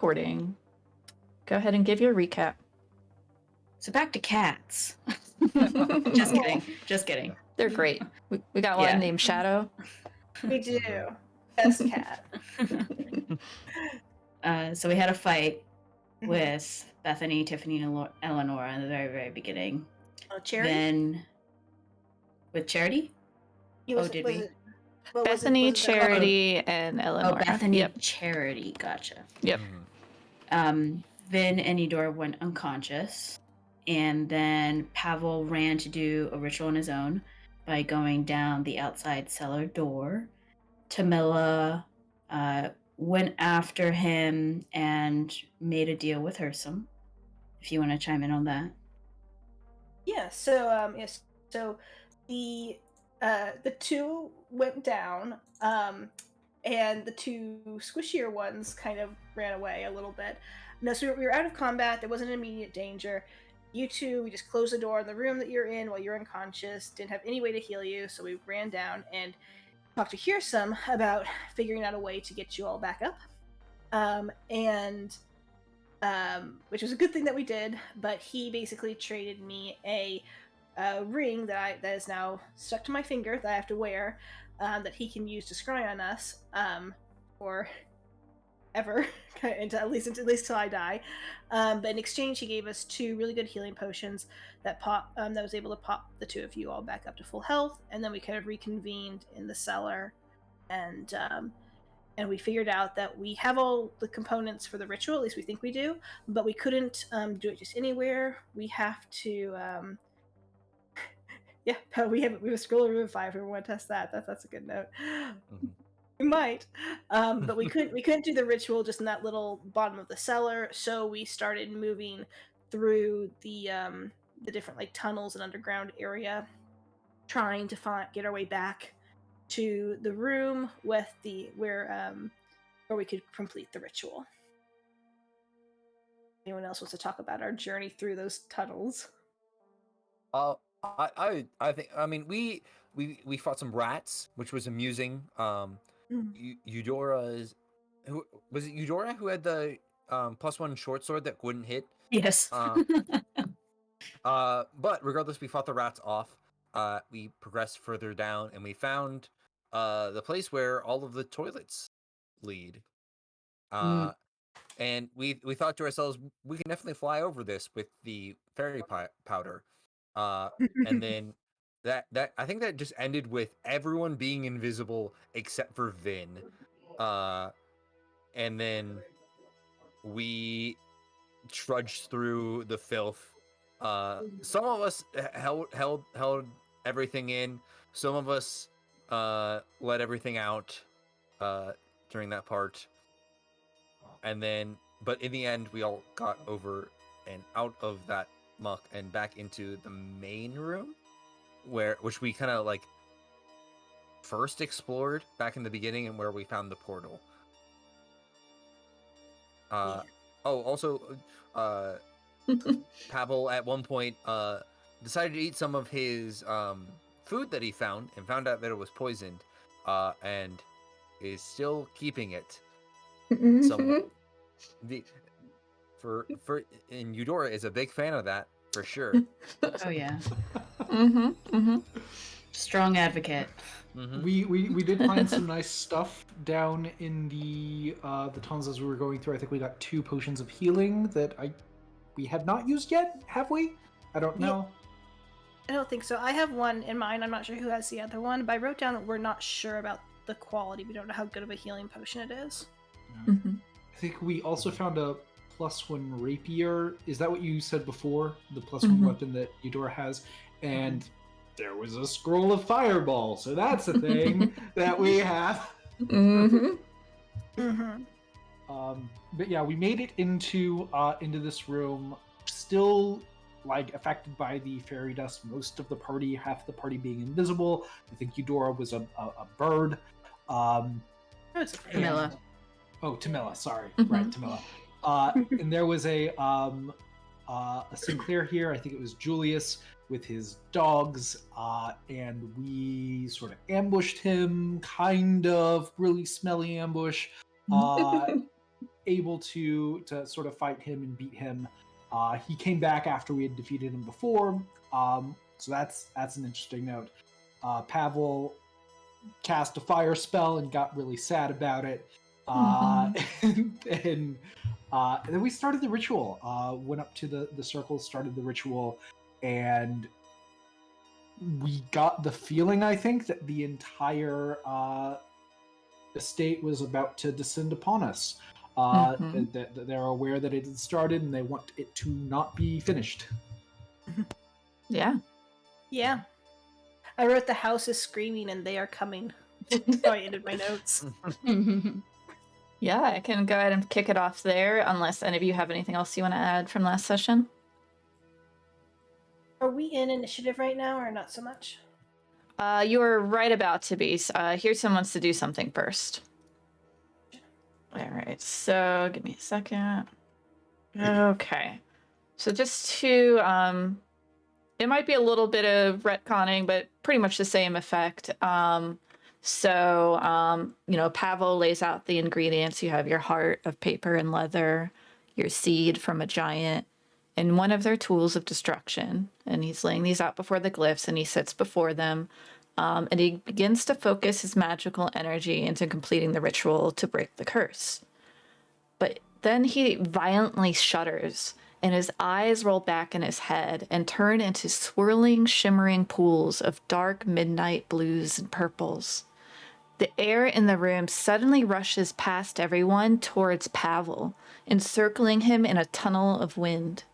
recording. Go ahead and give your recap. So back to cats. Just kidding. Just kidding. They're great. We got one named Shadow. We do. Best cat. So we had a fight with Bethany, Tiffany, and Eleanor in the very, very beginning. Oh, Charity? Then with Charity? Did we? Bethany, Charity, and Eleanor. Oh, Bethany, Charity. Gotcha. Yep. Vin and Eudora went unconscious. And then Pavel ran to do a ritual on his own by going down the outside cellar door. Tamila went after him and made a deal with Hyrsam. If you want to chime in on that. Yeah, so so the two went down, and the two squishier ones kind of ran away a little bit. No, so we were out of combat. There wasn't immediate danger. You two, we just closed the door in the room that you're in while you're unconscious. Didn't have any way to heal you, so we ran down and talked to Hyrsam about figuring out a way to get you all back up. Which was a good thing that we did, but he basically traded me a ring that is now stuck to my finger that I have to wear, that he can use to scry on us, for ever, at least till I die. But in exchange, he gave us 2 really good healing potions that was able to pop the 2 of you all back up to full health, and then we kind of reconvened in the cellar, and we figured out that we have all the components for the ritual, at least we think we do, but we couldn't do it just anywhere. We have to, we have a scroll of Revivify if we want to test that. That's a good note. We might, but we couldn't do the ritual just in that little bottom of the cellar, so we started moving through the different tunnels and underground area, trying to get our way back to the room with where we could complete the ritual. Anyone else wants to talk about our journey through those tunnels? I think, I mean, we fought some rats, which was amusing. Eudora's, who was it? Eudora who had the +1 short sword that wouldn't hit. Yes. But regardless, we fought the rats off. We progressed further down, and we found the place where all of the toilets lead. And we thought to ourselves, we can definitely fly over this with the fairy powder. And then that I think that just ended with everyone being invisible except for Vin. And then we trudged through the filth. Some of us held everything in. Some of us let everything out during that part. And then, but in the end, we all got over and out of that muck and back into the main room, which we kind of first explored back in the beginning, and where we found the portal. Also, Pavel at one point decided to eat some of his food that he found, and found out that it was poisoned, and is still keeping it. Somewhat. And Eudora is a big fan of that for sure. Oh yeah. Strong advocate. We did find some nice stuff down in the tunnels as we were going through. I think we got 2 potions of healing that we have not used yet. Have we? I don't know. I don't think so. I have one in mind. I'm not sure who has the other one, but I wrote down that we're not sure about the quality. We don't know how good of a healing potion it is. I think we also found a +1 rapier. Is that what you said before? The +1 weapon that Eudora has? And there was a scroll of fireball, so that's a thing that we have. But yeah, we made it into this room, still affected by the fairy dust. Most of the party, half the party being invisible. I think Eudora was a bird. Tamila. Oh, Tamila, sorry. Right, Tamila. And there was a SInclair here. I think it was Julius with his dogs, and we sort of ambushed him, kind of really smelly ambush. able to sort of fight him and beat him. He came back after we had defeated him before, so that's an interesting note. Pavel cast a fire spell and got really sad about it. And then we started the ritual. Went up to the circle, started the ritual, and we got the feeling, I think, that the entire estate was about to descend upon us. That they're aware that it had started and they want it to not be finished. Yeah. Yeah. I wrote the house is screaming and they are coming. That's how I ended my notes. Yeah, I can go ahead and kick it off there, unless any of you have anything else you want to add from last session. Are we in initiative right now or not so much? You're right about to be. Hyrsam wants to do something first. All right, so give me a second. Okay. So just to, it might be a little bit of retconning, but pretty much the same effect. Pavel lays out the ingredients. You have your heart of paper and leather, your seed from a giant, and one of their tools of destruction. And he's laying these out before the glyphs, and he sits before them. And he begins to focus his magical energy into completing the ritual to break the curse. But then he violently shudders, and his eyes roll back in his head and turn into swirling, shimmering pools of dark midnight blues and purples. The air in the room suddenly rushes past everyone towards Pavel, encircling him in a tunnel of wind.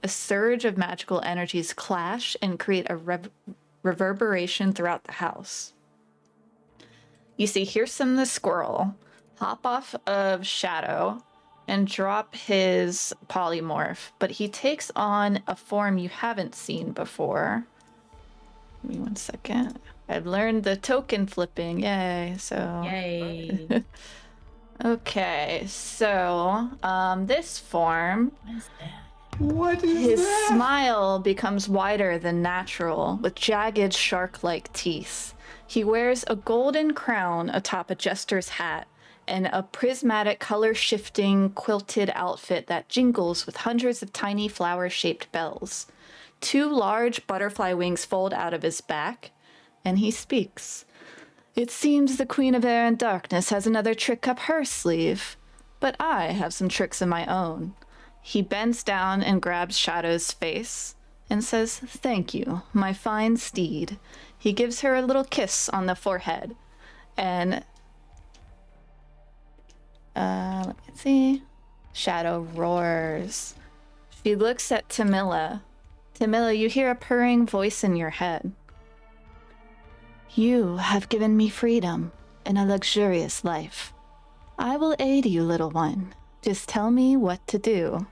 A surge of magical energies clash and create a reverberation throughout the house. You see Hyrsam the squirrel hop off of Shadow and drop his polymorph, but he takes on a form you haven't seen before. Give me 1 second. I've learned the token flipping. Yay. Yay. Okay, so this form, What is that? What is his that? smile becomes wider than natural, with jagged shark-like teeth. He wears a golden crown atop a jester's hat and a prismatic color-shifting quilted outfit that jingles with hundreds of tiny flower-shaped bells. 2 large butterfly wings fold out of his back, and he speaks. It seems the Queen of Air and Darkness has another trick up her sleeve, but I have some tricks of my own. He bends down and grabs Shadow's face and says, "Thank you, my fine steed." He gives her a little kiss on the forehead, and let me see. Shadow roars. She looks at Tamila. Tamila, you hear a purring voice in your head. You have given me freedom and a luxurious life. I will aid you, little one. Just tell me what to do.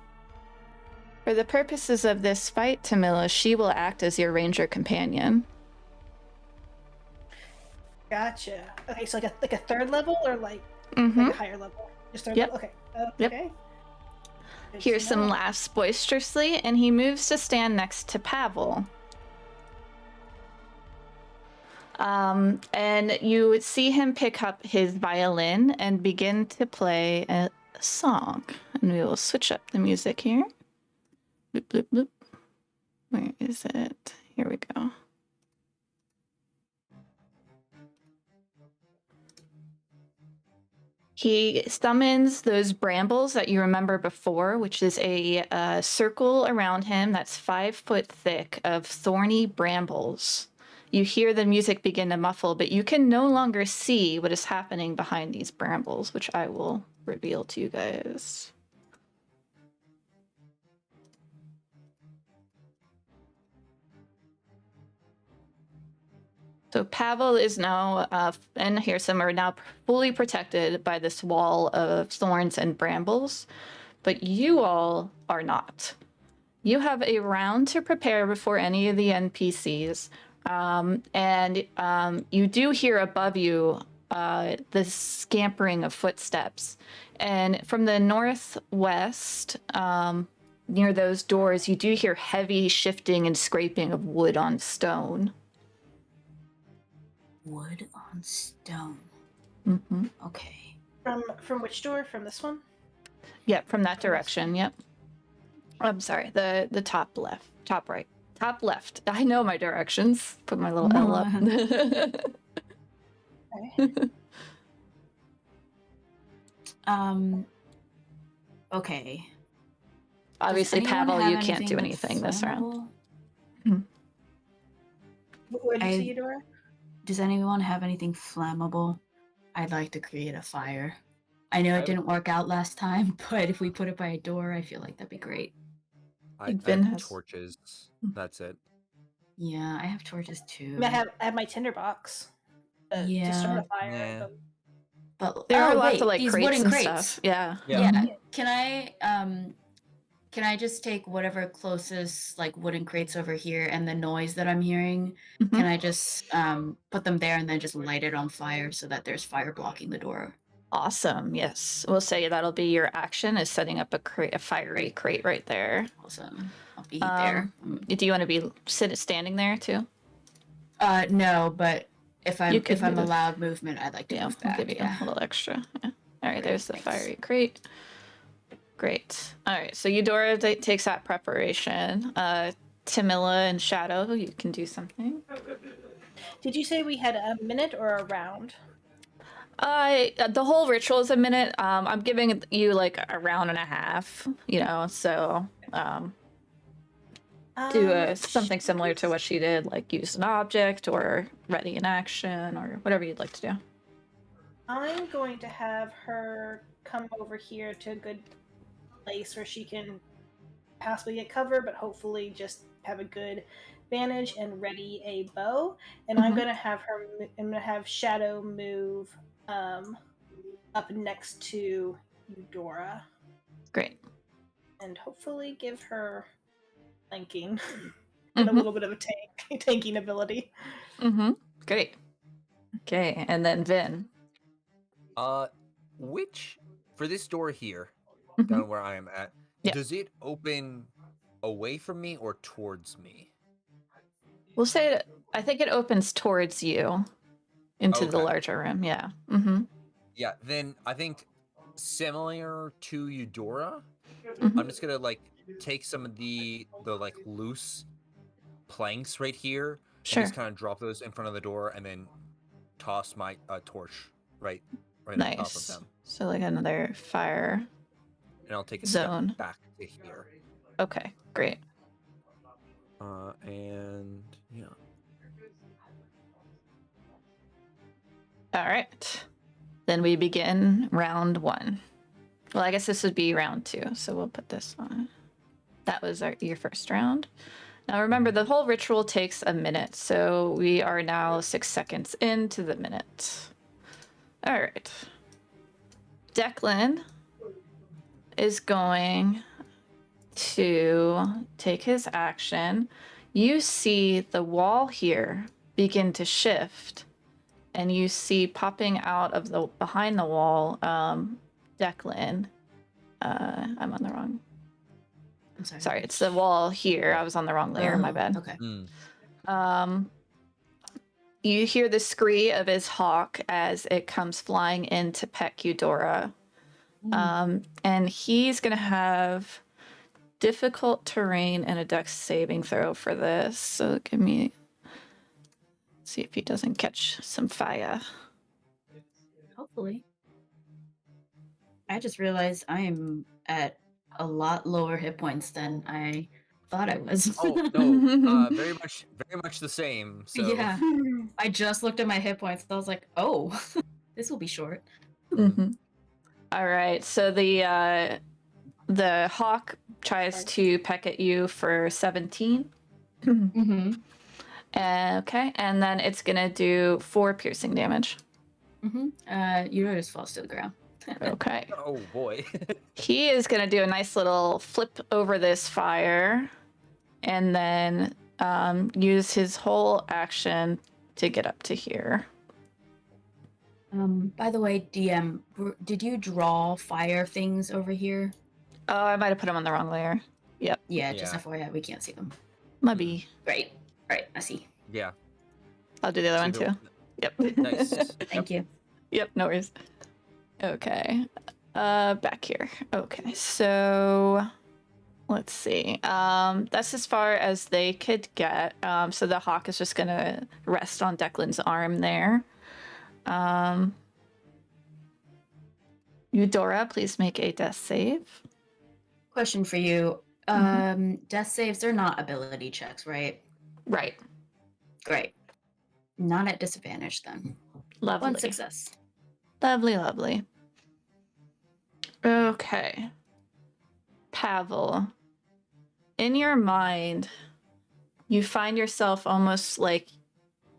For the purposes of this fight, Tamila, she will act as your ranger companion. Gotcha. Okay, so like a third level or like a higher level? Just third level? Okay. Okay. Hyrsam laughs boisterously, and he moves to stand next to Pavel. And you see him pick up his violin and begin to play a song. And we will switch up the music here. Bloop, bloop, bloop. Where is it? Here we go. He summons those brambles that you remember before, which is a circle around him that's 5 foot thick of thorny brambles. You hear the music begin to muffle, but you can no longer see what is happening behind these brambles, which I will reveal to you guys. So Pavel is now, and Hyrsam are now fully protected by this wall of thorns and brambles, but you all are not. You have a round to prepare before any of the NPCs, and you do hear above you the scampering of footsteps. And from the northwest, near those doors, you do hear heavy shifting and scraping of wood on stone. Wood on stone. Mm-hmm. Okay. From which door? From this one? Yep, from that direction. Yep. I'm sorry. The top left, top right, top left. I know my directions. Put my little L up. Okay. Obviously, Does anyone Pavel, have you can't do anything that's anything this round. flammable? What did you say, Eudora? Does anyone have anything flammable? I'd like to create a fire. I know I it have- didn't work out last time, but if we put it by a door, I feel like that'd be great. I Vin have has- torches. That's it. Yeah, I have torches too. I have my tinderbox to start a fire. Yeah. But There are lots wait, of like these crates wooden and crates. stuff. Yeah. Yeah. Mhm. Can I just take whatever closest like wooden crates over here and the noise that I'm hearing? Mhm. Can I just put them there and then just light it on fire so that there's fire blocking the door? Awesome. Yes, we'll say that'll be your action is setting up a fiery crate right there. Awesome. I'll be there. Do you want to be standing there too? No, but if I'm You could if I'm move. allowed movement, I'd like to Yeah, move we'll back. give you Yeah. a little extra. Yeah. All right, Great, there's the thanks. fiery crate. Great. All right, so Eudora takes that preparation. Tamila and Shadow, you can do something. Did you say we had a minute or a round? The whole ritual is a minute. I'm giving you like a round and a half, so do something similar to what she did, like use an object or ready an action or whatever you'd like to do. I'm going to have her come over here to a good place where she can possibly get cover, but hopefully just have a good vantage and ready a bow. And I'm Mhm. gonna have Shadow move up next to Eudora Great. and hopefully give her flanking and a Mhm. little bit of a tanking ability. Mm-hmm. Great. Okay, and then Vin. Which for this door here, Mhm. down where I am at, Yeah. does it open away from me or towards me? We'll say I think it opens towards you into the Okay. larger room. Yeah. Mm-hmm. Yeah, then I think similar to Eudora, Mhm. I'm just gonna like take some of the like loose planks right here Sure. and just kind of drop those in front of the door and then toss my torch right on top of Nice. them. So like another fire. And I'll take a Zone. step back to here. Okay, great. And yeah. All right. Then we begin round 1. Well, I guess this would be round 2, so we'll put this on. That was your first round. Now remember, the whole ritual takes a minute, so we are now 6 seconds into the minute. All right. Declan is going to take his action. You see the wall here begin to shift, and you see popping out of the behind the wall, Declan. I'm on the wrong. I'm sorry. Sorry, it's the wall here. I was on the wrong layer. My bad. Okay. You hear the scree of his hawk as it comes flying in to peck Eudora. And he's going to have difficult terrain and a dex saving throw for this. So give me... See if he doesn't catch some fire. Hopefully. I just realized I am at a lot lower hit points than I thought I was. Oh no, very much the same. So Yeah. I just looked at my hit points and I was like, oh, this will be short. Mm-hmm. All right, so the hawk tries to peck at you for 17. Mm-hmm. Okay, and then it's gonna do 4 piercing damage. Mm-hmm. Eudora just falls to the ground. Okay. Oh boy. He is gonna do a nice little flip over this fire, and then use his whole action to get up to here. By the way, DM, did you draw fire things over here? Oh, I might have put him on the wrong layer. Yep, Yeah, just Yeah. FYI, we can't see them. maybe. Great. Right, I see. Yeah. I'll do the other one See the- too. Yep. Nice. Thank you. Yep, no worries. Okay. Back here. Okay, so let's see. That's as far as they could get. So the hawk is just gonna rest on Declan's arm there. Eudora, please make a death save. Question for you. Death saves are not ability checks, right? Right. Great. Not at disadvantage then. Lovely. 1 success. Lovely, lovely. Okay. Pavel, in your mind, you find yourself almost like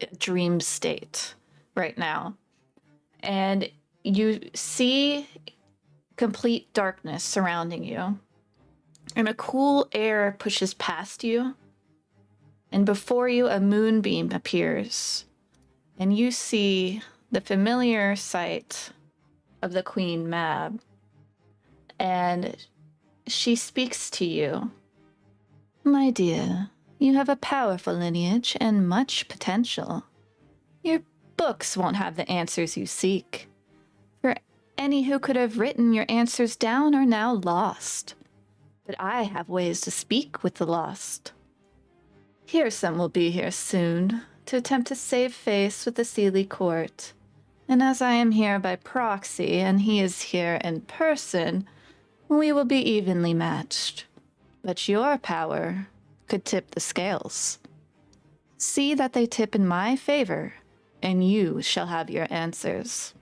a dream state right now. And you see complete darkness surrounding you. And a cool air pushes past you. And before you, a moonbeam appears. And you see the familiar sight of the Queen Mab. And she speaks to you. My dear, you have a powerful lineage and much potential. Your books won't have the answers you seek. For any who could have written your answers down are now lost. But I have ways to speak with the lost. Hyrsam will be here soon to attempt to save face with the Seelie court. And as I am here by proxy and he is here in person, we will be evenly matched. But your power could tip the scales. See that they tip in my favor, and you shall have your answers.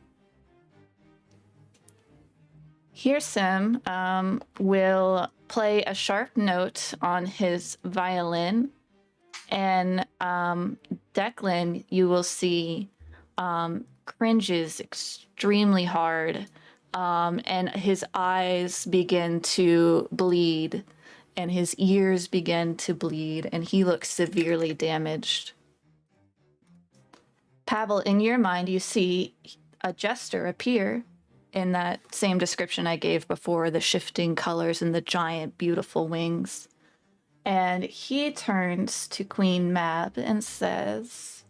Hyrsam will play a sharp note on his violin, and Declan, you will see, cringes extremely hard, and his eyes begin to bleed, and his ears begin to bleed, and he looks severely damaged. Pavel, in your mind, you see a jester appear in that same description I gave before, the shifting colors and the giant, beautiful wings. And he turns to Queen Mab and says,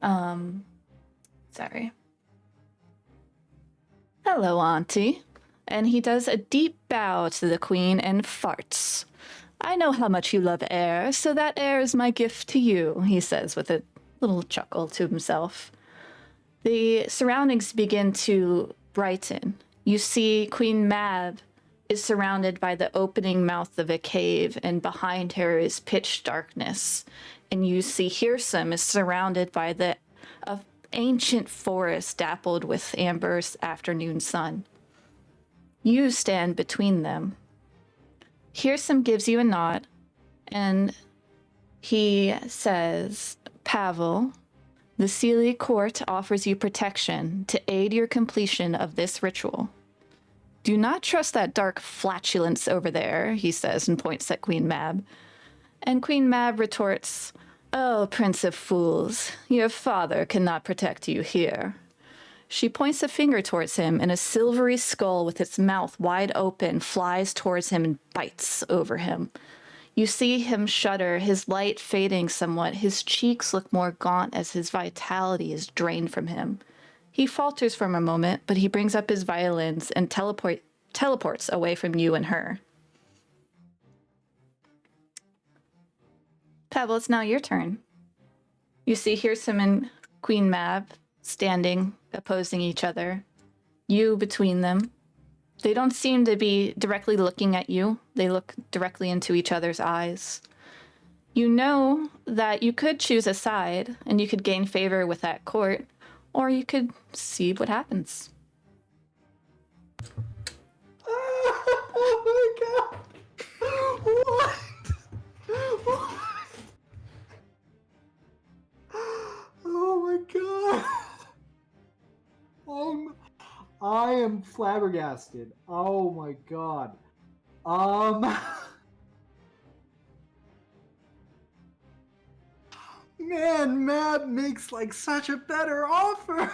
sorry. Hello, Auntie. And he does a deep bow to the Queen and farts. I know how much you love air, so that air is my gift to you, he says with a little chuckle to himself. The surroundings begin to brighten. You see Queen Mab is surrounded by the opening mouth of a cave, and behind her is pitch darkness. And you see Hyrsam is surrounded by the ancient forest dappled with amber's afternoon sun. You stand between them. Hyrsam gives you a nod, and he says, Pavel, the Seelie court offers you protection to aid your completion of this ritual. Do not trust that dark flatulence over there, he says, and points at Queen Mab. And Queen Mab retorts, Oh, Prince of Fools, your father cannot protect you here. She points a finger towards him, and a silvery skull with its mouth wide open flies towards him and bites over him. You see him shudder, his light fading somewhat. His cheeks look more gaunt as his vitality is drained from him. He falters for a moment, but he brings up his violins and teleports away from you and her. Pavel, it's now your turn. You see Hyrsam and Queen Mab standing, opposing each other. You between them. They don't seem to be directly looking at you. They look directly into each other's eyes. You know that you could choose a side, and you could gain favor with that court, or you could see what happens. Oh my god! What? What? Oh my god! I am flabbergasted. Oh my god. Man, Mab makes like such a better offer.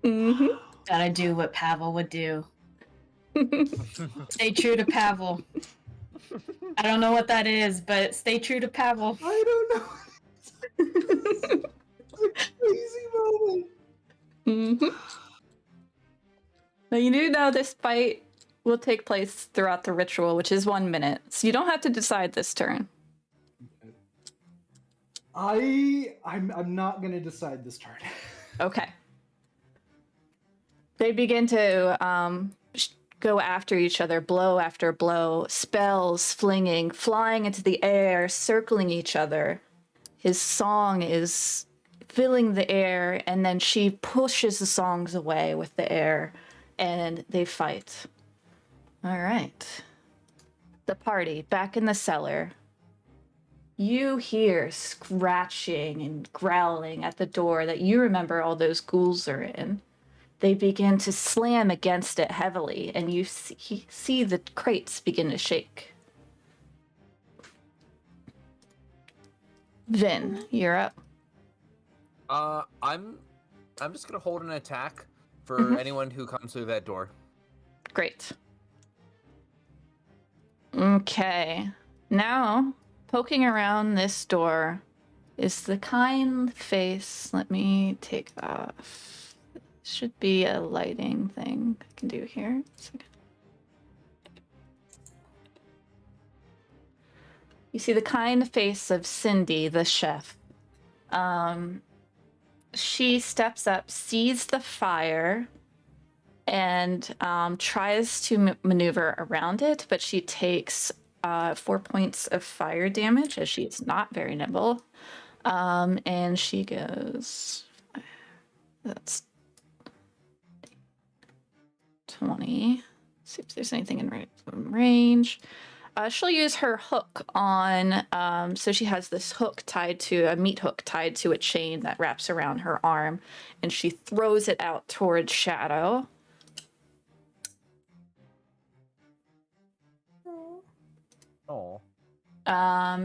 Mm-hmm. Gotta do what Pavel would do. Stay true to Pavel. I don't know what that is, but stay true to Pavel. I don't know. Crazy moment. Mm-hmm. Now you do know this fight will take place throughout the ritual, which is 1 minute. So you don't have to decide this turn. I'm not gonna decide this turn. Okay. They begin to go after each other, blow after blow, spells flinging, flying into the air, circling each other. His song is filling the air, and then she pushes the songs away with the air, and they fight. All right. The party back in the cellar. You hear scratching and growling at the door that you remember all those ghouls are in. They begin to slam against it heavily, and you see the crates begin to shake. Vin, you're up. I'm just gonna hold an attack for anyone who comes through that door. Great. Okay. Now, poking around this door is the kind face. Let me take off. Should be a lighting thing I can do here. You see the kind face of Cindy, the chef. She steps up, sees the fire, and tries to maneuver around it, but she takes 4 points of fire damage as she is not very nimble. And she goes... That's 20. See if there's anything in range. She'll use her hook on, so she has this hook tied to, a meat hook tied to a chain that wraps around her arm, and she throws it out towards Shadow. Oh.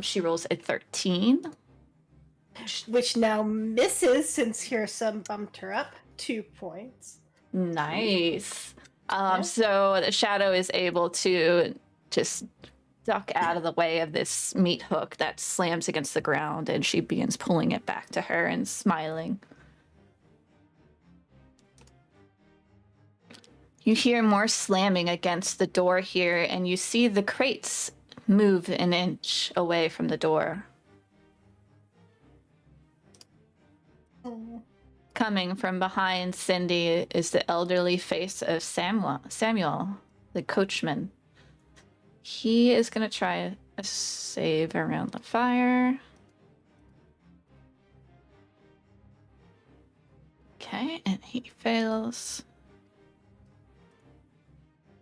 She rolls a 13. Which now misses since Hyrsam bumped her up 2 points. Nice. Yeah. So the Shadow is able to just duck out of the way of this meat hook that slams against the ground, and she begins pulling it back to her and smiling. You hear more slamming against the door here, and you see the crates move an inch away from the door. Coming from behind Cindy is the elderly face of Samuel, the coachman. He is going to try a save around the fire. Okay, and he fails.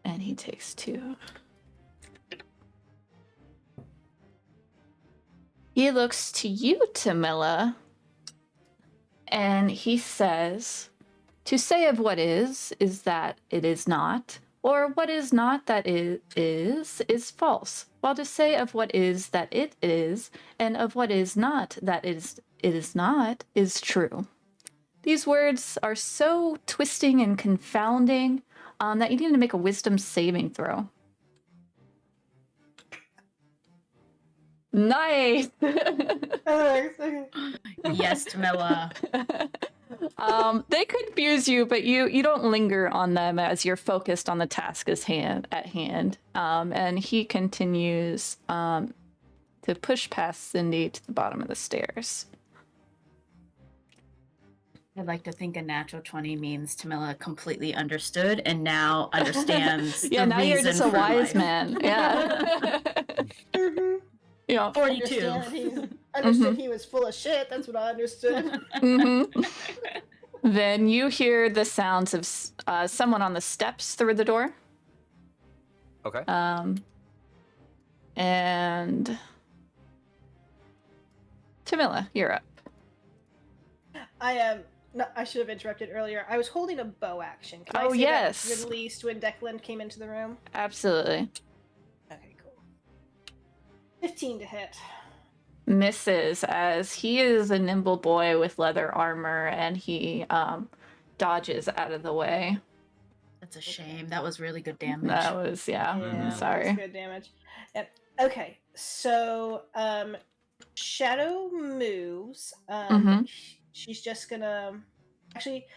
And he takes 2. He looks to you, Tamila, and he says, "To say of what is that it is not, or what is not that it is false, while to say of what is that it is, and of what is not that it is not, is true." These words are so twisting and confounding that you need to make a wisdom saving throw. Nice! Yes, Tamila. They confuse you, but you don't linger on them as you're focused on the task at hand. And he continues to push past Cindy to the bottom of the stairs. I'd like to think a natural 20 means Tamila completely understood and now understands. Yeah, the now you're just a reason for wise life. man. Yeah. Yeah. 42. Understood he was full of shit. That's what I understood. Then you hear the sounds of someone on the steps through the door. Okay. And Tamila, you're up. I am. No, I should have interrupted earlier. I was holding a bow action. Can I say yes. that released when Declan came into the room? Absolutely. Okay, cool. 15 to hit. Misses, as he is a nimble boy with leather armor, and he dodges out of the way. That's a shame. That was really good damage. That was, yeah, Yeah, sorry. that was good damage. Yep. Okay, so Shadow moves. she's just gonna actually,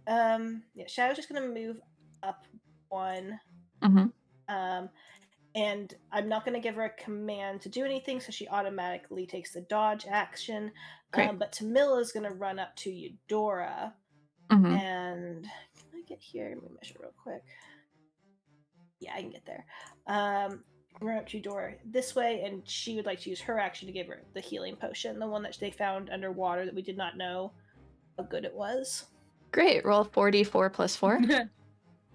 Shadow's just gonna move up one. Mhm. And I'm not going to give her a command to do anything, so she automatically takes the dodge action. Great. But Tamilla's going to run up to Eudora, Mhm. and can I get here? Let me measure real quick. Yeah, I can get there. Run up to Eudora this way, and she would like to use her action to give her the healing potion, the one that they found underwater that we did not know how good it was. Great. Roll 4d4 plus 4.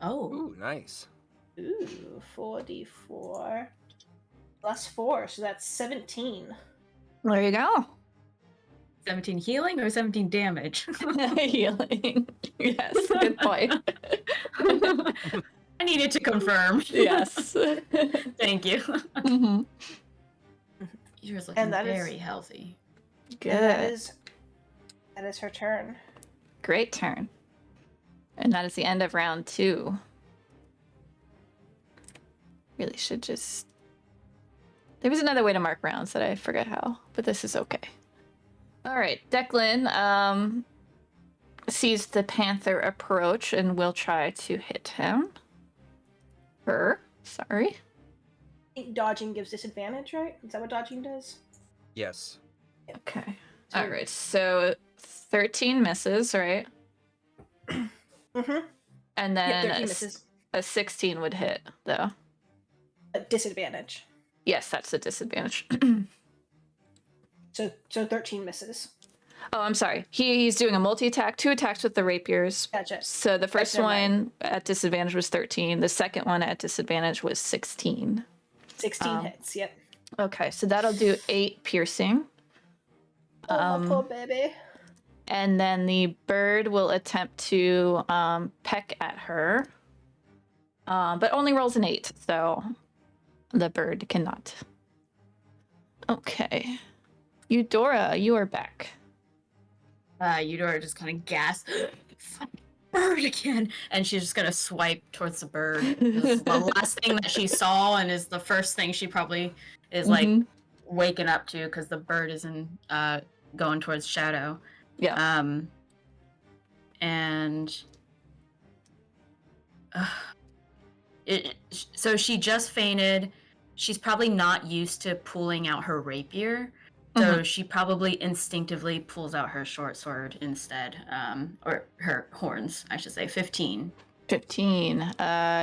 Oh. Ooh, nice. Ooh, 4d4 plus 4, so that's 17. There you go. 17 healing or 17 damage? Healing. Yes, good point. I needed to confirm. Yes. Thank you. Mhm. Yours looking And that is- very healthy. Good. And that is her turn. Great turn. And that is the end of round 2. Really should just... There was another way to mark rounds that I forget how, but this is okay. All right, Declan sees the panther approach and will try to hit him. Her, sorry. I think dodging gives disadvantage, right? Is that what dodging does? Yes. Okay. So- All right, so 13 misses, right? Mm-hmm. And Yeah, then 13 misses. a 16 would hit, though. A disadvantage. Yes, that's a disadvantage. So 13 misses. Oh, I'm sorry. He's doing a multi-attack, 2 attacks with the rapiers. Gotcha. So the first never mind. one at disadvantage was 13. The second one at disadvantage was 16. 16 hits, yep. Okay, so that'll do 8 piercing. Oh, my poor baby. And then the bird will attempt to peck at her. But only rolls an 8, so the bird cannot. Okay. Eudora, you are back. Eudora just kind of gasps, bird again, and she's just gonna swipe towards the bird. It's the last thing that she saw, and is the first thing she probably is like Mhm. waking up to, because the bird is in going towards Shadow. Yeah. And so she just fainted. She's probably not used to pulling out her rapier. So she probably instinctively pulls out her short sword instead, or her horns, I should say. 15. 15.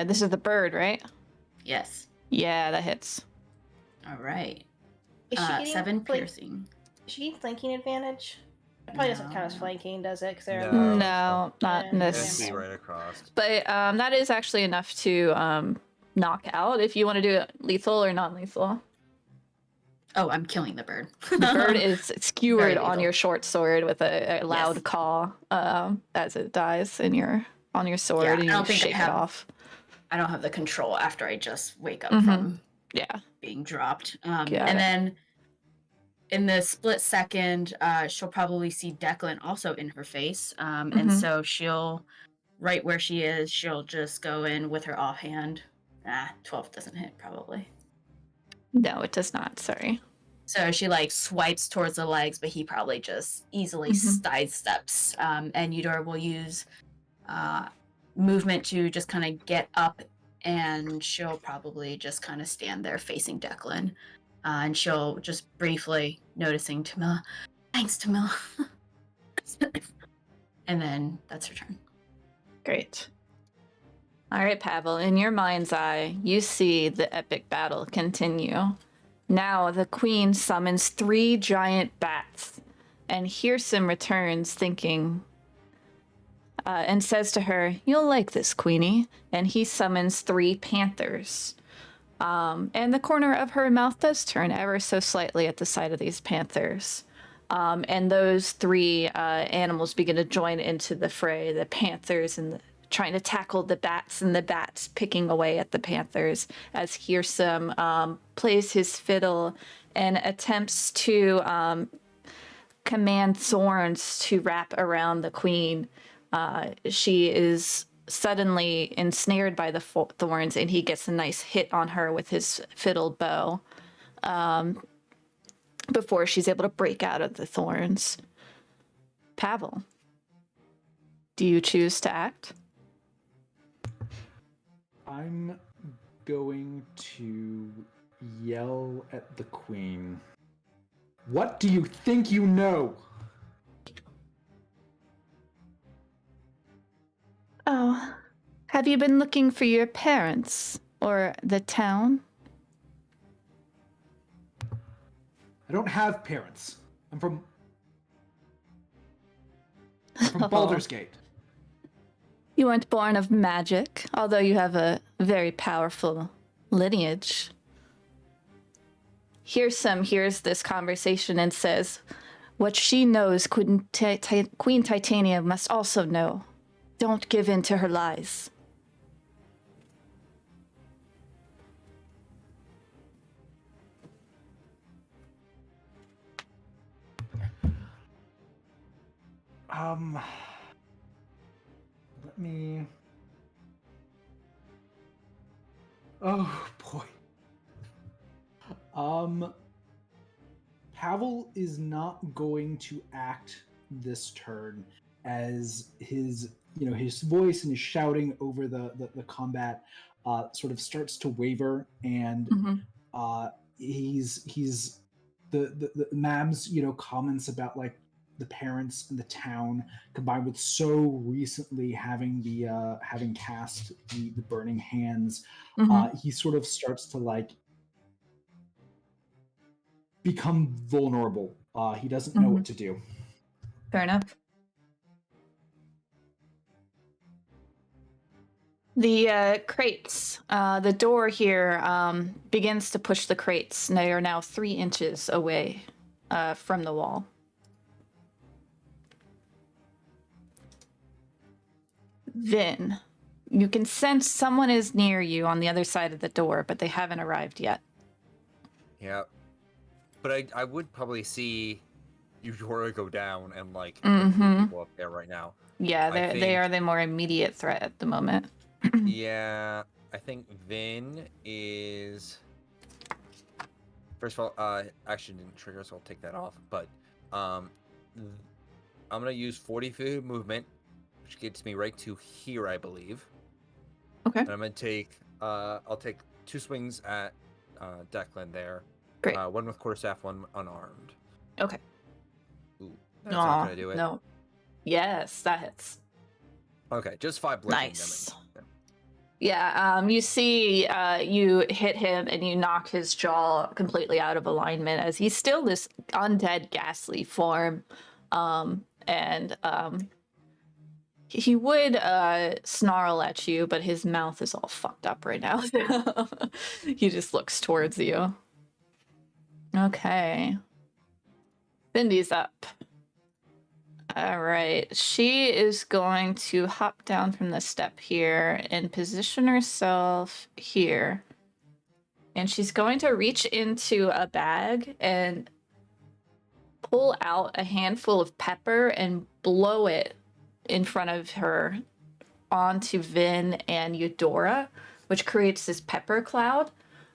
This is the bird, right? Yes. Yeah, that hits. All right. Is she getting 7 piercing. Is she getting flanking advantage? It probably doesn't count as No. flanking, does it? 'Cause they're No. No, not in Yeah. It has this. to be right across. But that is actually enough to knock out if you want to do it lethal or non-lethal. Oh, I'm killing the bird. The bird is skewered Very on lethal. your short sword with a loud Yes. caw as it dies on your sword, Yeah, and I you don't think I shake it have- off. I don't have the control after I just wake up Mhm. from Yeah. being dropped. Got it. And then in the split second, she'll probably see Declan also in her face. And Mhm. so she'll, right where she is, she'll just go in with her offhand. 12 doesn't hit probably. No, it does not. Sorry. So she like swipes towards the legs, but he probably just easily Mhm. sidesteps. And Eudora will use movement to just kind of get up, and she'll probably just kind of stand there facing Declan. And she'll just briefly noticing Tamila. Thanks, Tamila. And then that's her turn. Great. All right, Pavel, in your mind's eye, you see the epic battle continue. Now the queen summons 3 giant bats, and Hyrsam returns thinking, and says to her, "You'll like this, Queenie." And he summons 3 panthers. And the corner of her mouth does turn ever so slightly at the sight of these panthers. And those 3 animals begin to join into the fray. The panthers and trying to tackle the bats, and the bats picking away at the panthers as Hyrsam plays his fiddle and attempts to command thorns to wrap around the queen. She is suddenly ensnared by the thorns, and he gets a nice hit on her with his fiddle bow before she's able to break out of the thorns. Pavel, do you choose to act? I'm going to yell at the queen. What do you think you know? Oh, have you been looking for your parents or the town? I don't have parents. I'm from Oh. Baldur's Gate. You weren't born of magic, although you have a very powerful lineage. Hyrsam hears this conversation and says, what she knows, Queen Titania must also know. Don't give in to her lies. Let me... Oh, boy. Pavel is not going to act this turn as his voice and his shouting over the combat sort of starts to waver, and he's the Mab's comments about like the parents and the town combined with so recently having having cast the burning hands, he sort of starts to like become vulnerable. He doesn't know what to do. Fair enough. The crates, the door here begins to push the crates. They are now 3 inches away from the wall. Then, you can sense someone is near you on the other side of the door, but they haven't arrived yet. Yeah. But I would probably see Eudora go down and like people up there right now. Yeah, they are the more immediate threat at the moment. Yeah, I think Vin is. First of all, action didn't trigger, so I'll take that off. But I'm gonna use 40 feet of movement, which gets me right to here, I believe. Okay. And I'm gonna take. I'll take 2 swings at Declan there. Great. One with quarterstaff, one unarmed. Okay. Ooh, that's not gonna do it. No. Yes, that hits. Okay, just 5 bludgeoning Nice. damage. Yeah, you see you hit him and you knock his jaw completely out of alignment as he's still this undead, ghastly form. He would snarl at you, but his mouth is all fucked up right now. He just looks towards you. Okay. Cindy's up. All right. She is going to hop down from the step here and position herself here. And she's going to reach into a bag and pull out a handful of pepper and blow it in front of her onto Vin and Eudora, which creates this pepper cloud.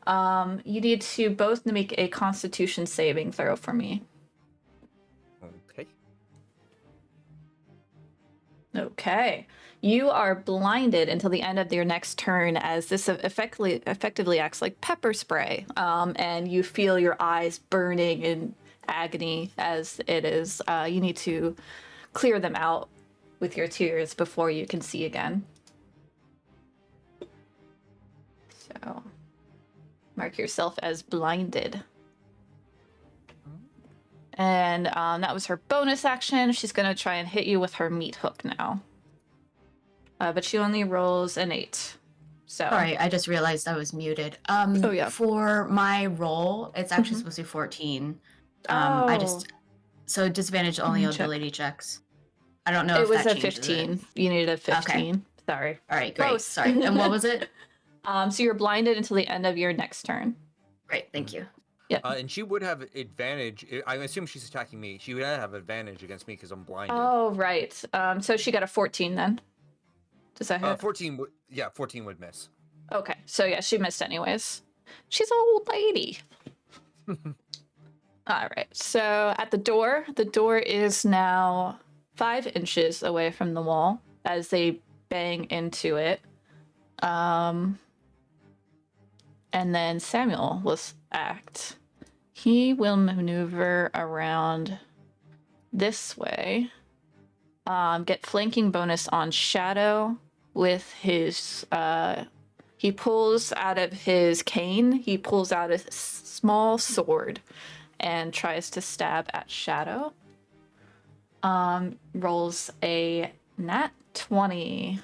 You need to both make a Constitution saving throw for me. Okay. Okay. You are blinded until the end of your next turn as this effectively acts like pepper spray. And you feel your eyes burning in agony as it is. You need to clear them out with your tears before you can see again. So, mark yourself as blinded. And that was her bonus action. She's going to try and hit you with her meat hook now. But she only rolls an 8. So. Sorry, I just realized I was muted. Oh, yeah. For my roll, it's actually supposed to be 14. So disadvantage only on ability checks. I don't know if it was that a changes 15. it. You needed a 15. Okay. Sorry. All right, great. Close. Sorry. And what was it? So you're blinded until the end of your next turn. Great, thank you. Yep. And she would have advantage. I assume she's attacking me. She would have advantage against me because I'm blinded. Oh, right. So she got a 14 then. Does that hit? 14 would, 14 would miss. Okay. So yeah, she missed anyways. She's an old lady. All right. So at the door is now 5 inches away from the wall as they bang into it. And then Samuel will act. He will maneuver around this way. Get flanking bonus on Shadow with his... he pulls out of his cane, he pulls out a small sword and tries to stab at Shadow. Rolls a nat 20.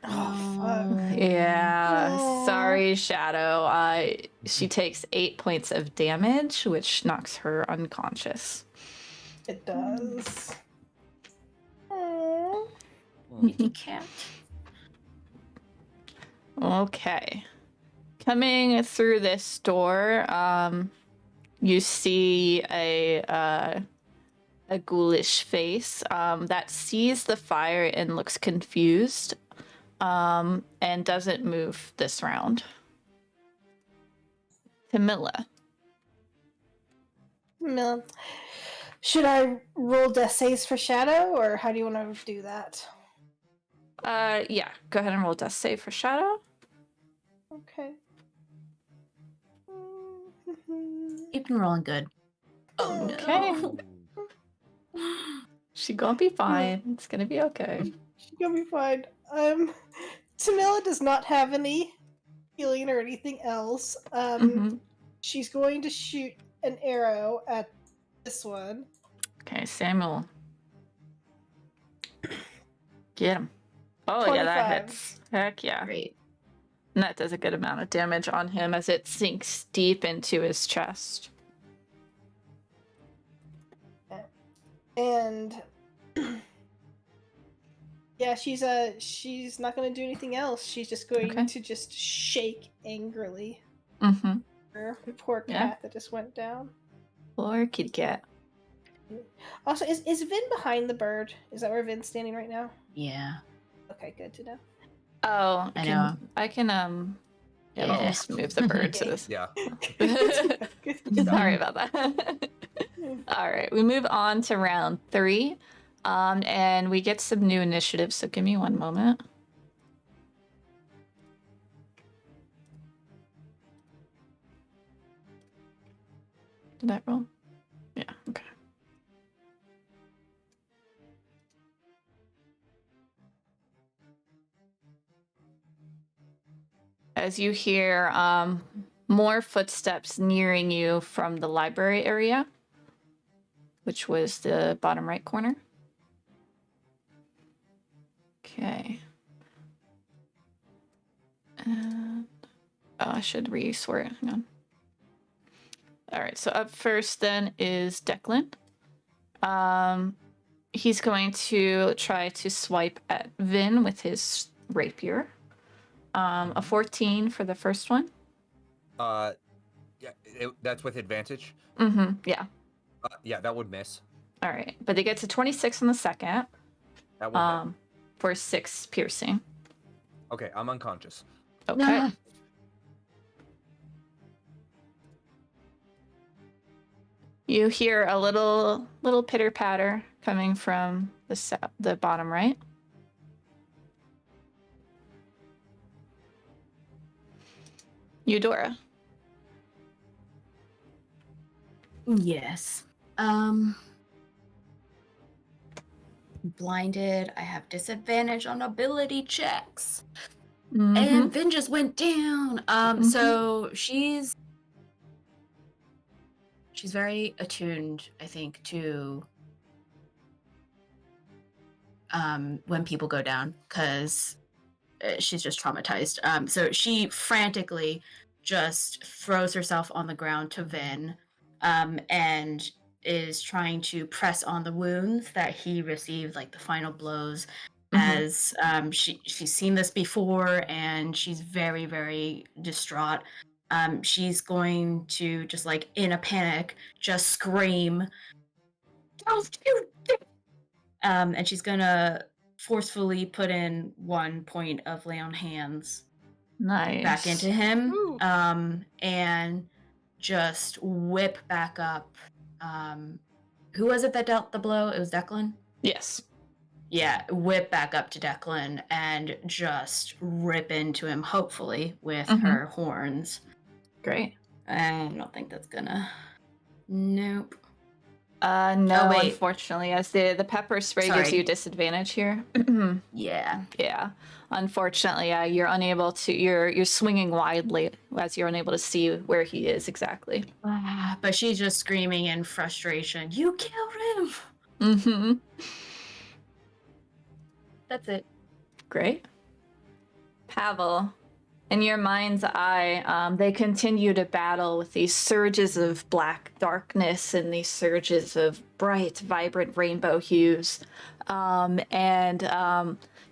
Oh, fuck. Yeah, Aw. sorry, Shadow. She takes 8 points of damage, which knocks her unconscious. It does. Aw. You can't. Okay. Coming through this door, you see a ghoulish face that sees the fire and looks confused, and doesn't move this round. Camilla. Mil- Should I roll death saves for Shadow, or how do you want to do that? Yeah, go ahead and roll death save for Shadow. Okay. You've been rolling good. Oh Okay. no. She gonna be fine. It's gonna be okay. She's gonna be fine. Tamila does not have any healing or anything else. Mhm. She's going to shoot an arrow at this one. Okay, Samuel. Get him. Oh, yeah, that 25. hits. Heck yeah. Great. And that does a good amount of damage on him as it sinks deep into his chest. And yeah, she's not going to do anything else. She's just going Okay. to just shake angrily. Mm-hmm. Her poor cat Yeah. that just went down. Poor kitty cat. Also, is Vin behind the bird? Is that where Vin's standing right now? Yeah. Okay, good to know. I Oh, know. I can yeah, Yeah. I'll just move the bird to this. Yeah. Good to know. Sorry about that. All right, we move on to round 3, and we get some new initiatives. So give me one moment. Did that roll? Yeah. Okay. As you hear more footsteps nearing you from the library area, which was the bottom right corner. Okay. And I should re-sort it. Hang on. All right, so up first then is Declan. He's going to try to swipe at Vin with his rapier. A 14 for the first one. Yeah, that's with advantage. Mm-hmm. Yeah. Yeah, that would miss. All right, but they get to 26 on the second. That would hit. For 6 piercing. Okay, I'm unconscious. Okay. Ah. You hear a little pitter patter coming from the bottom right. Eudora. Yes. Blinded. I have disadvantage on ability checks. Mhm. And Vin just went down. So she's very attuned, I think, to when people go down, because she's just traumatized. So she frantically just throws herself on the ground to Vin, and is trying to press on the wounds that he received, like the final blows. As she's seen this before, and she's very, very distraught. She's going to just, like, in a panic, just scream, "Don't you dare!" And she's gonna forcefully put in 1 point of lay on hands Nice. back into him, Ooh. and just whip back up. Who was it that dealt the blow? It was Declan? Yes. Yeah, whip back up to Declan and just rip into him, hopefully, with her horns. Great. I don't think that's gonna... Nope. No, Oh, wait. unfortunately, as the pepper spray gives Sorry. you disadvantage here. Yeah. Yeah. Unfortunately, you're unable to. You're swinging widely as you're unable to see where he is exactly. But she's just screaming in frustration, "You killed him!" Mm-hmm. That's it. Great. Pavel, in your mind's eye, they continue to battle with these surges of black darkness and these surges of bright, vibrant rainbow hues. And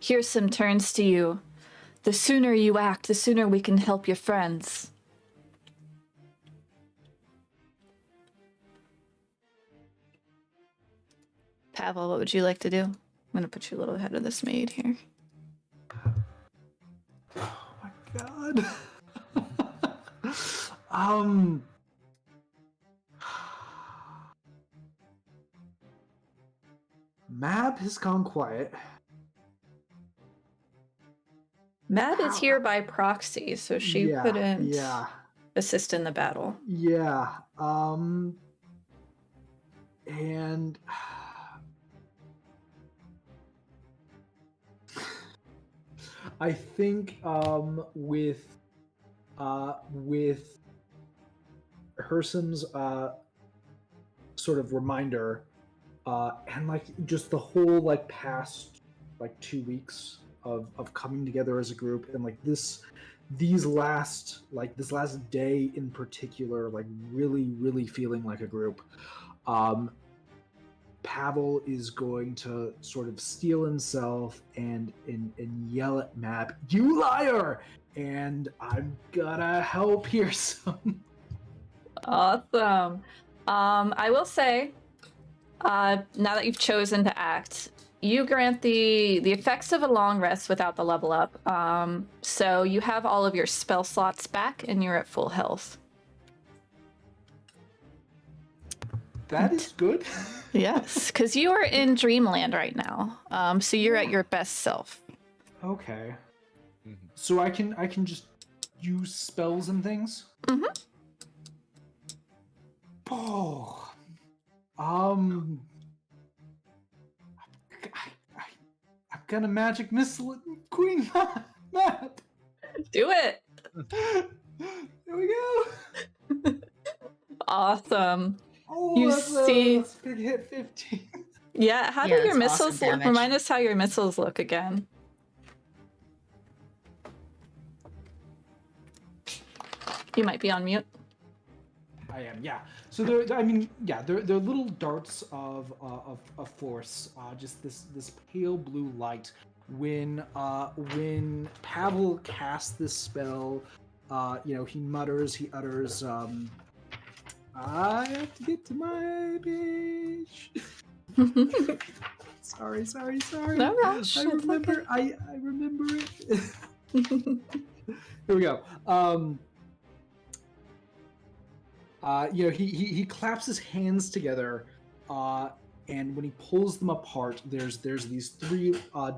Hyrsam turns to you. The sooner you act, the sooner we can help your friends. Pavel, what would you like to do? I'm going to put you a little ahead of this maid here. Oh my god. Mab has gone quiet. Mab is here by proxy, so she couldn't assist in the battle. Yeah. And I think with Hirsam's sort of reminder, and like just the whole like past like 2 weeks of coming together as a group, and like this last day in particular, like really feeling like a group. Pavel is going to sort of steel himself and yell at Mab, "You liar!" And I'm gonna help here some. Awesome. I will say, now that you've chosen to act, you grant the effects of a long rest without the level up. So you have all of your spell slots back and you're at full health. That is good. Yes, because you are in dreamland right now. So you're at your best self. Okay. So I can just use spells and things? Mm-hmm. Oh. I'm gonna magic missile at Queen Mab. Do it. There we go. Awesome. Oh, You that's a big hit, 15. Yeah, how do your that's missiles awesome look? damage. Remind us how your missiles look again. You might be on mute. I am, yeah. So they're little darts of force. Just this pale blue light. When Pavel casts this spell, he mutters, he utters, I have to get to my page. Sorry. No rush. I It's remember. okay. I remember it. Here we go. He claps his hands together, and when he pulls them apart, there's these three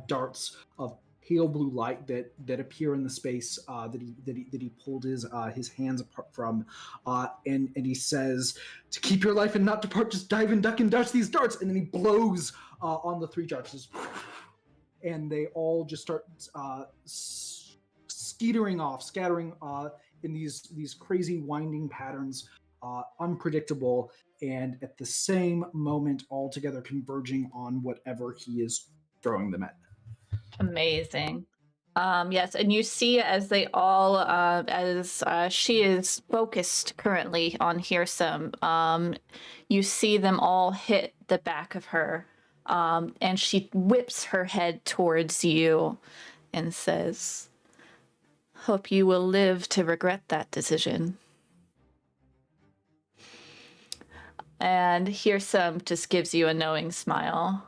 darts of pale blue light that appear in the space that he pulled his hands apart from, and he says, "To keep your life and not depart, just dive and duck and dodge these darts." And then he blows on the three darts, and they all just start scattering in these crazy winding patterns, unpredictable, and at the same moment all together converging on whatever he is throwing them at. Amazing. Yes, and you see as they all, she is focused currently on Hyrsam, you see them all hit the back of her, and she whips her head towards you and says, "Hope you will live to regret that decision." And Hyrsam just gives you a knowing smile.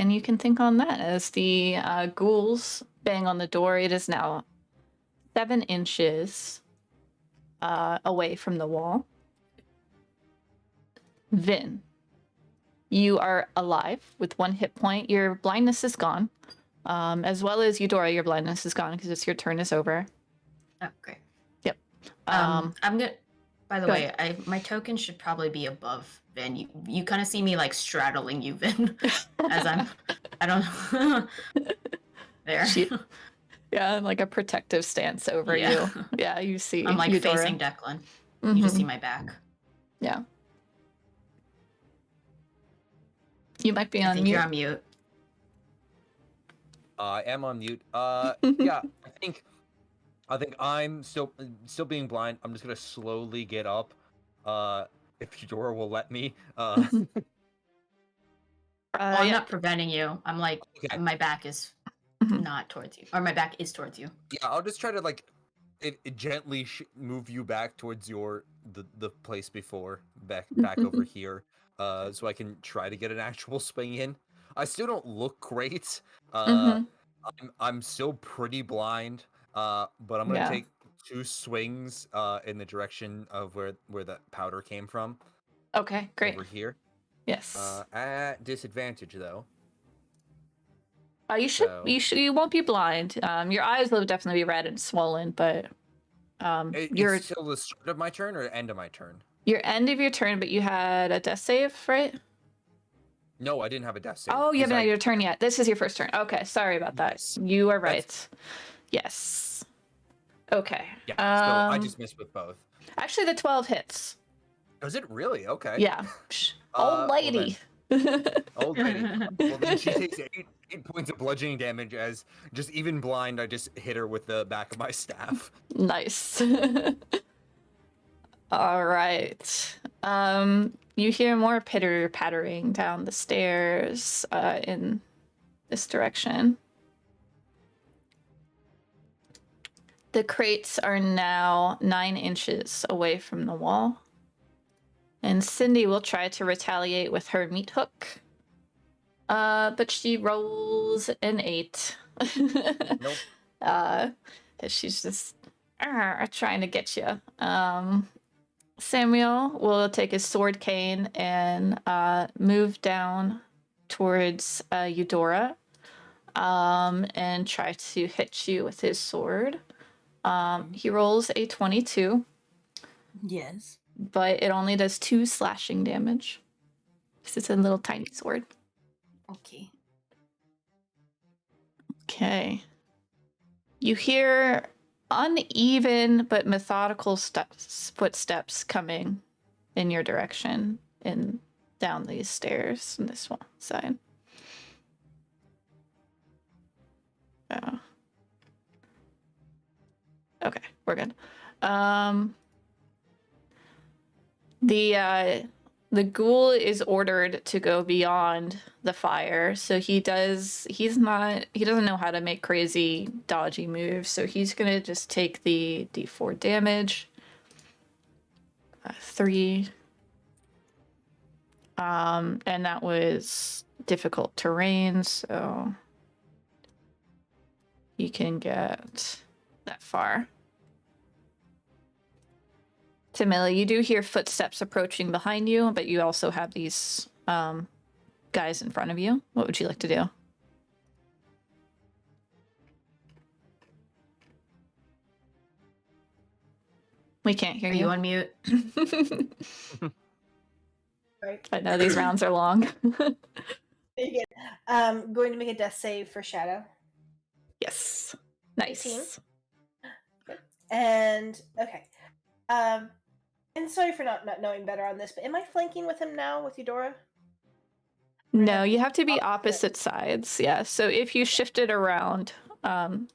And you can think on that as the ghouls bang on the door. It is now 7 inches away from the wall. Vin, You are alive with 1 hit point. Your blindness is gone. As well as Eudora, your blindness is gone because it's your turn is over. Oh, great. Yep. I'm gonna. By the go way, my token should probably be above Vin. You kind of see me like straddling you, Vin, as I don't. There. Yeah, like a protective stance over Yeah. you. Yeah, you see. I'm like Eudora. facing Declan. You just see my back. Yeah. You might be I on think mute. you're on mute. I am on mute. Yeah, I think I'm still being blind. I'm just gonna slowly get up. If Eudora will let me. I'm Yeah. not preventing you. I'm like, Okay. my back is not towards you, or my back is towards you. Yeah, I'll just try to like it gently move you back towards the place before, back over here, so I can try to get an actual swing in. I still don't look great. I'm still pretty blind. But I'm gonna Yeah. take 2 swings in the direction of where that powder came from. Okay, great. Over here. Yes. At disadvantage though. You won't be blind. Your eyes will definitely be red and swollen, but It's till the start of my turn or end of my turn? your end of your turn, but you had a death save, right? No, I didn't have a death save. Oh, you haven't had your turn yet. This is your first turn. Okay, sorry about that. Yes. You are right. Yes. Okay. Yeah, so I just missed with both. Actually, the 12 hits. Was it really? Okay. Yeah. Old lady. Old lady. Well, then she takes 8 points of bludgeoning damage as just even blind, I just hit her with the back of my staff. Nice. All right. You hear more pitter-pattering down the stairs in this direction. The crates are now 9 inches away from the wall. And Cindy will try to retaliate with her meat hook. But she rolls an 8. Nope. She's just trying to get you. Samuel will take his sword cane and move down towards Eudora and try to hit you with his sword. He rolls a 22. Yes. But it only does 2 slashing damage. Because it's a little tiny sword. Okay. Okay. You hear uneven but methodical footsteps coming in your direction and down these stairs on this one side. Oh. Okay, we're good. The ghoul is ordered to go beyond the fire, so he doesn't know how to make crazy dodgy moves, so he's gonna just take the d4 damage. 3. And that was difficult terrain, so he can get that far. Tamila, you do hear footsteps approaching behind you, but you also have these guys in front of you. What would you like to do? We can't hear Are you. you on mute? Right. I know these rounds are long. Going to make a death save for Shadow. Yes. Nice. 18. Okay. And okay. And sorry for not knowing better on this, but am I flanking with him now with Eudora? No, you have to be opposite sides. Yeah. So if you shift it around, oh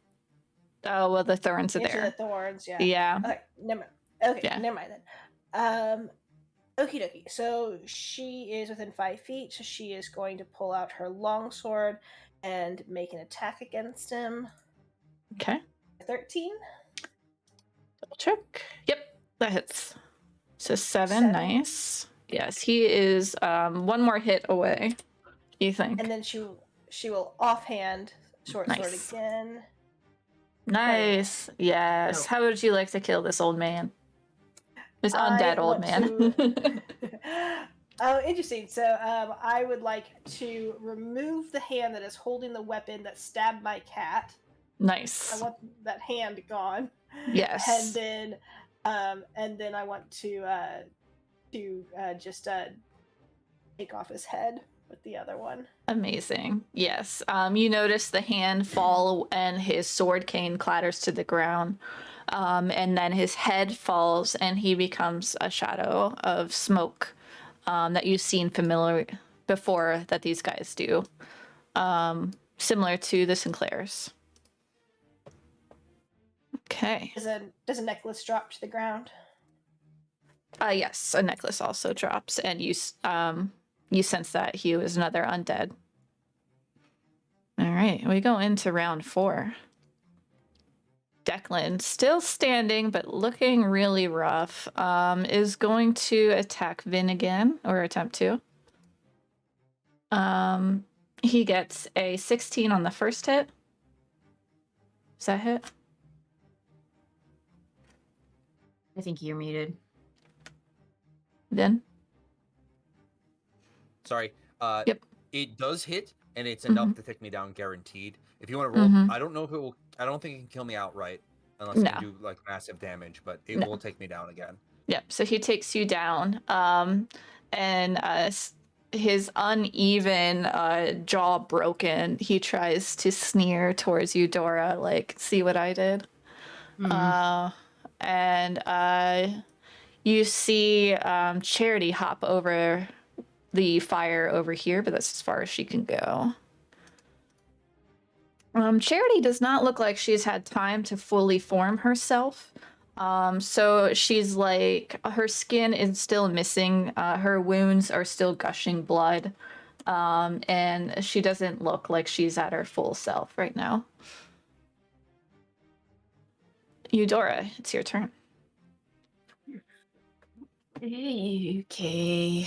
well, the thorns are Into there. the thorns, yeah. Yeah. Okay, never mind. Okay, Yeah. never mind then. Okie dokie. So she is within 5 feet, so she is going to pull out her longsword and make an attack against him. Okay. 13. Double check. Yep, that hits. So 7. Nice. Yes, he is 1 more hit away. You think? And then she will offhand short sword Nice. again. Nice. Yes. No. How would you like to kill this old man? This undead I old want man. Oh, interesting. So I would like to remove the hand that is holding the weapon that stabbed my cat. I Nice. want that hand gone. Yes. And then I want to just take off his head with the other one. Amazing. Yes. You notice the hand fall and his sword cane clatters to the ground. And then his head falls and he becomes a shadow of smoke that you've seen familiar before that these guys do. Similar to the SInclairs. Okay. Does a necklace drop to the ground? Yes, a necklace also drops, and you sense that he was another undead. All right, we go into round 4. Declan, still standing but looking really rough, is going to attack Vin again, or attempt to. He gets a 16 on the first hit. Does that hit? I think you're muted. Vin? Sorry. Yep. It does hit, and it's enough to take me down, guaranteed. If you want to roll, I don't know if it will. I don't think it can kill me outright, unless it can do like massive damage. But it will take me down again. Yep. So he takes you down, and his uneven jaw broken, he tries to sneer towards you, Dora, like, see what I did? And you see Charity hop over the fire over here, but that's as far as she can go. Charity does not look like she's had time to fully form herself. So she's like, her skin is still missing, her wounds are still gushing blood, and she doesn't look like she's at her full self right now. Eudora, it's your turn. Okay.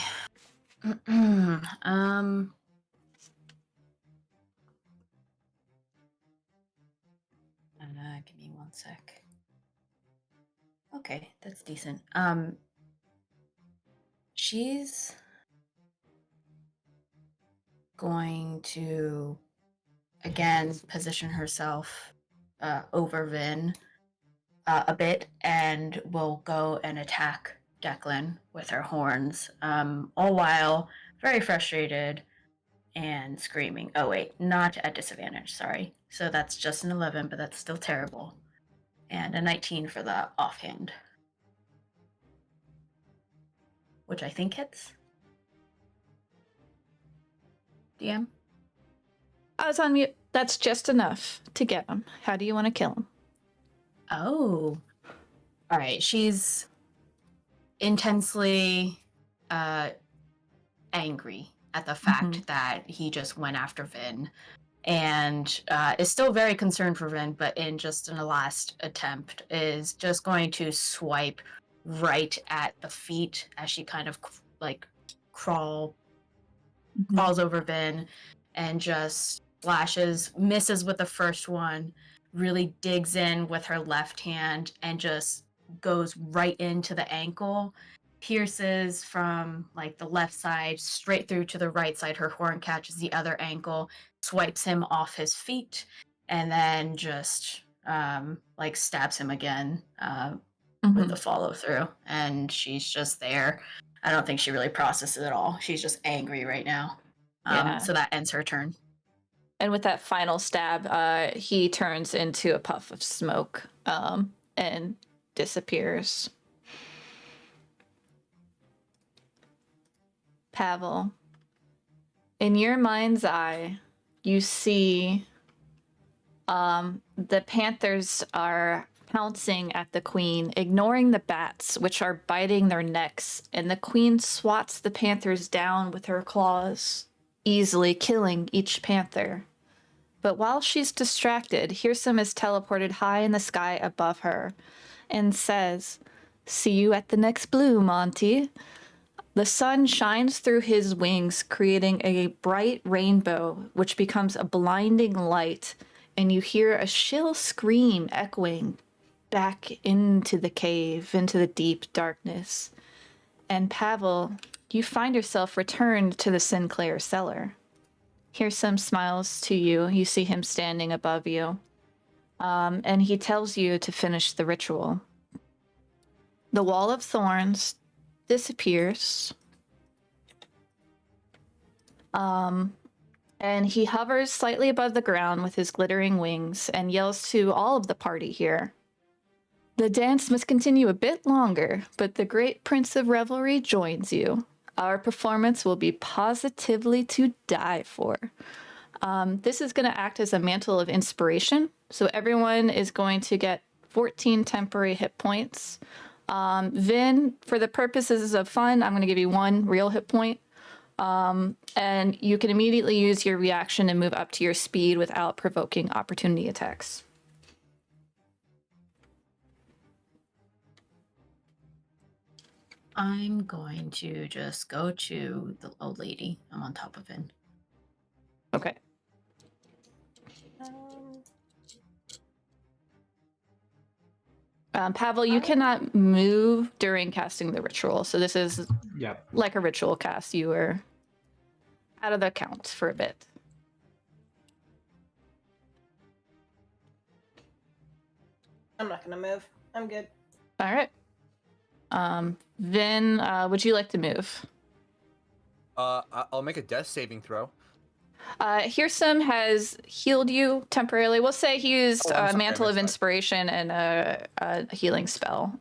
Give me one sec. Okay, that's decent. She's going to again position herself over Vin a bit, and will go and attack Declan with her horns, all while very frustrated and screaming. Oh wait, not at disadvantage, sorry. So that's just an 11, but that's still terrible. And a 19 for the offhand, which I think hits. DM? I was on mute. That's just enough to get him. How do you want to kill him? Oh. All right, she's intensely angry at the fact that he just went after Vin, and is still very concerned for Vin, but in just in a last attempt is just going to swipe right at the feet as she kind of like crawls over Vin, and just slashes, misses with the first one, really digs in with her left hand and just goes right into the ankle, pierces from like the left side straight through to the right side. Her horn catches the other ankle, swipes him off his feet, and then just like stabs him again with the follow through. And she's just there. I don't think she really processes it all. She's just angry right now. So that ends her turn. And with that final stab, he turns into a puff of smoke and disappears. Pavel, in your mind's eye, you see the panthers are pouncing at the queen, ignoring the bats, which are biting their necks, and the queen swats the panthers down with her claws, easily killing each panther. But while she's distracted, Hyrsam is teleported high in the sky above her and says, "See you at the next blue, Monty." The sun shines through his wings, creating a bright rainbow, which becomes a blinding light, and you hear a shrill scream echoing back into the cave, into the deep darkness. And Pavel, you find yourself returned to the Sinclair cellar. Hyrsam smiles to you. You see him standing above you. And he tells you to finish the ritual. The wall of thorns disappears. And he hovers slightly above the ground with his glittering wings and yells to all of the party here. The dance must continue a bit longer, but the great Prince of Revelry joins you. Our performance will be positively to die for. This is going to act as a mantle of inspiration. So everyone is going to get 14 temporary hit points. Vin, for the purposes of fun, I'm going to give you 1 real hit point. And you can immediately use your reaction and move up to your speed without provoking opportunity attacks. I'm going to just go to the old lady. I'm on top of it. Okay. Pavel, you cannot move during casting the ritual. So this is Yep. like a ritual cast. You were out of the count for a bit. I'm not gonna move. I'm good. All right. Vin, would you like to move? I'll make a death saving throw. Hyrsam has healed you temporarily. We'll say he used I'm sorry, Mantle I of missed that. Inspiration and a healing spell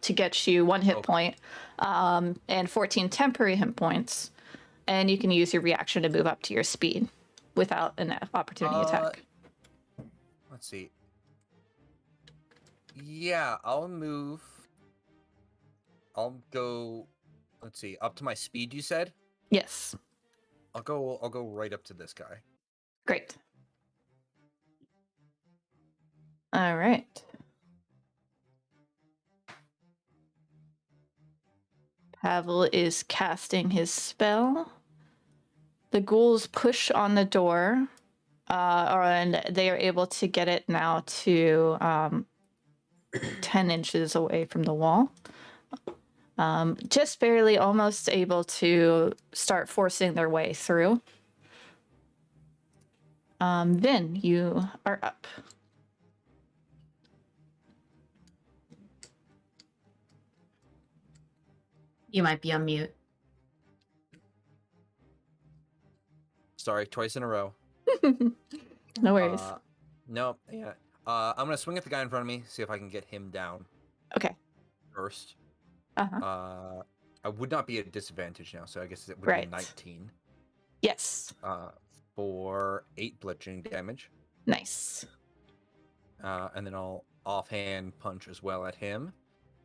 to get you 1 hit point and 14 temporary hit points. And you can use your reaction to move up to your speed without an opportunity attack. Let's see. Yeah, I'll move. I'll go. Let's see. Up to my speed, you said? Yes. I'll go right up to this guy. Great. All right. Pavel is casting his spell. The ghouls push on the door, and they are able to get it now to 10 inches away from the wall. Just barely, almost able to start forcing their way through. Vin, you are up. You might be on mute. Sorry, twice in a row. No worries. No, yeah. I'm gonna swing at the guy in front of me, see if I can get him down Okay. first. Uh-huh. I would not be at a disadvantage now, so I guess it would Right. be 19. Yes. For 8 bludgeoning damage. Nice. And then I'll offhand punch as well at him.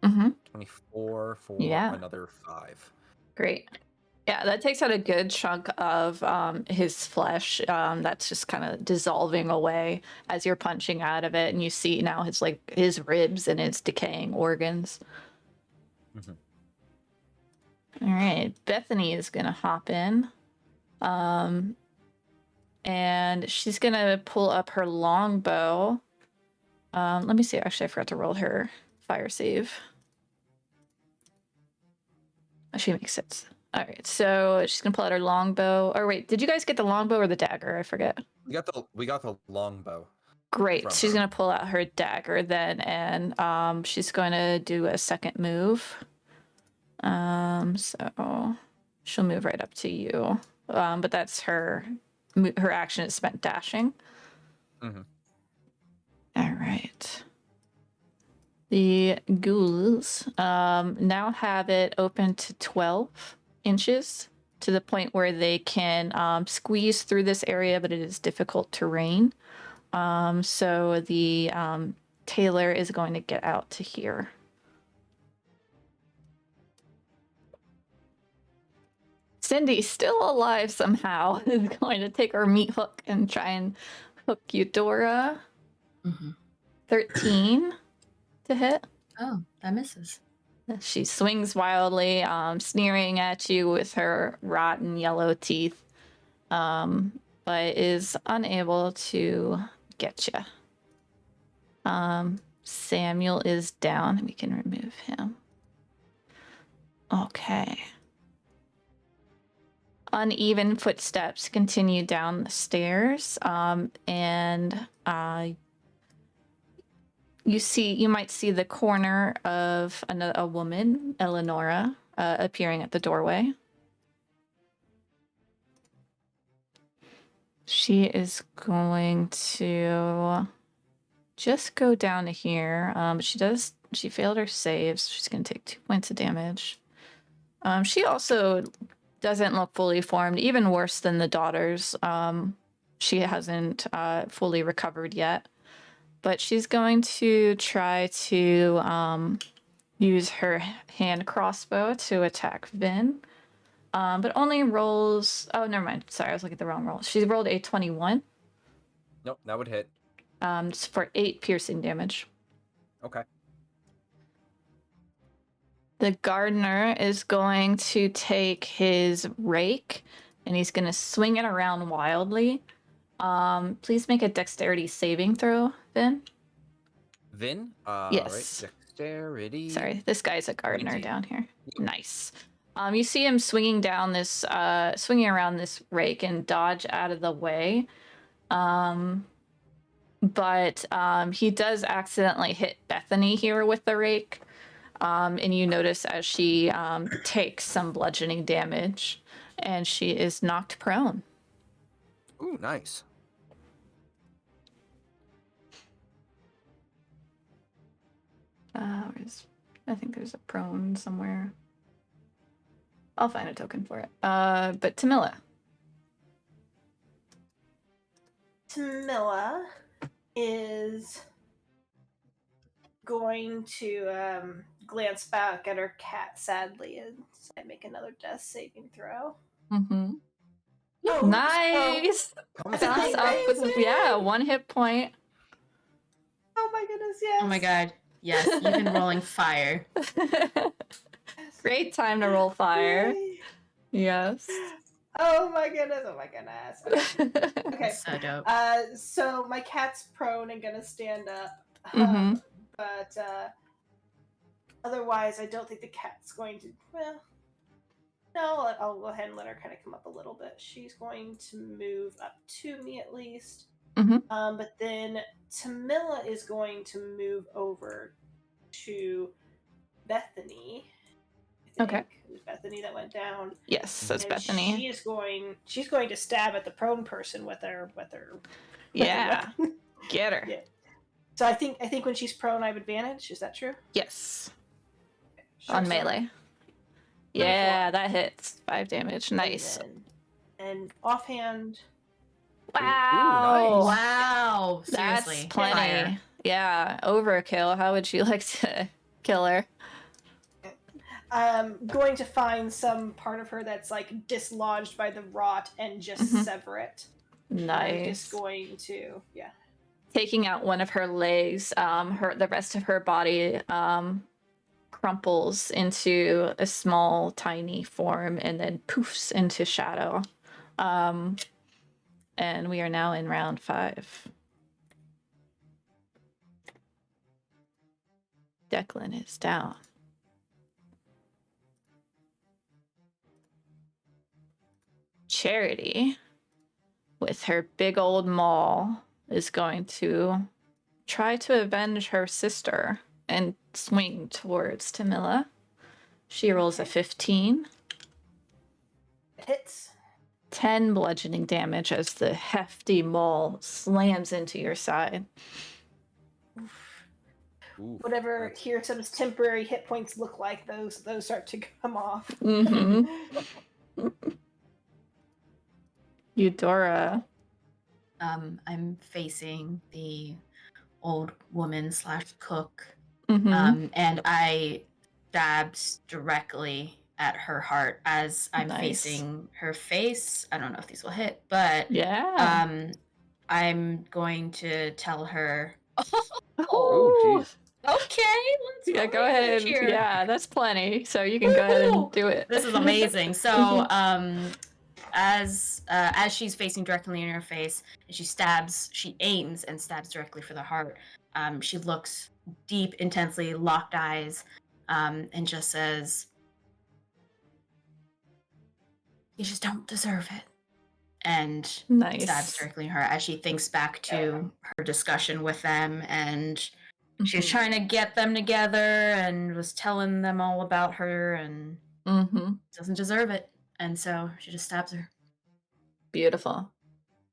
Mm-hmm. 24 for Yeah. another 5. Great. Yeah, that takes out a good chunk of his flesh. That's just kind of dissolving away as you're punching out of it, and you see now his ribs and his decaying organs. Mhm. All right, Bethany is gonna hop in, and she's gonna pull up her longbow. Let me see. Actually, I forgot to roll her fire save. She makes it. All right, so she's gonna pull out her longbow. Or wait, did you guys get the longbow or the dagger? I forget. We got the longbow. Great. From She's her. gonna pull out her dagger then, and she's going to do a second move. So she'll move right up to you. But that's her action is spent dashing. Mm-hmm. All right. The ghouls now have it open to 12 inches to the point where they can squeeze through this area, but it is difficult terrain. So the tailor is going to get out to here. Cindy, still alive somehow, is going to take her meat hook and try and hook Eudora. Mm-hmm. 13 to hit. Oh, that misses. She swings wildly, sneering at you with her rotten yellow teeth, but is unable to get you. Samuel is down. We can remove him. Okay. Uneven footsteps continue down the stairs, and you might see the corner of a woman, Eleonora, appearing at the doorway. She is going to just go down to here. She failed her saves. She's going to take 2 points of damage. She also doesn't look fully formed, even worse than the daughters. She hasn't fully recovered yet. But she's going to try to use her hand crossbow to attack Vin. But only rolls... Oh, never mind. Sorry, I was looking at the wrong roll. She rolled a 21. Nope, that would hit. Just for 8 piercing damage. Okay. The gardener is going to take his rake, and he's going to swing it around wildly. Please make a dexterity saving throw, Vin. Vin? Yes. Right. Dexterity. Sorry, this guy's a gardener 19. down here. Nice. You see him swinging around this rake and dodge out of the way. But he does accidentally hit Bethany here with the rake. And you notice as she takes some bludgeoning damage, and she is knocked prone. Ooh, nice. I think there's a prone somewhere. I'll find a token for it. But Tamila. Tamila is going to glance back at her cat sadly and make another death saving throw. Mm-hmm. Oh, Nice! Comes Bounce out. up with, 1 hit point. Oh my goodness, yes. Oh my god. Yes, you've been rolling fire. Great time to roll fire. Yay. Yes. Oh my goodness, Okay. So dope. So my cat's prone and gonna stand up. Mhm. But otherwise I don't think the cat's going to no, I'll go ahead and let her kind of come up a little bit. She's going to move up to me at least. Mhm. But then Tamila is going to move over to Bethany. I think. Okay. It was Bethany that went down. Yes, that's And Bethany. She's going to stab at the prone person with her Yeah. weapon. Get her. Yeah. So I think when she's prone I have advantage. Is that true? Yes. Sure, On so- melee. 24. Yeah, that hits. 5 damage. Nice. And offhand. Wow. Wow. That's Seriously. plenty. Fire. Yeah, overkill. How would you like to kill her? Going to find some part of her that's like dislodged by the rot and just sever it. I'm Nice. just going to Taking out one of her legs, the rest of her body crumples into a small, tiny form and then poofs into shadow. And we are now in round 5. Declan is down. Charity, with her big old maul, is going to try to avenge her sister and swing towards Tamila. She rolls a 15. it hits. 10 bludgeoning damage as the hefty maul slams into your side. Ooh, Whatever that's- Hirsam's temporary hit points look like, those start to come off. Mm-hmm. Eudora. I'm facing the old woman / cook. Mm-hmm. And I stabbed directly at her heart as I'm Nice. facing her face. I don't know if these will hit, but Yeah. I'm going to tell her, Oh, jeez. okay, let's Yeah, roll go ahead. damage here. Yeah, that's plenty. So you can go ahead and Woohoo! do it. This is amazing. So, as she's facing directly in her face, and she aims and stabs directly for the heart. She looks deep, intensely, locked eyes, and just says, You just don't deserve it. And stabs Nice. directly in her as she thinks back to her discussion with them, and she was Mhm. trying to get them together and was telling them all about her and doesn't deserve it. And so she just stabs her. Beautiful.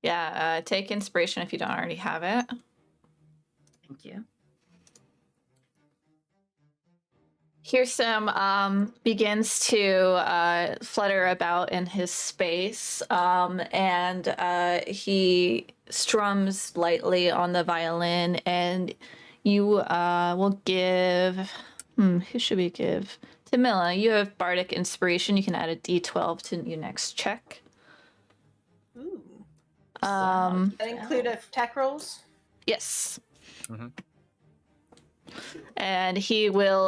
Yeah, take inspiration if you don't already have it. Thank you. Hyrsam begins to flutter about in his space, and he strums lightly on the violin, and you will give... who should we give? Tamila, you have bardic inspiration. You can add a d12 to your next check. Ooh. Um, That include attack rolls? yes. Mhm. And he will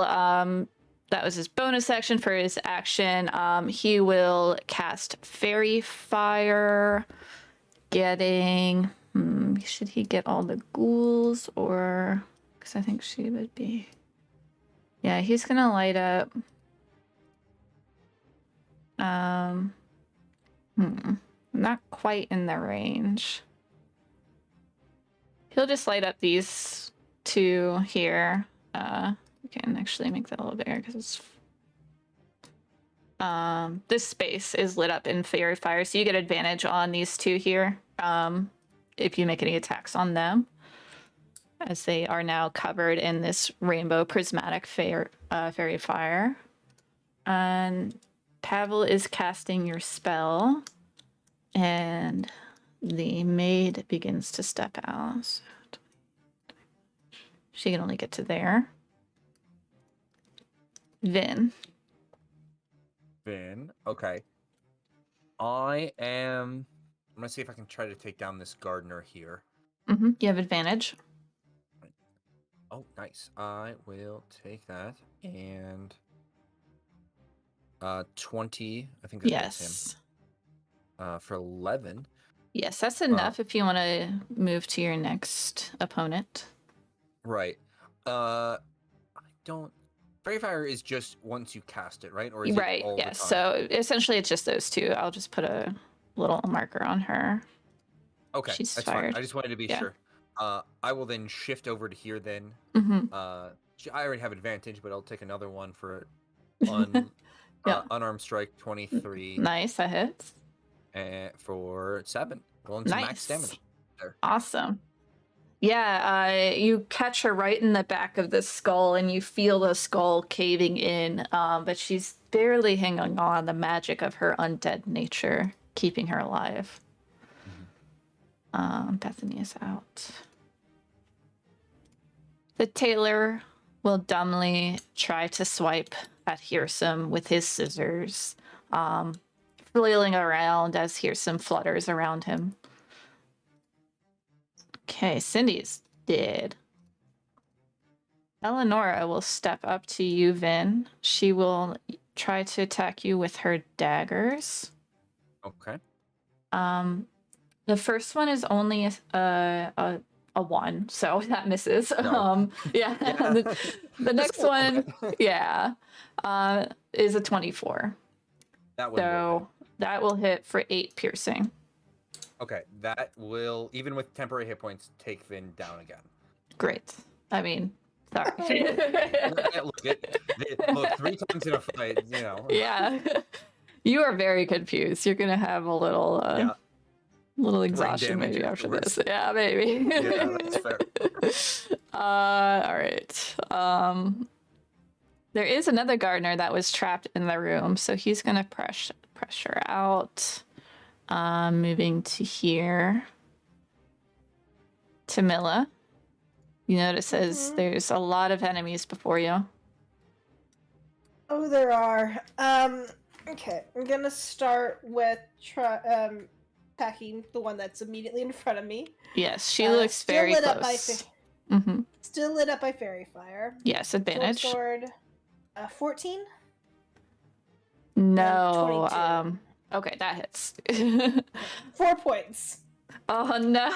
that was his bonus action. For his action, he will cast fairy fire, getting should he get all the ghouls, or because I think she would be, yeah, he's gonna light up not quite in the range. He'll just light up these two here. We can actually make that a little bigger because it's this space is lit up in fairy fire, so you get advantage on these two here if you make any attacks on them, as they are now covered in this rainbow prismatic fairy fire. And Pavel is casting your spell, and the maid begins to step out. So she can only get to there. Vin. Okay. I'm gonna see if I can try to take down this gardener here. You have advantage. Oh, nice. I will take that, and 20. I think that hits him. For 11. Yes, that's enough if you want to move to your next opponent. Right. I don't. Fairy fire is just once you cast it, right? Or is Right, it all yes. the time? So essentially it's just those two. I'll just put a little marker on her. Okay, She's that's fired. fine. I just wanted to be sure. I will then shift over to here then. I already have advantage, but I'll take another one for unarmed strike 23. Nice, that hits. For 7. Going to max damage there. Awesome. Yeah, you catch her right in the back of the skull, and you feel the skull caving in, but she's barely hanging on, the magic of her undead nature keeping her alive. Bethany is out. The tailor will dumbly try to swipe at Hyrsam with his scissors, flailing around as Hyrsam flutters around him. Okay, Cindy's dead. Eleonora will step up to you, Vin. She will try to attack you with her daggers. Okay. The first one is only a 1, so that misses. No. Yeah. The next one, yeah, is a 24. That one will hit. That will hit for 8 piercing. Okay, that will, even with temporary hit points, take Vin down again. Great. I mean, sorry. Look, 3 times in a fight, you know. Yeah. You are very confused. You're going to have a little little exhaustion maybe after this. Yeah, maybe. Yeah, that's fair. All right. There is another gardener that was trapped in the room, so he's going to pressure out. Moving to here. Tamila. You notice as there's a lot of enemies before you. Oh, there are. Okay, I'm gonna start with attacking the one that's immediately in front of me. Yes, she looks very close. Still lit up by fairy fire. Yes, advantage. Sword, 14? No. Okay, that hits. 4 points. Oh no.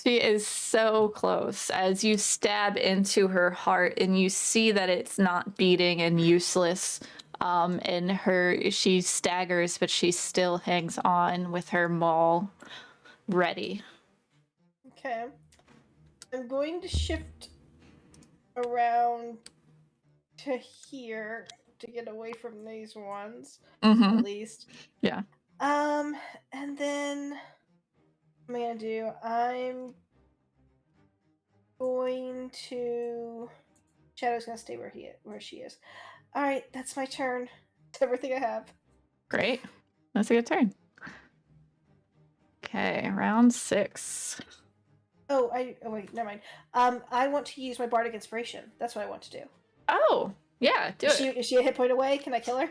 She is so close as you stab into her heart, and you see that it's not beating and useless. And she staggers, but she still hangs on with her maul ready. Okay. I'm going to shift around to here to get away from these ones, at least. Yeah. And then what am I gonna do? I'm going to. Shadow's gonna stay where she is. All right, that's my turn. That's everything I have. Great. That's a good turn. Okay, round 6. Oh wait, never mind. I want to use my bardic inspiration. That's what I want to do. Oh, yeah, do it. Is she a hit point away? Can I kill her?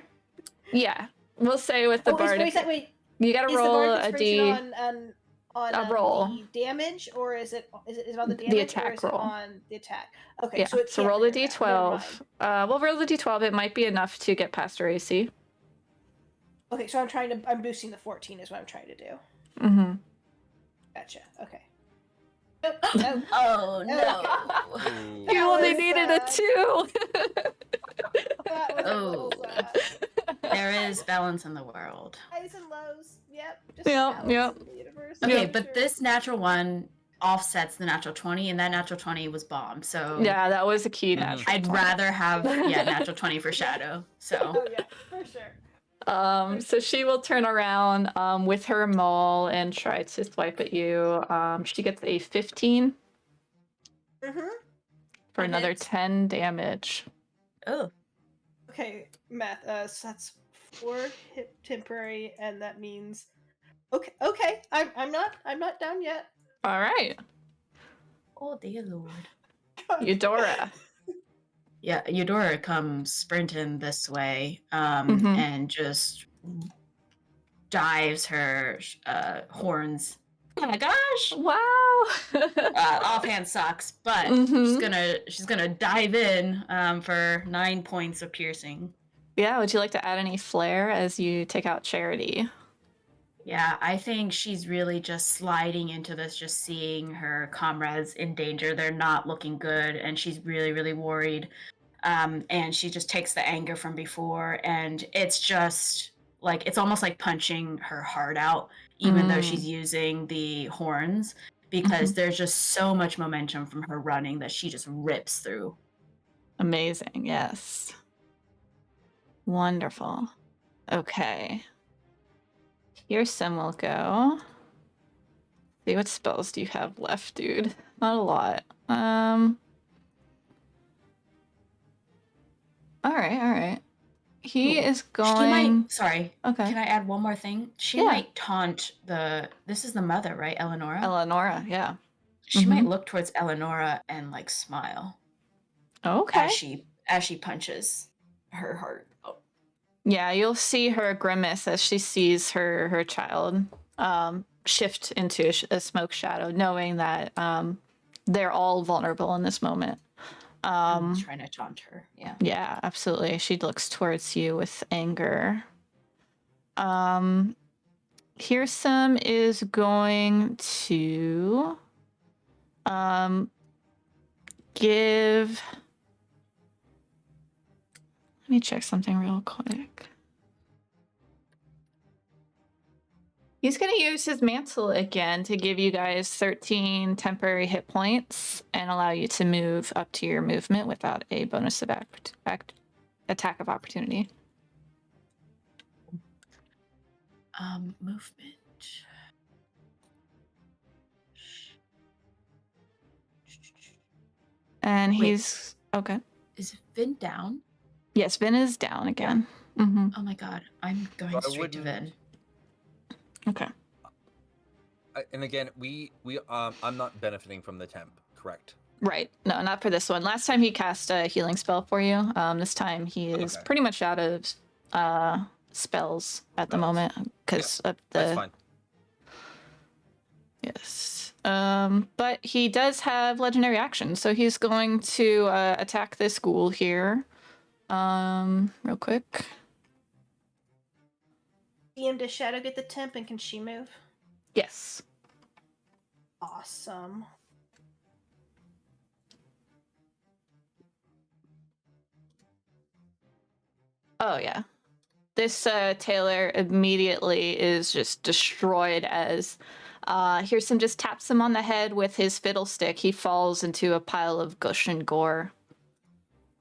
Yeah, we'll say with the bardic. Wait, you gotta is the roll bardic a inspiration D. on a roll. the damage, or is it on the damage, The attack or is roll. it on the attack? Okay, Yeah, so it can't roll the bring her down. Never D12. mind. We'll roll the D12. It might be enough to get past her AC. Okay, so I'm boosting the 14 is what I'm trying to do. Mm-hmm. Gotcha. Okay. Oh, Oh no. Ooh. You only was needed a sad. 2. that was a little Oh. sad. There is balance in the world. Highs and lows. Yep. Just Yep, balance yep. in the universe. Okay, Yep. but Sure. this natural one offsets the natural 20, and that natural 20 was bombed. So Yeah, that was a key Mhm. natural. I'd 20. rather have natural 20 for Shadow. So Oh yeah, for sure. So she will turn around with her maul and try to swipe at you. She gets a 15 Mm-hmm. for That another hits. 10 damage. oh, Okay, math. So that's 4 hit temporary, and that means. Okay. I'm not down yet. All right, oh dear lord. Eudora. Yeah, Eudora comes sprinting this way, Mhm. and just dives her horns. Oh my gosh! Wow. Offhand sucks, but she's gonna dive in for 9 points of piercing. Yeah, would you like to add any flair as you take out Charity? Yeah, I think she's really just sliding into this, just seeing her comrades in danger. They're not looking good, and she's really, really worried. And she just takes the anger from before, and it's just like it's almost like punching her heart out, even though she's using the horns, because there's just so much momentum from her running that she just rips through. Amazing, yes. Wonderful. Okay. Hyrsam will go. See, what spells do you have left, dude? Not a lot. Alright. He Ooh. is She going. might. Sorry. Okay. Can I add one more thing? She Yeah. might taunt the. This is the mother, right, Eleonora? Eleonora, yeah. She might look towards Eleonora and like smile Okay. as she punches her heart. Oh. Yeah, you'll see her grimace as she sees her child shift into a smoke shadow, knowing that they're all vulnerable in this moment. I'm trying to taunt her. Yeah. Yeah, absolutely. She looks towards you with anger. Hyrsam is going to give. Let me check something real quick. He's going to use his mantle again to give you guys 13 temporary hit points and allow you to move up to your movement without a bonus of attack of opportunity. Movement. And Wait. he's okay. Is Vin down? Yes, Vin is down again. Mm-hmm. Oh my god, I'm going I straight to wouldn't- Vin. Okay. And again, I'm not benefiting from the temp, correct? Right. No, not for this one. Last time he cast a healing spell for you. This time he is Okay. pretty much out of spells at the Spells. moment because of the. That's fine. Yes. But he does have legendary action, so he's going to attack this ghoul here. Real quick. DM, does Shadow get the temp, and can she move? Yes. Awesome. Oh yeah. This tailor immediately is just destroyed as Hyrsam just taps him on the head with his fiddlestick. He falls into a pile of gush and gore.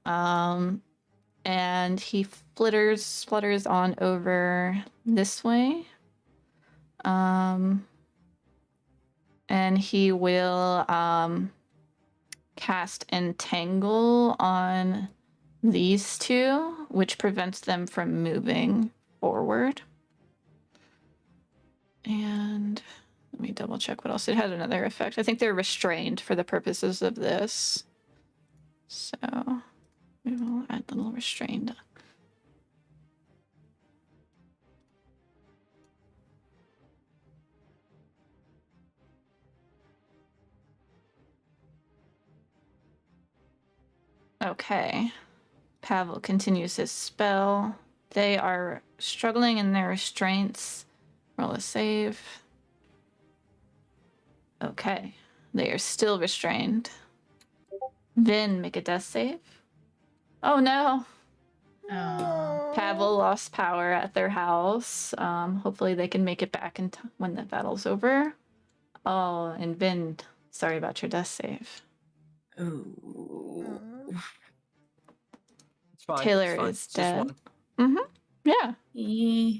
And he flutters on over this way. And he will cast Entangle on these two, which prevents them from moving forward. And let me double check what else. It had another effect. I think they're restrained for the purposes of this. So we will add a little restrained. Okay. Pavel continues his spell. They are struggling in their restraints. Roll a save. Okay. They are still restrained. Then make a death save. Oh no. Oh. Pavel lost power at their house. Hopefully they can make it back in when the battle's over. Oh, and Vin, sorry about your death save. Ooh. It's fine. Taylor it's fine. is It's just dead. one. Yeah. Eh.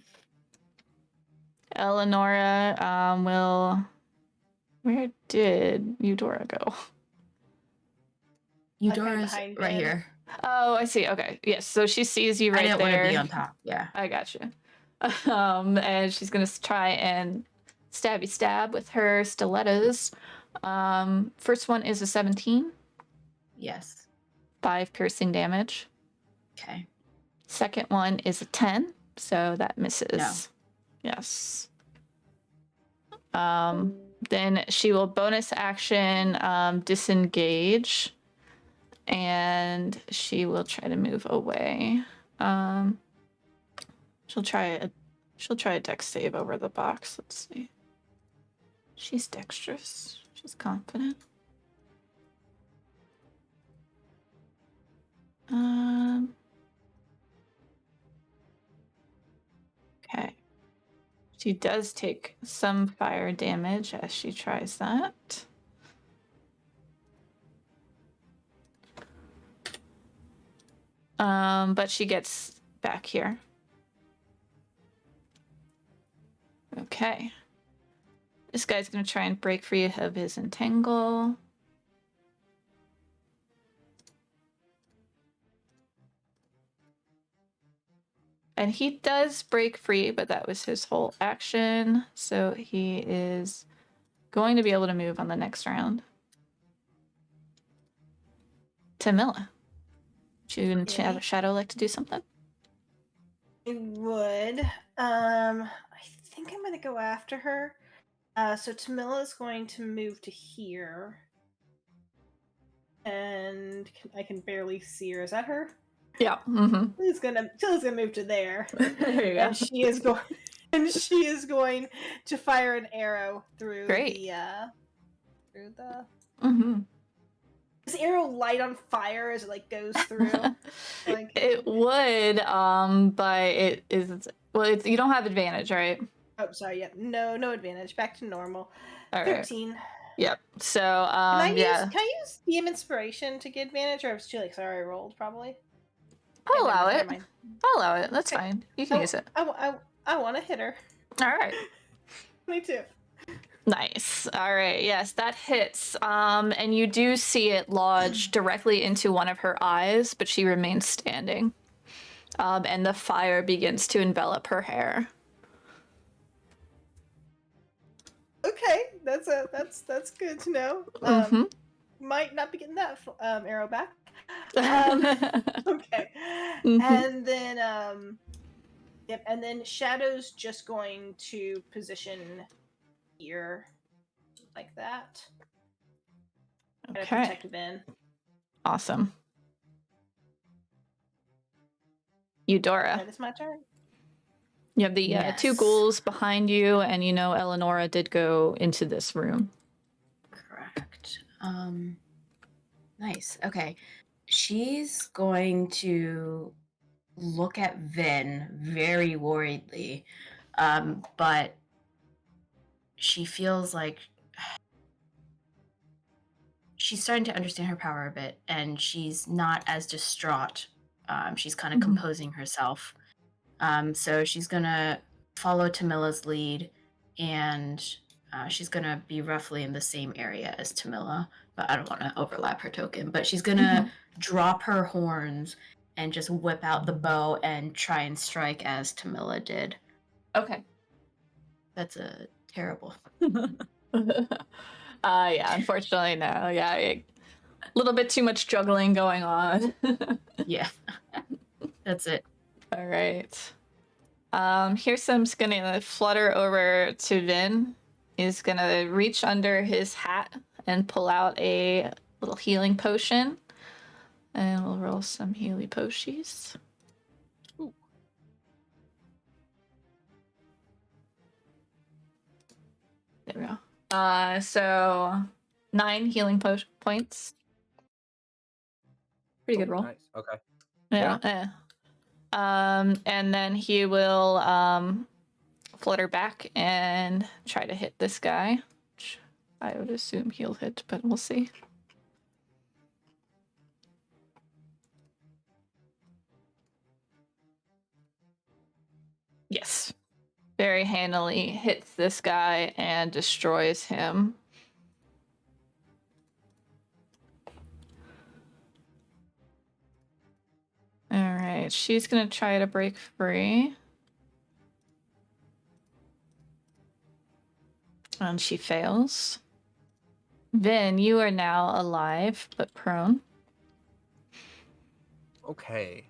Eleonora will... Where did Eudora go? Eudora's behind right Ben. here. Oh, I see. Okay. Yes. So she sees you right I didn't there. want to be on top. Yeah. I got you. And she's gonna try and stab with her stilettos. First one is a 17, Yes. 5 piercing damage. Okay. Second one is a 10, so that misses. No. Yes. Then she will bonus action disengage, and she will try to move away. She'll try a dex save over the box. Let's see. She's dexterous. She's confident. Okay. She does take some fire damage as she tries that. But she gets back here. Okay. This guy's gonna try and break free of his entangle. And he does break free, but that was his whole action. So he is going to be able to move on the next round. Tamila. Would you and Shadow like to do something? It would. I think I'm gonna go after her. So Tamila is going to move to here, and I can barely see her. Is that her? Yeah. Mm-hmm. She's gonna move to there, There you go. and she is going to fire an arrow through the through the. Mm-hmm. Is the arrow light on fire as it like goes through? Like It would, but it is. Well, you don't have advantage, right? oh, sorry. Yeah, no advantage. Back to normal. All right. 13. Yep. So, Can I use DM inspiration to get advantage, or if it's too late? 'Cause I already rolled, probably. I'll allow Never it. mind. I'll allow it. That's Okay. fine. You can use it. I want to hit her. All right. Me too. Nice. All right. Yes, that hits. And you do see it lodge directly into one of her eyes, but she remains standing. And the fire begins to envelop her hair. Okay, that's good to know. Might not be getting that arrow back. Okay. And then yep, and then Shadow's just going to position here like that. Okay. Protect Vin. Awesome. Eudora. It's my turn. You have the two Yes. ghouls behind you, and you know Eleonora did go into this room. Correct. Nice. Okay. She's going to look at Vin very worriedly, but she feels like she's starting to understand her power a bit, and she's not as distraught. She's kind of composing herself. So she's gonna follow Tamilla's lead, and she's gonna be roughly in the same area as Tamilla, but I don't want to overlap her token. But she's gonna drop her horns and just whip out the bow and try and strike as Tamilla did. Okay. That's a terrible. Yeah, unfortunately, no. Yeah, a little bit too much juggling going on. Yeah, that's it. All right. Hirsam's gonna flutter over to Vin. He's gonna reach under his hat and pull out a little healing potion. And we'll roll some healy potions. Ooh. There we go. So 9 healing points. Pretty good roll. Nice. Okay. Yeah. And then he will flutter back and try to hit this guy, which I would assume he'll hit, but we'll see. Yes. Very handily hits this guy and destroys him. All right, she's gonna try to break free. And she fails. Vin, you are now alive, but prone. Okay.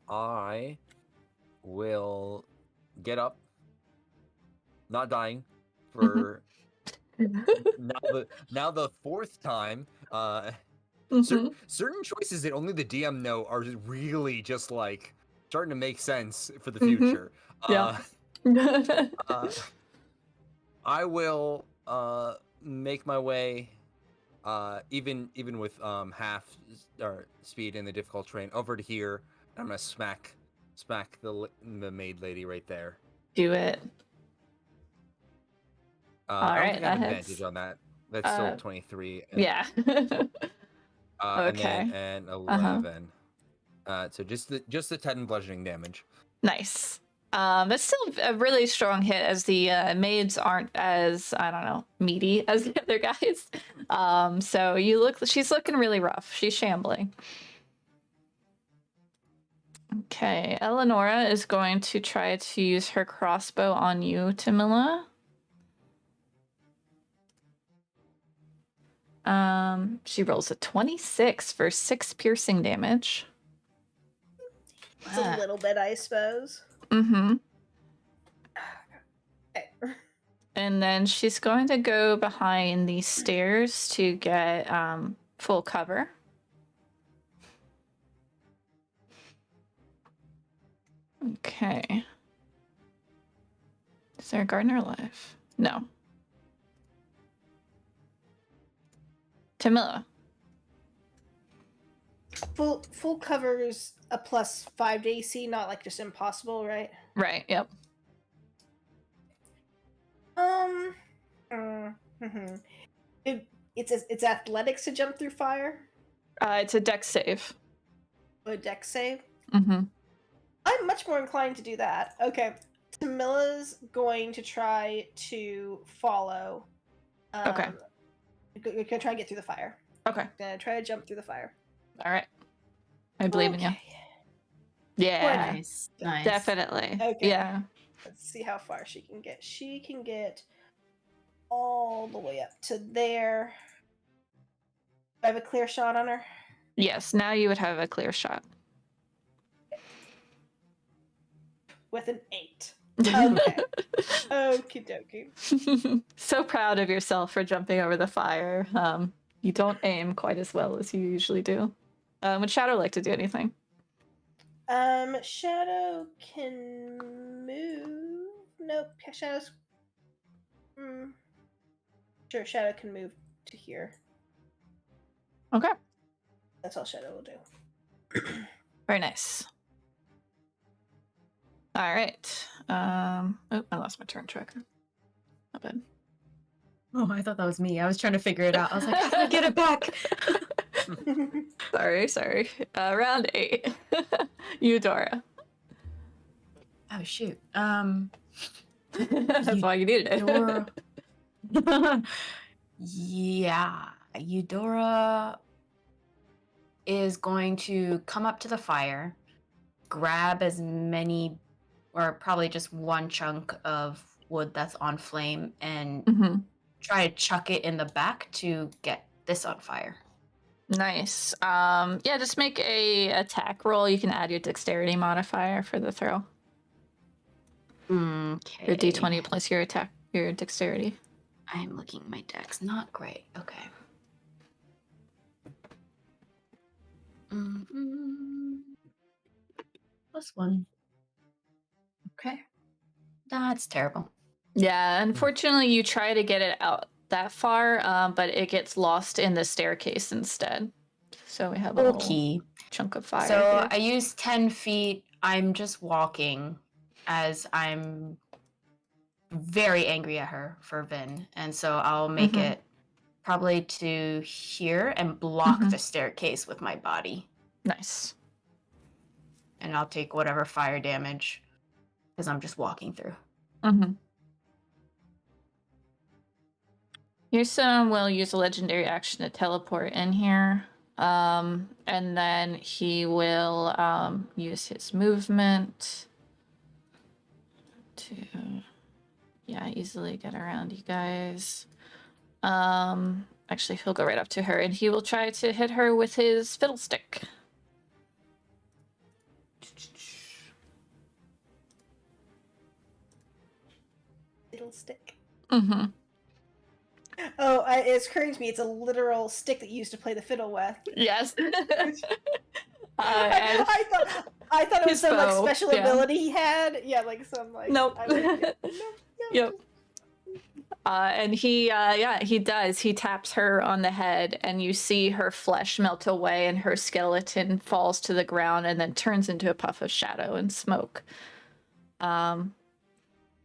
I will get up, not dying, for now the fourth time. Certain choices that only the DM know are really just like starting to make sense for the future. Yeah. I will make my way, even with half or speed in the difficult terrain, over to here. I'm gonna smack the maid lady right there. Do it. I don't right, think I have that advantage hits. on that. That's still 23. And, Yeah. And Okay. then an 11. So just the 10 bludgeoning damage. Nice. It's still a really strong hit, as the maids aren't as, I don't know, meaty as the other guys. So she's looking really rough. She's shambling. Okay, Eleonora is going to try to use her crossbow on you, Tamilla. She rolls a 26 for 6 piercing damage. It's a little bit, I suppose. Mm-hmm. Okay. And then she's going to go behind these stairs to get full cover. Okay. Is there a gardener alive? No. Tamilla. Full covers a +5 to AC, not like just impossible, right? Right, yep. It's athletics to jump through fire. It's a dex save. A dex save. Mm-hmm. I'm much more inclined to do that. Okay, Tamilla's going to try to follow. Okay. Gonna try and get through the fire. Okay. Gonna try to jump through the fire. All right. I believe in you. Yeah. Nice. Nice. Definitely. Okay. Yeah. Let's see how far she can get. She can get all the way up to there. I have a clear shot on her. Yes, now you would have a clear shot. With an 8. Okay. Okie dokie. So proud of yourself for jumping over the fire. You don't aim quite as well as you usually do. Would Shadow like to do anything? Shadow can move. Nope. Shadow's. Sure, Shadow can move to here. Okay. That's all Shadow will do. Very nice. All right. Oh, I lost my turn tracker. Not bad. Oh, I thought that was me. I was trying to figure it out. I was like, how do I get it back? Sorry. Round 8. Eudora. Oh shoot. That's why you needed it. Eudora. Yeah, Eudora is going to come up to the fire, grab as many, or probably just one chunk of wood that's on flame, and Mm-hmm. try to chuck it in the back to get this on fire. Nice. Yeah, just make a attack roll. You can add your dexterity modifier for the throw. Okay. Your d20 plus your dexterity. I'm looking at my dex. Not great. Okay. +1. Okay. That's terrible. Yeah, unfortunately, you try to get it out that far, but it gets lost in the staircase instead. So we have a little Okay. chunk of fire So here. I use 10 feet. I'm just walking as I'm very angry at her for Vin. And so I'll make Mhm. it probably to here and block Mhm. the staircase with my body. Nice. And I'll take whatever fire damage because I'm just walking through. Mm-hmm. Hyrsam will use a legendary action to teleport in here. And then he will use his movement to easily get around you guys. Actually he'll go right up to her and he will try to hit her with his fiddlestick. Fiddlestick. Mm-hmm. Oh, it's occurring to me. It's a literal stick that you used to play the fiddle with. Yes. And I thought it was his some like bow, special yeah. ability he had. Yeah, like some like. Nope. I was like, nope. Yep. And he does. He taps her on the head, and you see her flesh melt away, and her skeleton falls to the ground, and then turns into a puff of shadow and smoke.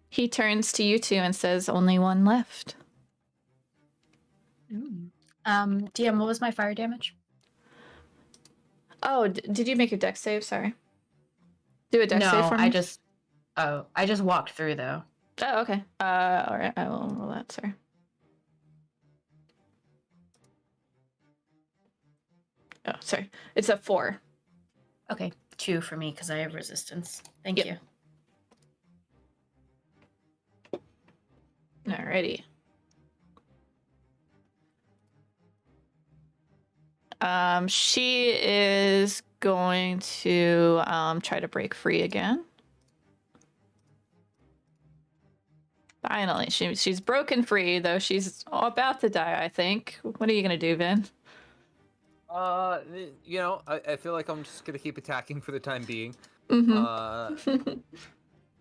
He turns to you two and says, "Only one left." DM, what was my fire damage? Oh, did you make your dex save? Sorry. Do a dex save No, for me. I just walked through though. Oh, okay. All right. I will roll that. Sorry. Oh, sorry. It's a 4. Okay, 2 for me because I have resistance. Thank Yep. you. Alrighty. She is going to try to break free again. Finally, she's broken free, though she's about to die, I think. What are you gonna do, Vin? You know, I feel like I'm just gonna keep attacking for the time being. Mm-hmm.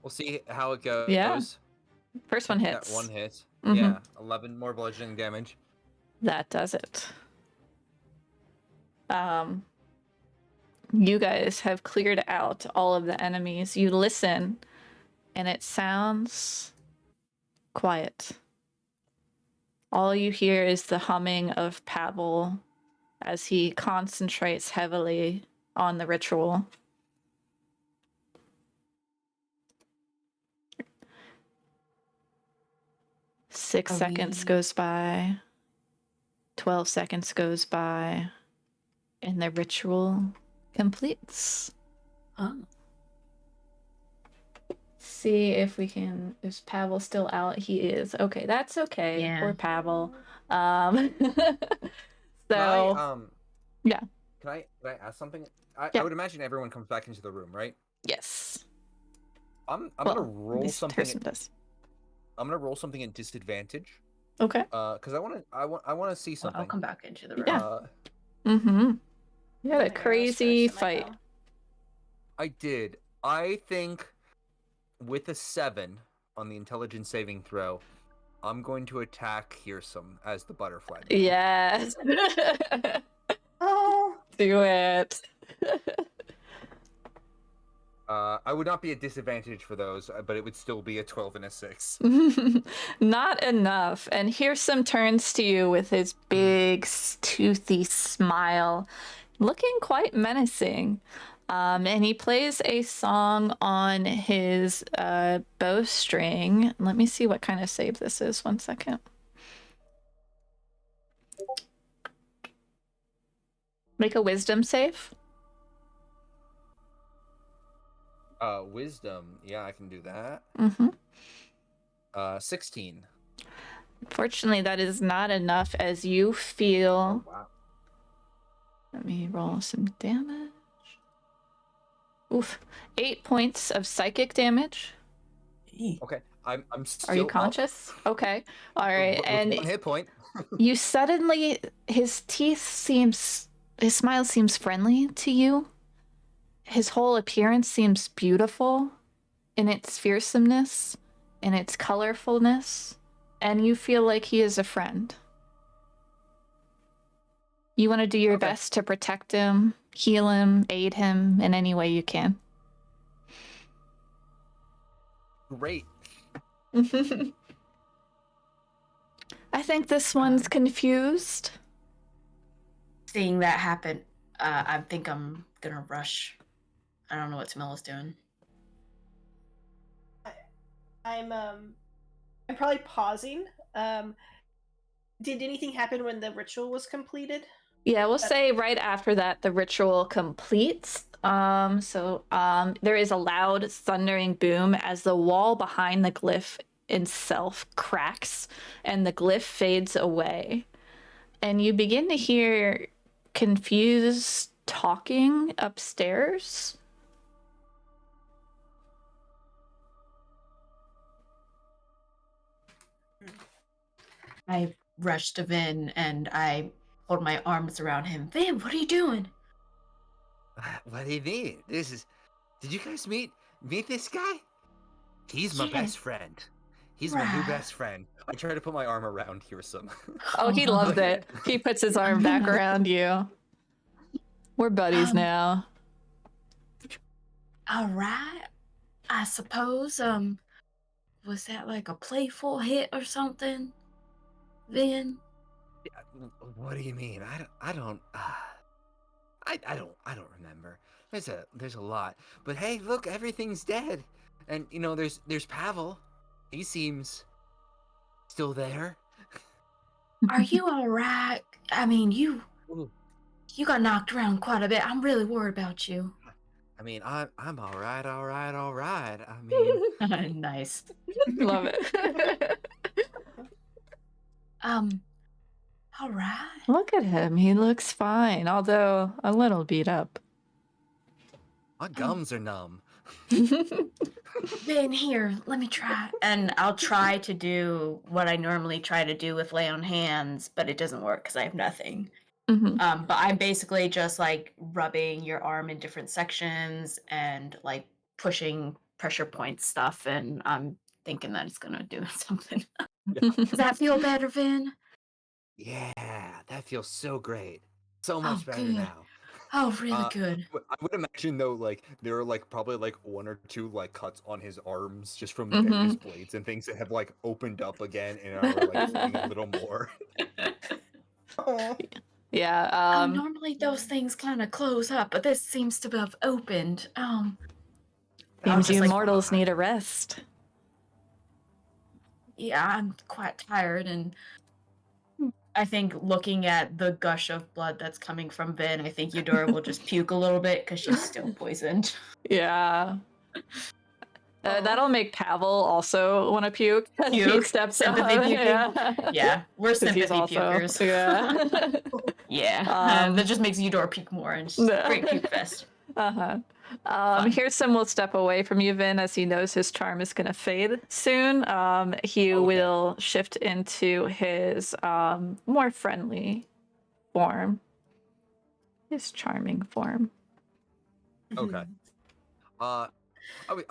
We'll see how it goes. Yeah. First one That hits. one hit. Mhm. Yeah, 11 more bludgeoning damage. That does it. You guys have cleared out all of the enemies. You listen, and it sounds quiet. All you hear is the humming of Pavel as he concentrates heavily on the ritual. Six seconds goes by. 12 seconds goes by. And the ritual completes. Oh. See if we can. Is Pavel still out? He is. Okay, that's okay. Yeah. Poor Pavel. Can I, yeah. Can I ask something? Yeah. I would imagine everyone comes back into the room, right? Yes. I'm Well, gonna at roll least something. Hyrsam does. I'm gonna roll something at disadvantage. Okay. Because I want to see Well, something. I'll come back into the room. Yeah. Mm-hmm. You had a I think I was crazy first at my fight. go. I did. I think with a 7 on the intelligence saving throw, I'm going to attack Hyrsam as the butterfly. Man. Yes. Oh, Do it. I would not be at disadvantage for those, but it would still be a 12 and a 6. Not enough. And Hyrsam turns to you with his big, toothy smile, looking quite menacing. And he plays a song on his bowstring. Let me see what kind of save this is. 1 second. Make a wisdom save. Wisdom. Yeah, I can do that. 16. Fortunately, that is not enough as you feel. Oh, wow. Let me roll some damage. Oof. 8 points of psychic damage. Okay, I'm still Are you up conscious? Okay. All right. with And 1 hit point. you suddenly, his smile seems friendly to you. His whole appearance seems beautiful in its fearsomeness, in its colorfulness, and you feel like he is a friend. You want to do your Okay. best to protect him, heal him, aid him in any way you can. Great. I think this one's confused. Seeing that happen, I think I'm gonna rush. I don't know what Smilla's doing. I'm probably pausing. Did anything happen when the ritual was completed? Yeah, we'll say right after that the ritual completes. There is a loud thundering boom as the wall behind the glyph itself cracks and the glyph fades away. And you begin to hear confused talking upstairs. I rush to Vin and I hold my arms around him. Vin, what are you doing? What do you mean? Did you guys meet this guy? He's my Yeah. best friend. He's my new best friend. I try to put my arm around Hyrsam. Oh, he loved it. He puts his arm back around you. We're buddies now. All right. I suppose, was that like a playful hit or something? Vin? What do you mean? I don't remember. There's a lot. But hey, look, everything's dead. And there's Pavel. He seems still there. Are you all right? I mean, you got knocked around quite a bit. I'm really worried about you. I mean, I'm all right. I mean, Nice. Love it. All right. Look at him. He looks fine, although a little beat up. my gums are numb. Vin, here, let me try. And I'll try to do what I normally try to do with lay on hands, but it doesn't work because I have nothing. Mhm. But I'm basically just like rubbing your arm in different sections and like pushing pressure point stuff, and I'm thinking that it's gonna do something. Does that feel better, Vin? Yeah, that feels so great. So much better good. now. Oh, really good. I would imagine though, like there are like probably like 1 or 2 like cuts on his arms just from Mhm. various blades and things that have like opened up again and are like bleeding a little more. Oh, Yeah. Normally those things kind of close up, but this seems to have opened. Seems just, you like, mortals need a rest. Yeah, I'm quite tired, and I think looking at the gush of blood that's coming from Vin, I think Eudora will just puke a little bit because she's still poisoned. Yeah. That'll make Pavel also want to puke. As he Puke. steps up. Sympathy puking. Yeah. Yeah, we're 'Cause he's sympathy also- pukers. Yeah. Yeah, that just makes Eudora puke more, and it's No. great puke fest. Uh-huh. Fun. Hyrsam will step away from you, Vin, as he knows his charm is going to fade soon. He will shift into his more friendly form. His charming form. Okay. I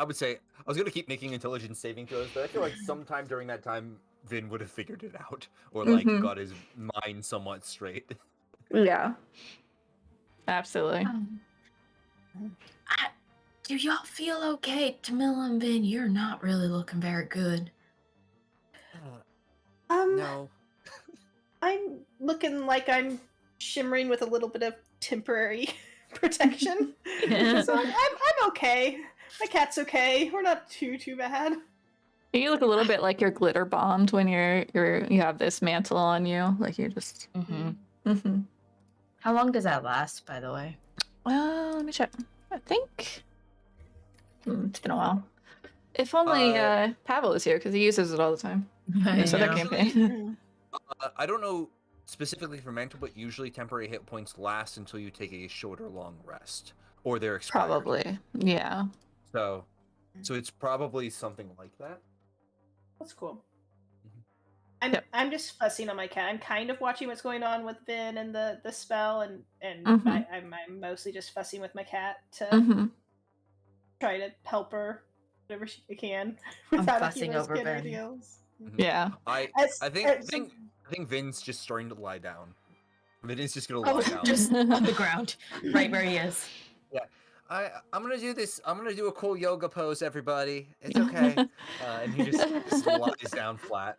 would say I was gonna keep making intelligence saving throws, but I feel like sometime during that time Vin would have figured it out or like Mhm. got his mind somewhat straight. Yeah. Absolutely. Do y'all feel okay? Tamila and Vin, you're not really looking very good. No. I'm looking like I'm shimmering with a little bit of temporary protection. Yeah. So I'm okay. My cat's okay. We're not too bad. You look a little bit like you're glitter bombed when you have this mantle on you, like you're just. Mm-hmm. How long does that last, by the way? Well, let me check. I think it's been a while. If only Pavel is here because he uses it all the time. So that campaign. I don't know specifically for mental, but usually temporary hit points last until you take a short or long rest, or they're expired. Probably, yeah. So it's probably something like that. That's cool. Yep. I'm just fussing on my cat. I'm kind of watching what's going on with Vin and the spell, and Mhm. I'm mostly just fussing with my cat to Mhm. try to help her whatever she can I'm without fussing a risk over and everything Vin. else. Yeah. I As- think as some- I think Vin's just starting to lie down. Vin is just gonna Oh, lie down. just on the ground, right where he is. Yeah. I'm gonna do this. I'm gonna do a cool yoga pose, everybody. It's okay. And he just lies down flat.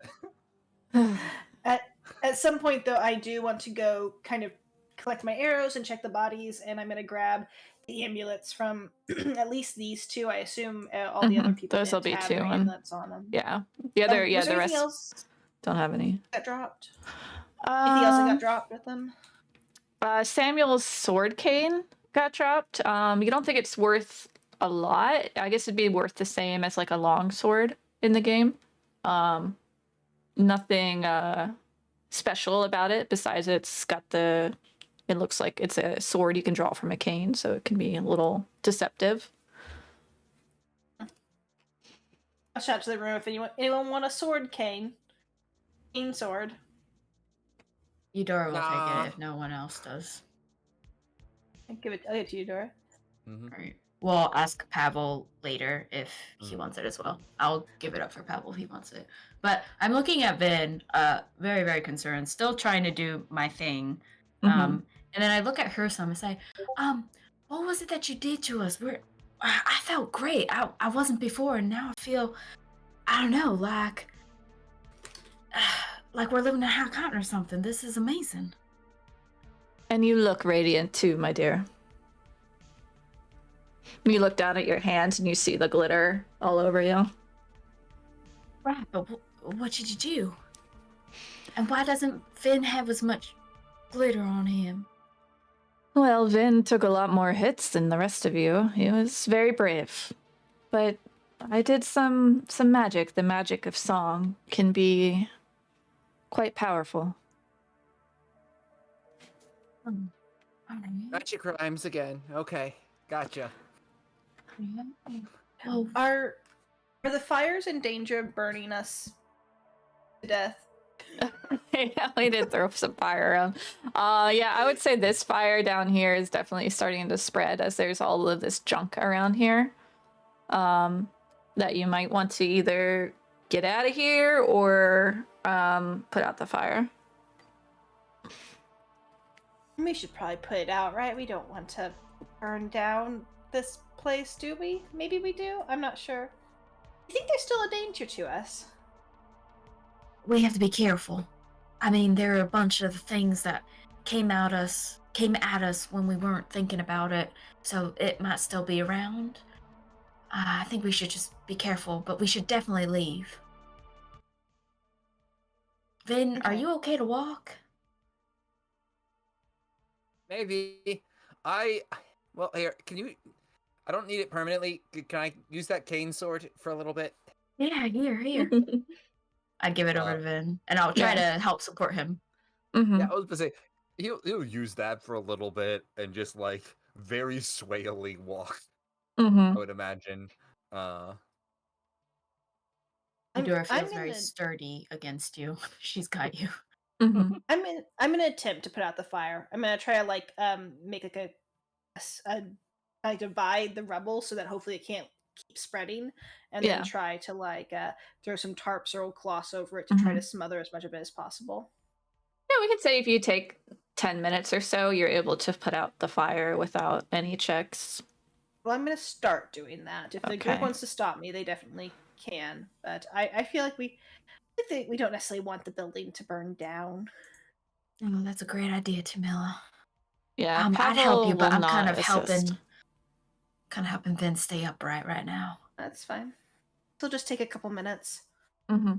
At some point, though, I do want to go kind of collect my arrows and check the bodies, and I'm going to grab the amulets from at least these two. I assume all the other people Those will didn't be have two, their and amulets on them. yeah, the other, Was the there rest anything else don't have any. that dropped? Anything else that got Um, dropped with them? Samuel's sword cane got dropped. You don't think it's worth a lot? I guess it'd be worth the same as like a long sword in the game. Nothing special about it besides it's got the. It looks like it's a sword you can draw from a cane, so it can be a little deceptive. I'll shout to the room if anyone want a sword cane. Cane sword. Eudora will Nah. take it if no one else does. I'll give it to you, Dora. Mm-hmm. Right. We'll ask Pavel later if he wants it as well. I'll give it up for Pavel if he wants it. But I'm looking at Vin, very, very concerned, still trying to do my thing. Mhm. And then I look at Hyrsam and say, what was it that you did to us? I felt great. I wasn't before, and now I feel, I don't know, like we're living in a high continent or something. This is amazing. And you look radiant too, my dear. You look down at your hands and you see the glitter all over you. Right, but what did you do? And why doesn't Finn have as much glitter on him? Well, Vin took a lot more hits than the rest of you. He was very brave. But I did some magic. The magic of song can be quite powerful. Alright. Gotcha crimes again. Okay, gotcha. Well, Are the fires in danger of burning us to death? Yeah, we did throw some fire around. Yeah, I would say this fire down here is definitely starting to spread as there's all of this junk around here. That you might want to either get out of here or put out the fire. We should probably put it out, right? We don't want to burn down this place, do we? Maybe we do? I'm not sure. I think there's still a danger to us. we have to be careful. I mean, there are a bunch of things that came at us when we weren't thinking about it, so it might still be around. I think we should just be careful, but we should definitely leave. Vin, are Okay. you okay to walk? Maybe. Well, here, can you? I don't need it permanently. Can I use that cane sword for a little bit? Yeah, here. I'd give it over to Vin, and I'll try to help support him. Mm-hmm. Yeah, I was gonna say he'll use that for a little bit and just like very swayily walk. Mm-hmm. I would imagine. Eudora I'm feels very gonna- sturdy against you. She's got you. Mm-hmm. I'm gonna attempt to put out the fire. I'm gonna try to like make like I divide the rubble so that hopefully it can't keep spreading, and Yeah. then try to like throw some tarps or old cloths over it to try to smother as much of it as possible. Yeah, we could say if you take 10 minutes or so, you're able to put out the fire without any checks. Well, I'm going to start doing that. If the group Okay. wants to stop me, they definitely can. But I feel like we don't necessarily want the building to burn down. Oh, that's a great idea, Tamila. Yeah, I'd help Pavel you, but will I'm not assist. kind of helping Vin stay upright right now. That's fine. It'll just take a couple minutes. Mm-hmm.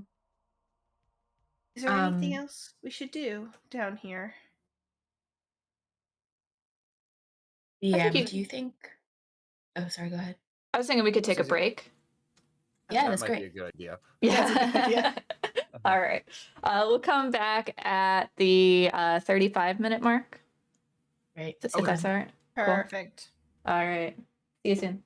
Is there anything else we should do down here? Yeah, you- do you think... Oh, sorry, go ahead. I was thinking we could take a Susie? break. Yeah, that that's might great. be a good idea. That's a good idea. All right. We'll come back at the 35-minute mark. Great. If that's all right. Cool. Perfect. All right. See you soon.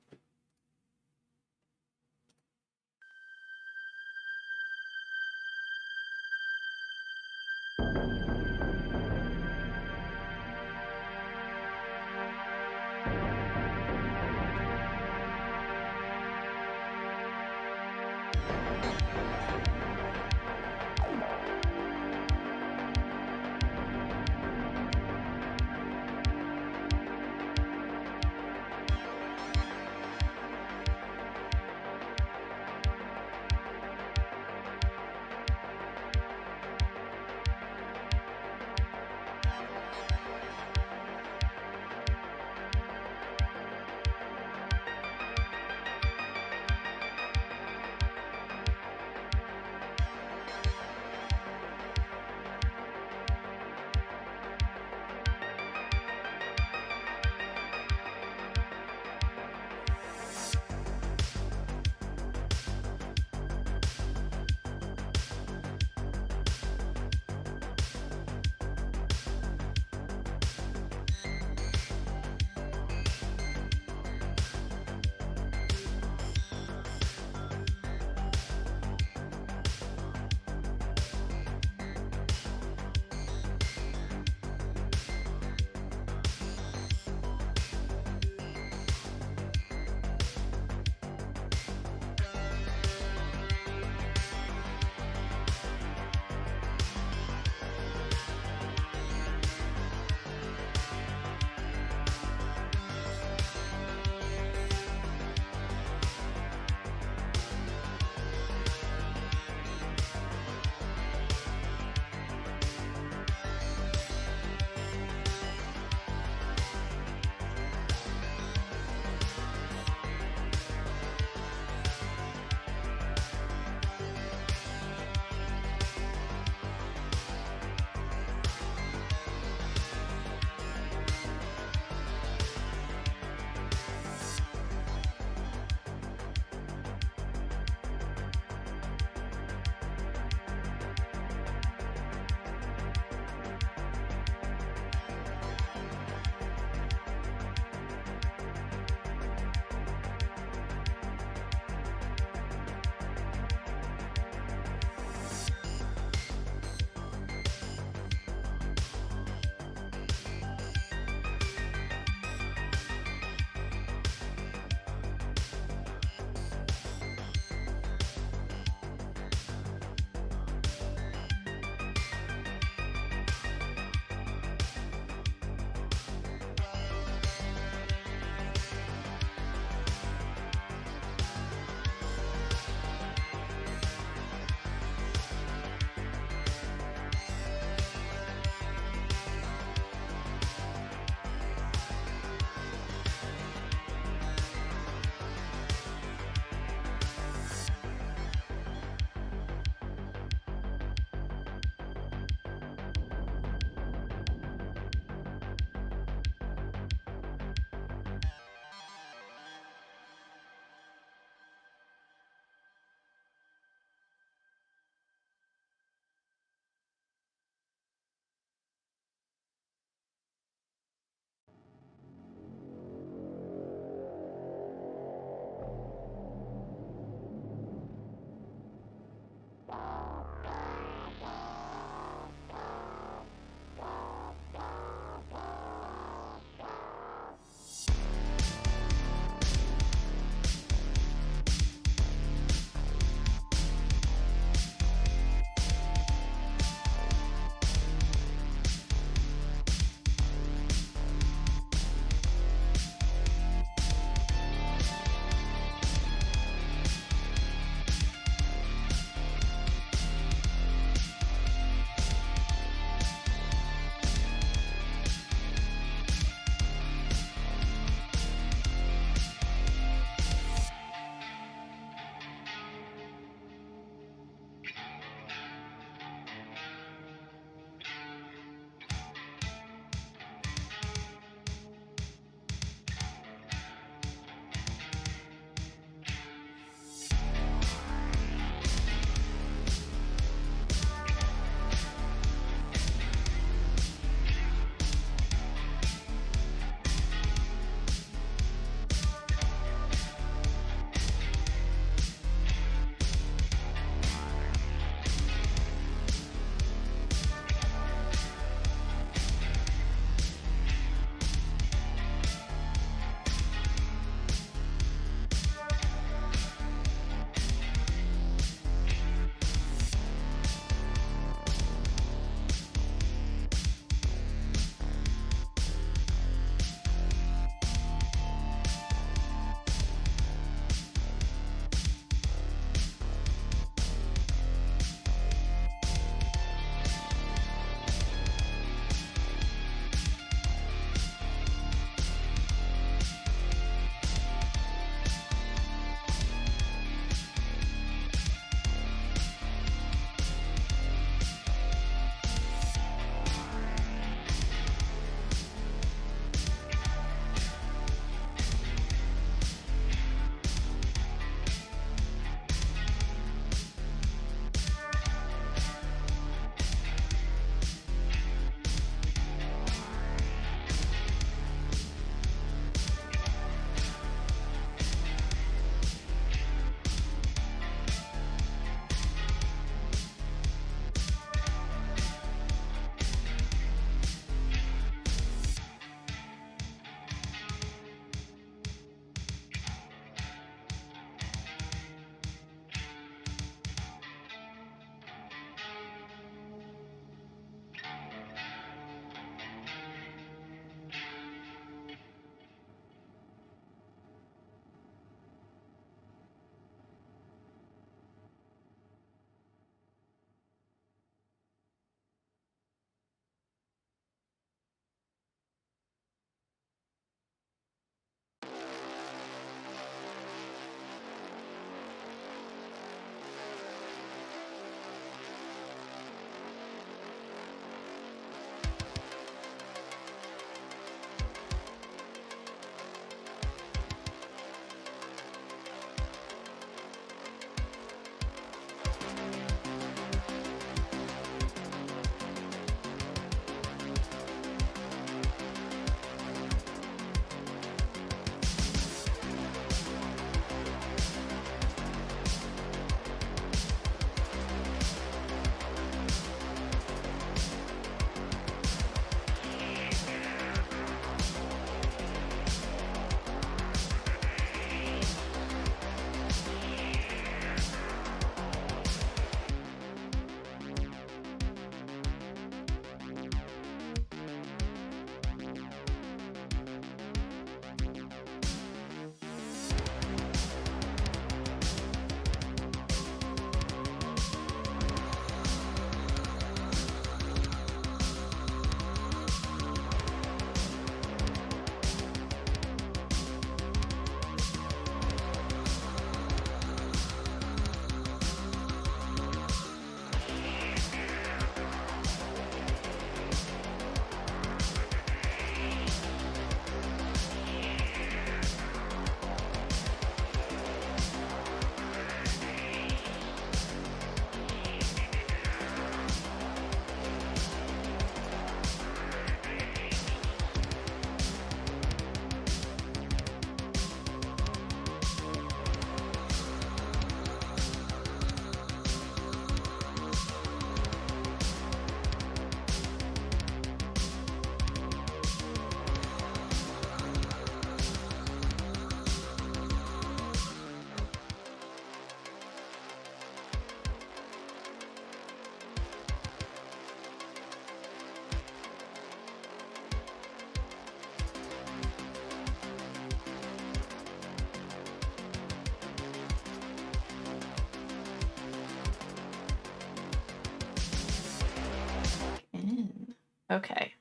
Okay.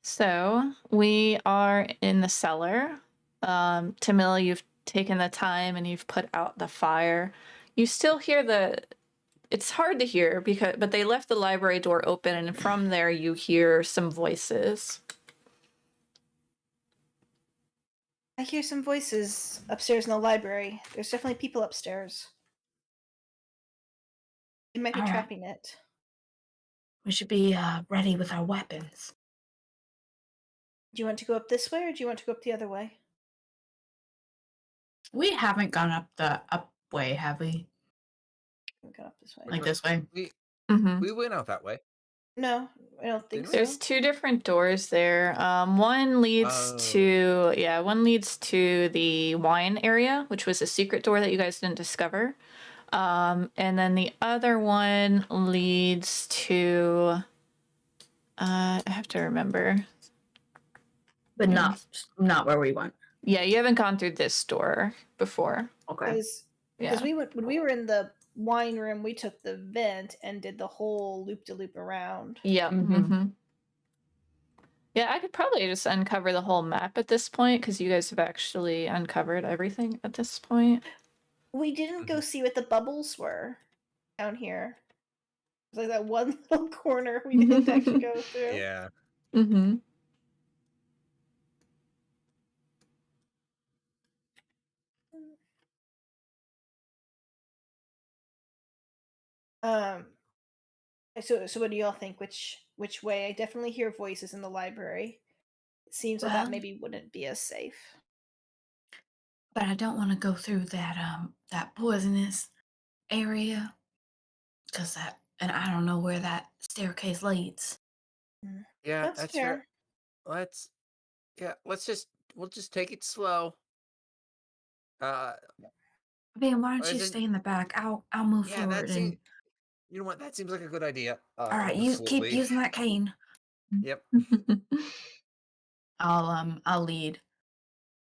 So we are in the cellar. Tamil, you've taken the time and you've put out the fire. You still hear it's hard to hear but they left the library door open, and from there you hear some voices. I hear some voices upstairs in the library. There's definitely people upstairs. They might be Alright. trapping it. We should be ready with our weapons. Do you want to go up this way or do you want to go up the other way? We haven't gone up the up way, have we? We go up this way. Like this way? We Mm-hmm. we went out that way. No, I don't think Didn't we? so. There's two different doors there. One leads to the wine area, which was a secret door that you guys didn't discover. And then the other one leads to I have to remember. But Yeah. not where we went. Yeah, you haven't gone through this door before. Okay. Because Yeah. when we were in the wine room, we took the vent and did the whole loop-de-loop around. Yep. Mhm. Mm-hmm. Yeah, I could probably just uncover the whole map at this point, because you guys have actually uncovered everything at this point. We didn't go see what the bubbles were down here. It was like that one little corner we didn't actually go through. Yeah. Mm-hmm. So what do y'all think? Which way? I definitely hear voices in the library. It seems that Well- maybe wouldn't be as safe. But I don't want to go through that poisonous area. And I don't know where that staircase leads. Yeah, That's that's fair. fair. We'll just take it slow. Ben, why don't Or you is it- stay in the back? I'll move Yeah, forward and you know what? That seems like a good idea. alright, you keep slowly. using that cane. Yep. I'll lead.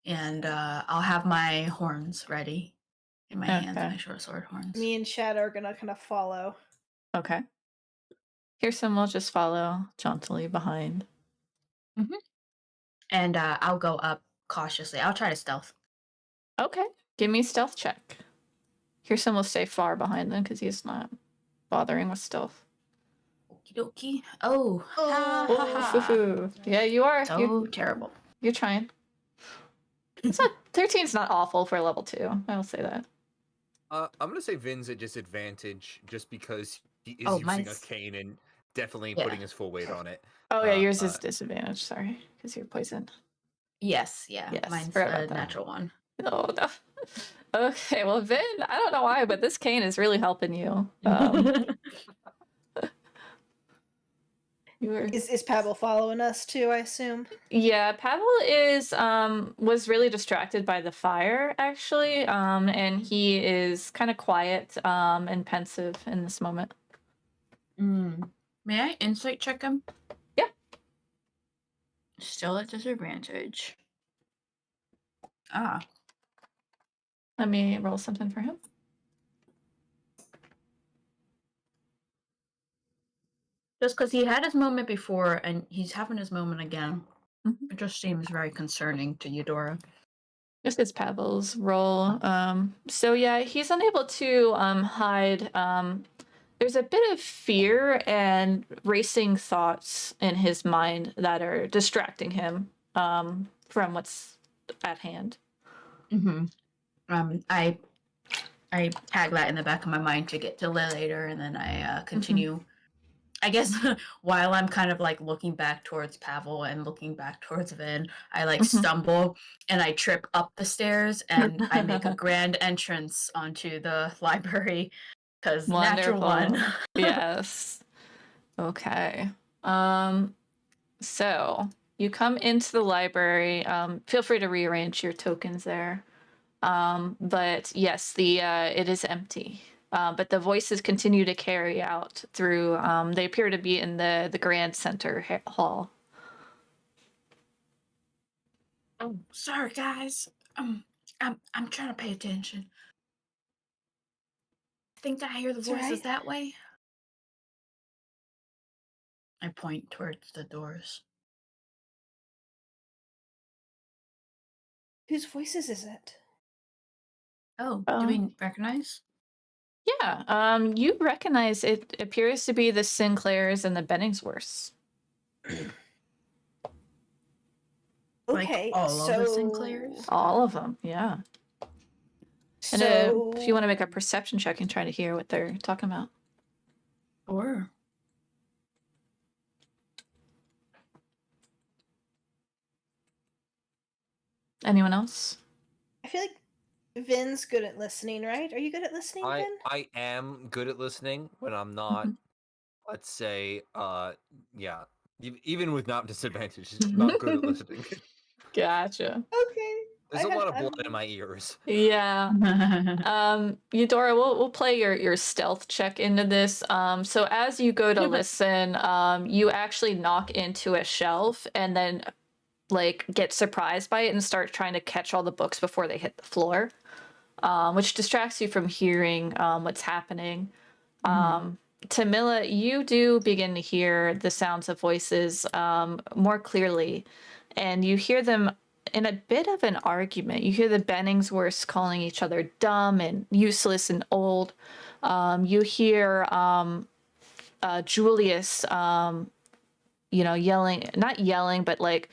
And I'll have my horns ready in my hands, Okay. my short sword horns. Me and Shadow are gonna kind of follow. Okay. Hyrsam will just follow jauntily behind. And I'll go up cautiously. I'll try to stealth. Okay. Give me a stealth check. Hyrsam will stay far behind them because he's not bothering with stealth. Okie dokie. Oh, ha Oh. ha ha. Ooh. Yeah, you are. So terrible. You're trying. It's not 13's not awful for level 2. I will say that. I'm gonna say Vin's at disadvantage just because he is Oh, using mine's- a cane and definitely Yeah. putting his full weight on it. Oh yeah, yours is disadvantage. Sorry, because you're poisoned. Yes, yeah. Yes, Mine's forgot a about that. natural one. Oh no. Okay, well Vin, I don't know why, but this cane is really helping you. You were... Is Pavel following us too? I assume. Yeah, Pavel was really distracted by the fire actually, and he is kind of quiet and pensive in this moment. May I insight check him? Yeah. Still at disadvantage. Ah. Let me roll something for him. Just because he had his moment before and he's having his moment again. Mhm. It just seems very concerning to Eudora. This is Pavel's roll. So yeah, he's unable to hide. There's a bit of fear and racing thoughts in his mind that are distracting him from what's at hand. I tag that in the back of my mind to get to later, and then I continue. I guess while I'm kind of like looking back towards Pavel and looking back towards Vin, I like stumble and I trip up the stairs and I make a grand entrance onto the library because natural one. Yes. Okay. So you come into the library. Feel free to rearrange your tokens there. But yes, it is empty. But the voices continue to carry out through. They appear to be in the grand center hall. Oh, sorry guys. I'm trying to pay attention. I think I hear the It's voices alright. that way. I point towards the doors. Whose voices is it? Oh, do we recognize? Yeah, you recognize it appears to be the Sinclairs and the Benningsworths. Okay, all so of the Sinclairs? All of them, yeah. And So if you want to make a perception check and try to hear what they're talking about. Or Anyone else? I feel like Vin's good at listening, right? Are you good at listening, Vin? I am good at listening when I'm not, let's say, yeah, even with not disadvantage, not good at listening. Gotcha. Okay. There's a lot of blood in my ears. Yeah. Eudora, we'll play your stealth check into this. So as you go to listen, you actually knock into a shelf and then like get surprised by it and start trying to catch all the books before they hit the floor, which distracts you from hearing what's happening. Tamila, you do begin to hear the sounds of voices more clearly, and you hear them in a bit of an argument. You hear the Benningsworths calling each other dumb and useless and old. You hear Julius, yelling, not yelling, but like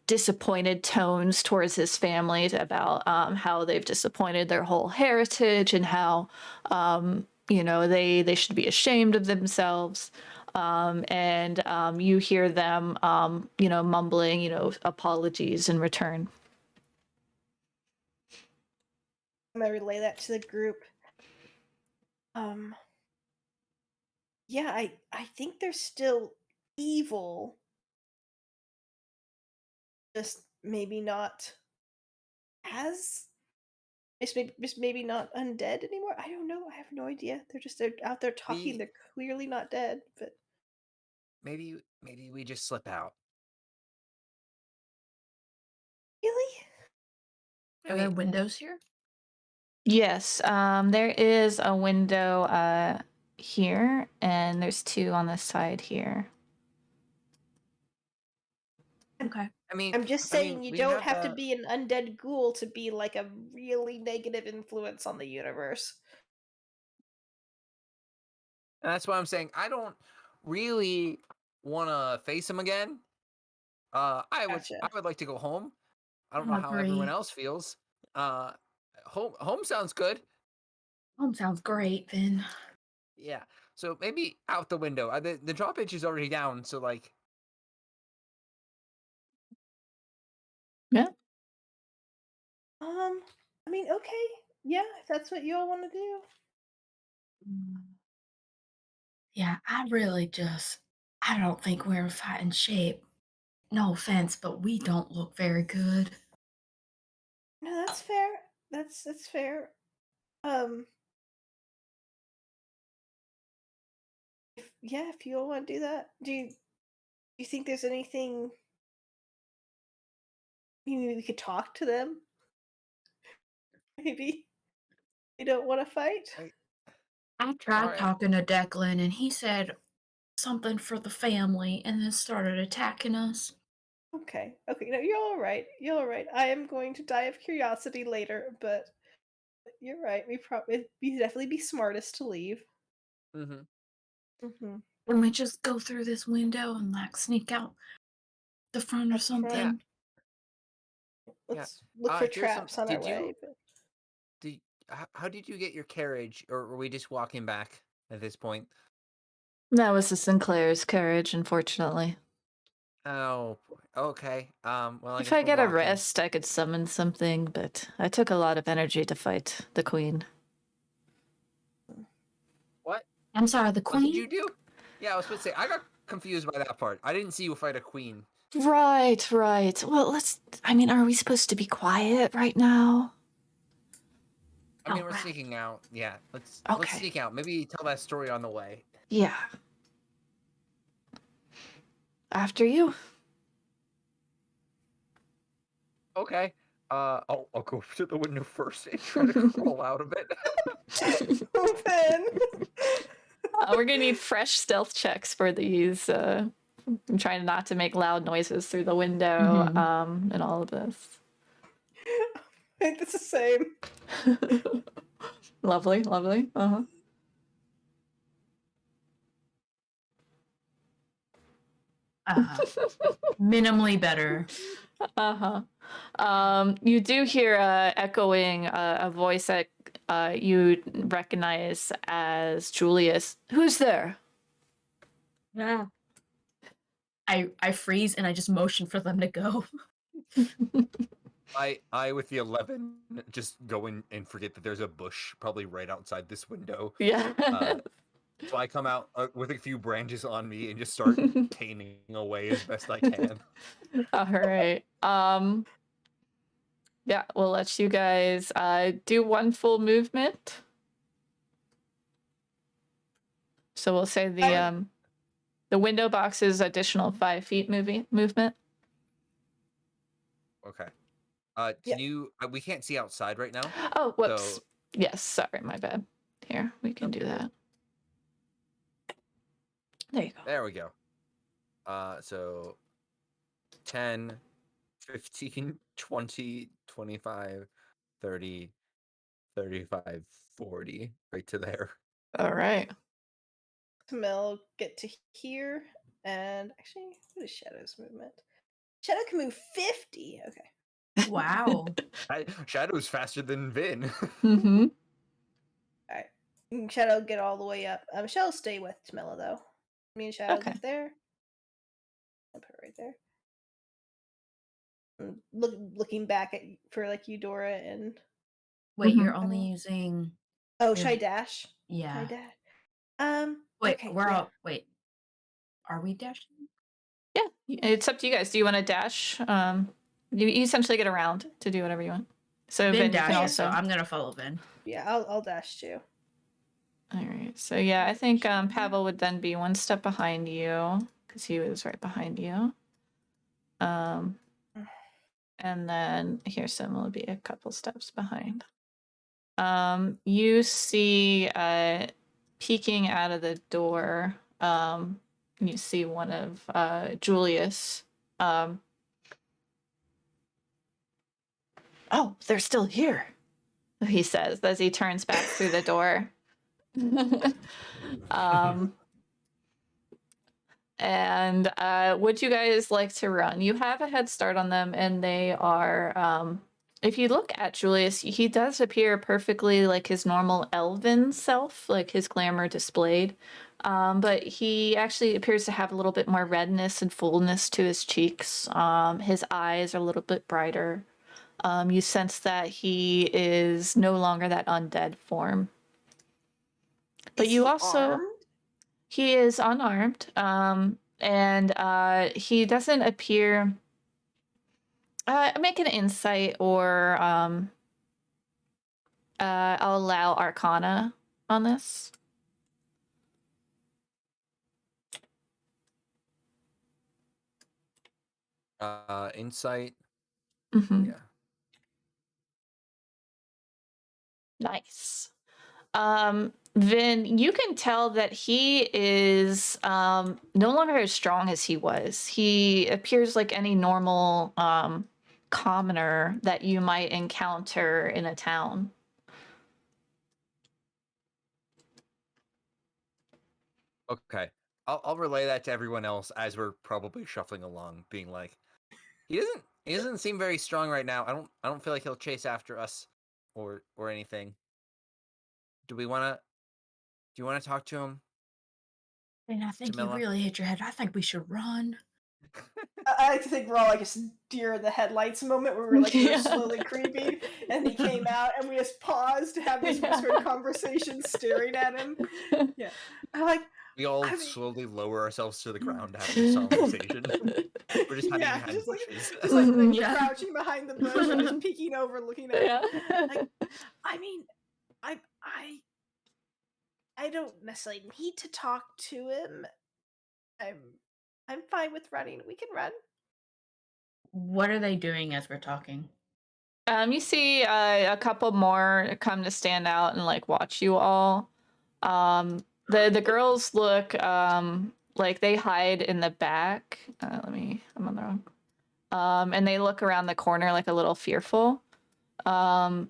disappointed tones towards his family about how they've disappointed their whole heritage and how they should be ashamed of themselves. And you hear them mumbling apologies in return. I'm gonna relay that to the group. Yeah, I think they're still evil. Just maybe not as just maybe not undead anymore. I don't know. I have no idea. They're out there talking. They're clearly not dead, but Maybe we just slip out. really? Are there windows here? Yes, there is a window here, and there's two on the side here. Okay. I'm just saying you don't have to be an undead ghoul to be like a really negative influence on the universe. And that's why I'm saying I don't really want to face him again. I would like to go home. I don't know how everyone else feels. Home sounds good. Home sounds great, Vin. Yeah. So maybe out the window. The drawbridge is already down, so like. Yeah. I mean, okay. Yeah, if that's what you all want to do. Yeah, I don't think we're in fighting shape. No offense, but we don't look very good. No, that's fair. That's fair. If you all want to do that, do you think there's anything? Maybe we could talk to them. Maybe you don't want to fight. I tried talking to Declan, and he said something for the family, and then started attacking us. Okay. No, you're all right. You're all right. I am going to die of curiosity later, but you're right. We definitely be smartest to leave. Can we just go through this window and like sneak out the front or something? Let's look for traps on our way. How did you get your carriage, or were we just walking back at this point? That was the Sinclair's carriage, unfortunately. Oh, okay. Well, If I get a rest, I could summon something, but I took a lot of energy to fight the queen. What? I'm sorry, the queen? What did you do? Yeah, I was supposed to say, I got confused by that part. I didn't see you fight a queen. Right. Well, are we supposed to be quiet right now? I mean, we're sneaking out. Yeah, let's sneak out. Maybe tell that story on the way. Yeah. After you. Okay. I'll go to the window first and try to crawl out of it. Open. We're gonna need fresh stealth checks for these I'm trying not to make loud noises through the window, and all of this. I think that's the same. Lovely, lovely. Uh-huh. Minimally better. Uh-huh. You do hear echoing a voice that you recognize as Julius. Who's there? Yeah. I freeze and I just motion for them to go. I with the 11 just go in and forget that there's a bush probably right outside this window. Yeah. So I come out with a few branches on me and just start caning away as best I can. All right. Yeah, we'll let you guys do one full movement. So we'll say the window box is additional 5 feet movement. Okay. Can you? We can't see outside right now. Oh, whoops. So- Yes, sorry, my bad. Here, we can do that. There you go. There we go. So 10, 15, 20, 25, 30, 35, 40, right to there. All right. Camille get to here, and actually, what is Shadow's movement? Shadow can move 50. Okay. Wow. Shadow's faster than Vin. Mm-hmm. Alright. Shadow get all the way up. Shadow'll stay with Camilla though. Me and Shadow Okay. get there. I'll put it right there. Looking back at for like Eudora and Wait, Mhm. you're only using. oh, Yeah. should I dash? Should I Yeah. dash? Wait, okay, we're yeah. all. Wait. Are we dashing? Yeah, it's up to you guys. Do you want to dash? You essentially get around to do whatever you want. So Vin Vin, you can dashes, also. so I'm gonna follow Vin. Yeah, I'll dash too. All right. So yeah, I think Pavel would then be one step behind you because he was right behind you. And then Hyrsam will be a couple steps behind. You see peeking out of the door. You see one of Julius. Oh, they're still here, he says as he turns back through the door. And would you guys like to run? You have a head start on them, and they are. If you look at Julius, he does appear perfectly like his normal elven self, like his glamour displayed. But he actually appears to have a little bit more redness and fullness to his cheeks. His eyes are a little bit brighter. You sense that he is no longer that undead form. But Is you he also. armed? He is unarmed, and he doesn't appear. Make an insight, or I'll allow Arcana on this. Insight. Mm-hmm. Yeah. Nice. Vin, you can tell that he is no longer as strong as he was. He appears like any normal commoner that you might encounter in a town. Okay. I'll relay that to everyone else as we're probably shuffling along, being like, he doesn't seem very strong right now. I don't feel like he'll chase after us or anything. Do you want to talk to him? And I think Jamila? you really hit your head. I think we should run. I like to think we're all like a deer in the headlights moment where we're like we're Yeah. slowly creeping, and he came out, and we just paused to have this whispered conversation, staring at him. Yeah, I'm like, We all I mean- slowly lower ourselves to the ground to have this conversation. We're just hiding yeah, behind just like, bushes. just like Yeah. crouching behind the bush and just peeking over, looking at. Yeah. Like, I mean, I don't necessarily need to talk to him. I'm fine with running. We can run. What are they doing as we're talking? You see a couple more come to stand out and like watch you all. The girls look like they hide in the back. I'm on the wrong. And they look around the corner like a little fearful. Declan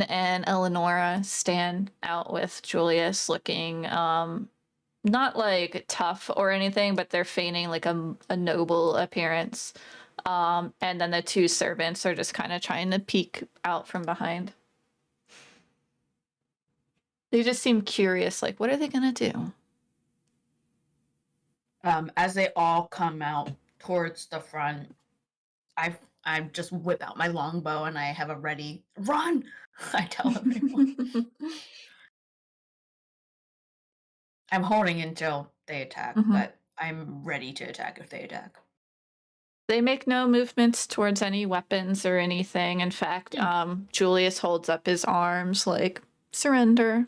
and Eleonora stand out with Julius, looking not like tough or anything, but they're feigning like a noble appearance. And then the two servants are just kind of trying to peek out from behind. They just seem curious, like, what are they gonna do? As they all come out towards the front, I just whip out my longbow and I have a ready run. I tell everyone. I'm holding until they attack, but I'm ready to attack if they attack. They make no movements towards any weapons or anything. In fact, Julius holds up his arms like, surrender,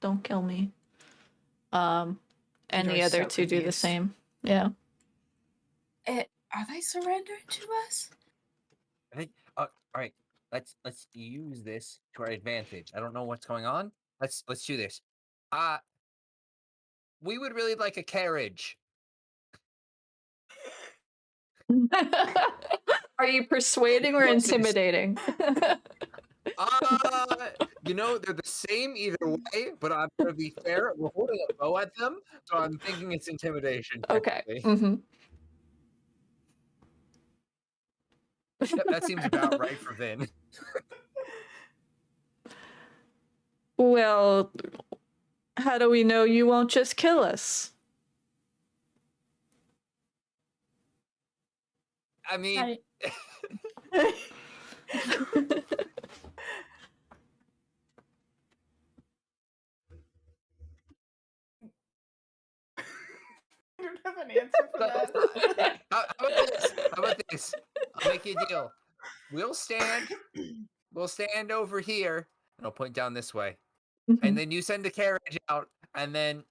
don't kill me. And the other so two do the confused. same. Yeah. Are they surrendering to us? I think. All right. Let's use this to our advantage. I don't know what's going on. Let's do this. We would really like a carriage. Are you persuading or intimidating? They're the same either way, but I'm gonna be fair. We're holding a bow at them, so I'm thinking it's intimidation. Okay. Yep, that seems about right for Vin. Well, how do we know you won't just kill us? I mean, I don't have an answer for that. How about this? I'll make you a deal. We'll stand over here, and I'll point down this way. And then you send a carriage out, and then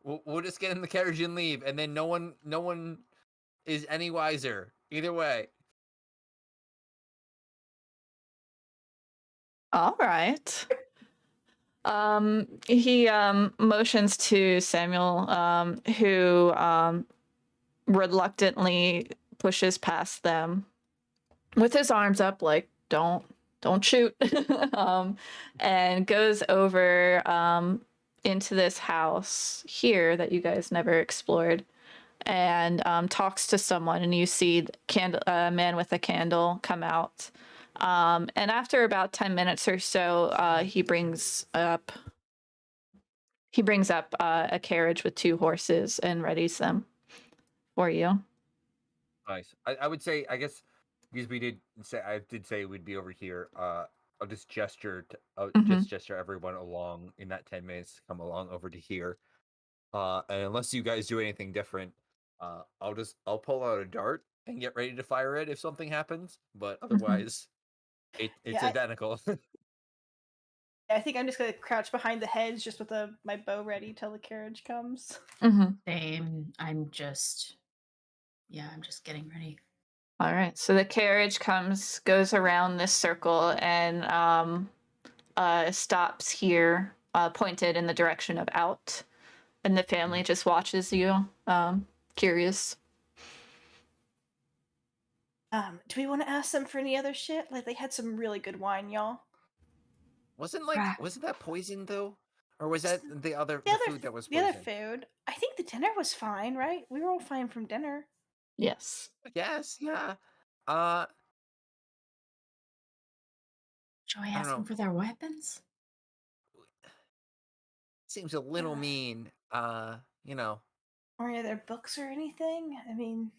we'll just get in the carriage and leave, and then no one is any wiser either way. All right. He motions to Samuel, who reluctantly pushes past them with his arms up, like don't shoot, and goes over into this house here that you guys never explored, and talks to someone, and you see a man with a candle come out. And after about 10 minutes or so, he brings up a carriage with 2 horses and readies them for you. Nice. I would say, I guess, because I did say we'd be over here. I'll just gesture everyone along in that 10 minutes to come along over to here. And unless you guys do anything different, I'll pull out a dart and get ready to fire it if something happens. But otherwise, it's identical. I think I'm just gonna crouch behind the hedge just with my bow ready till the carriage comes. Same. I'm just getting ready. All right. So the carriage goes around this circle and stops here, pointed in the direction of out. And the family just watches you, curious. Do we want to ask them for any other shit? Like, they had some really good wine, y'all. Wasn't that poison though, or was that the food that was the poison? other food? I think the dinner was fine, right? We were all fine from dinner. Yes. Yes. Yeah. Shall I ask them for their weapons? Seems a little mean. Or are there books or anything? I mean,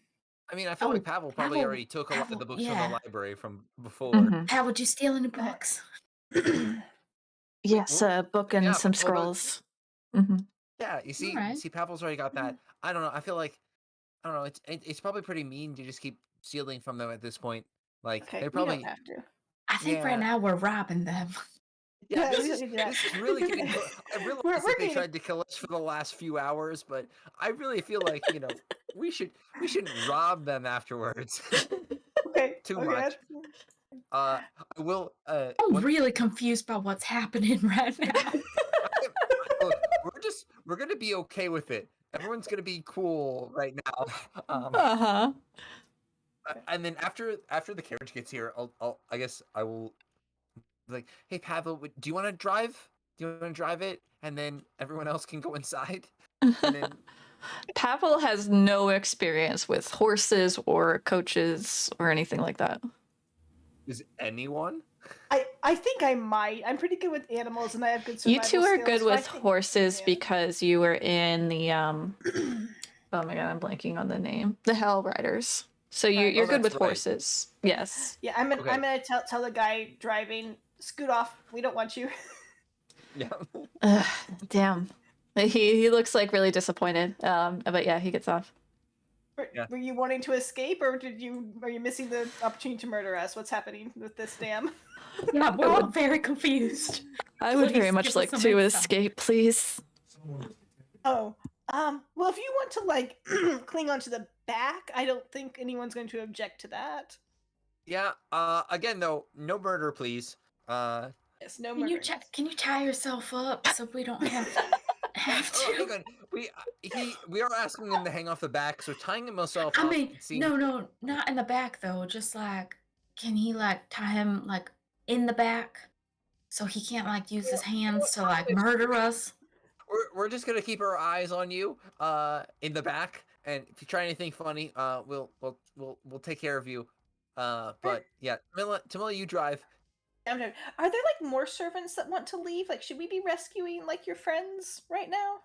I feel like Pavel probably already took a lot of the books from the library from before. How would you steal any books? Yes, a book and some scrolls. Yeah, you see, Pavel's already got that. I don't know. I feel like, I don't know. It's probably pretty mean to just keep stealing from them at this point. Like they're probably. We don't have to. I think right now we're robbing them. Yeah, this is really getting. I realize that they tried to kill us for the last few hours, but I really feel like we shouldn't rob them afterwards. Okay. Too much. I will. I'm really confused about what's happening right now. Look, we're gonna be okay with it everyone's gonna be cool right now. Uh-huh. And then after the carriage gets here, I guess I will be like, hey Pavel, do you want to drive? Do you want to drive it? And then everyone else can go inside. And then Pavel has no experience with horses or coaches or anything like that. is anyone? I think I might. I'm pretty good with animals, and I have good You survival two are skills, good so I with think- horses yeah. because you were in the oh my god, I'm blanking on the name. The Hell Riders. So Right. you're Oh, good that's with right. horses. Yes. Yeah, I'm Okay. gonna tell the guy driving, scoot off. We don't want you. Yeah. Ugh, damn. He looks like really disappointed. But yeah, he gets off. Yeah. Were you wanting to escape, or are you missing the opportunity to murder us? What's happening with this dam? Yeah, we're all very confused. I would very Please much give us like some to insight. escape, please. Oh, well, if you want to like cling onto the back, I don't think anyone's going to object to that. Yeah. Again though, no murder, please. Yes, no Can you murdering. can you tie yourself up so we don't have Oh, hang to? on. We are asking him to hang off the back, so tying himself I up mean, seems no, not in the back though. Just like, can he like tie him like in the back so he can't like use his hands to like murder us? we're just gonna keep our eyes on you, in the back, and if you try anything funny, we'll take care of you. But yeah, Tamila, you drive. Are there like more servants that want to leave? Like, should we be rescuing like your friends right now?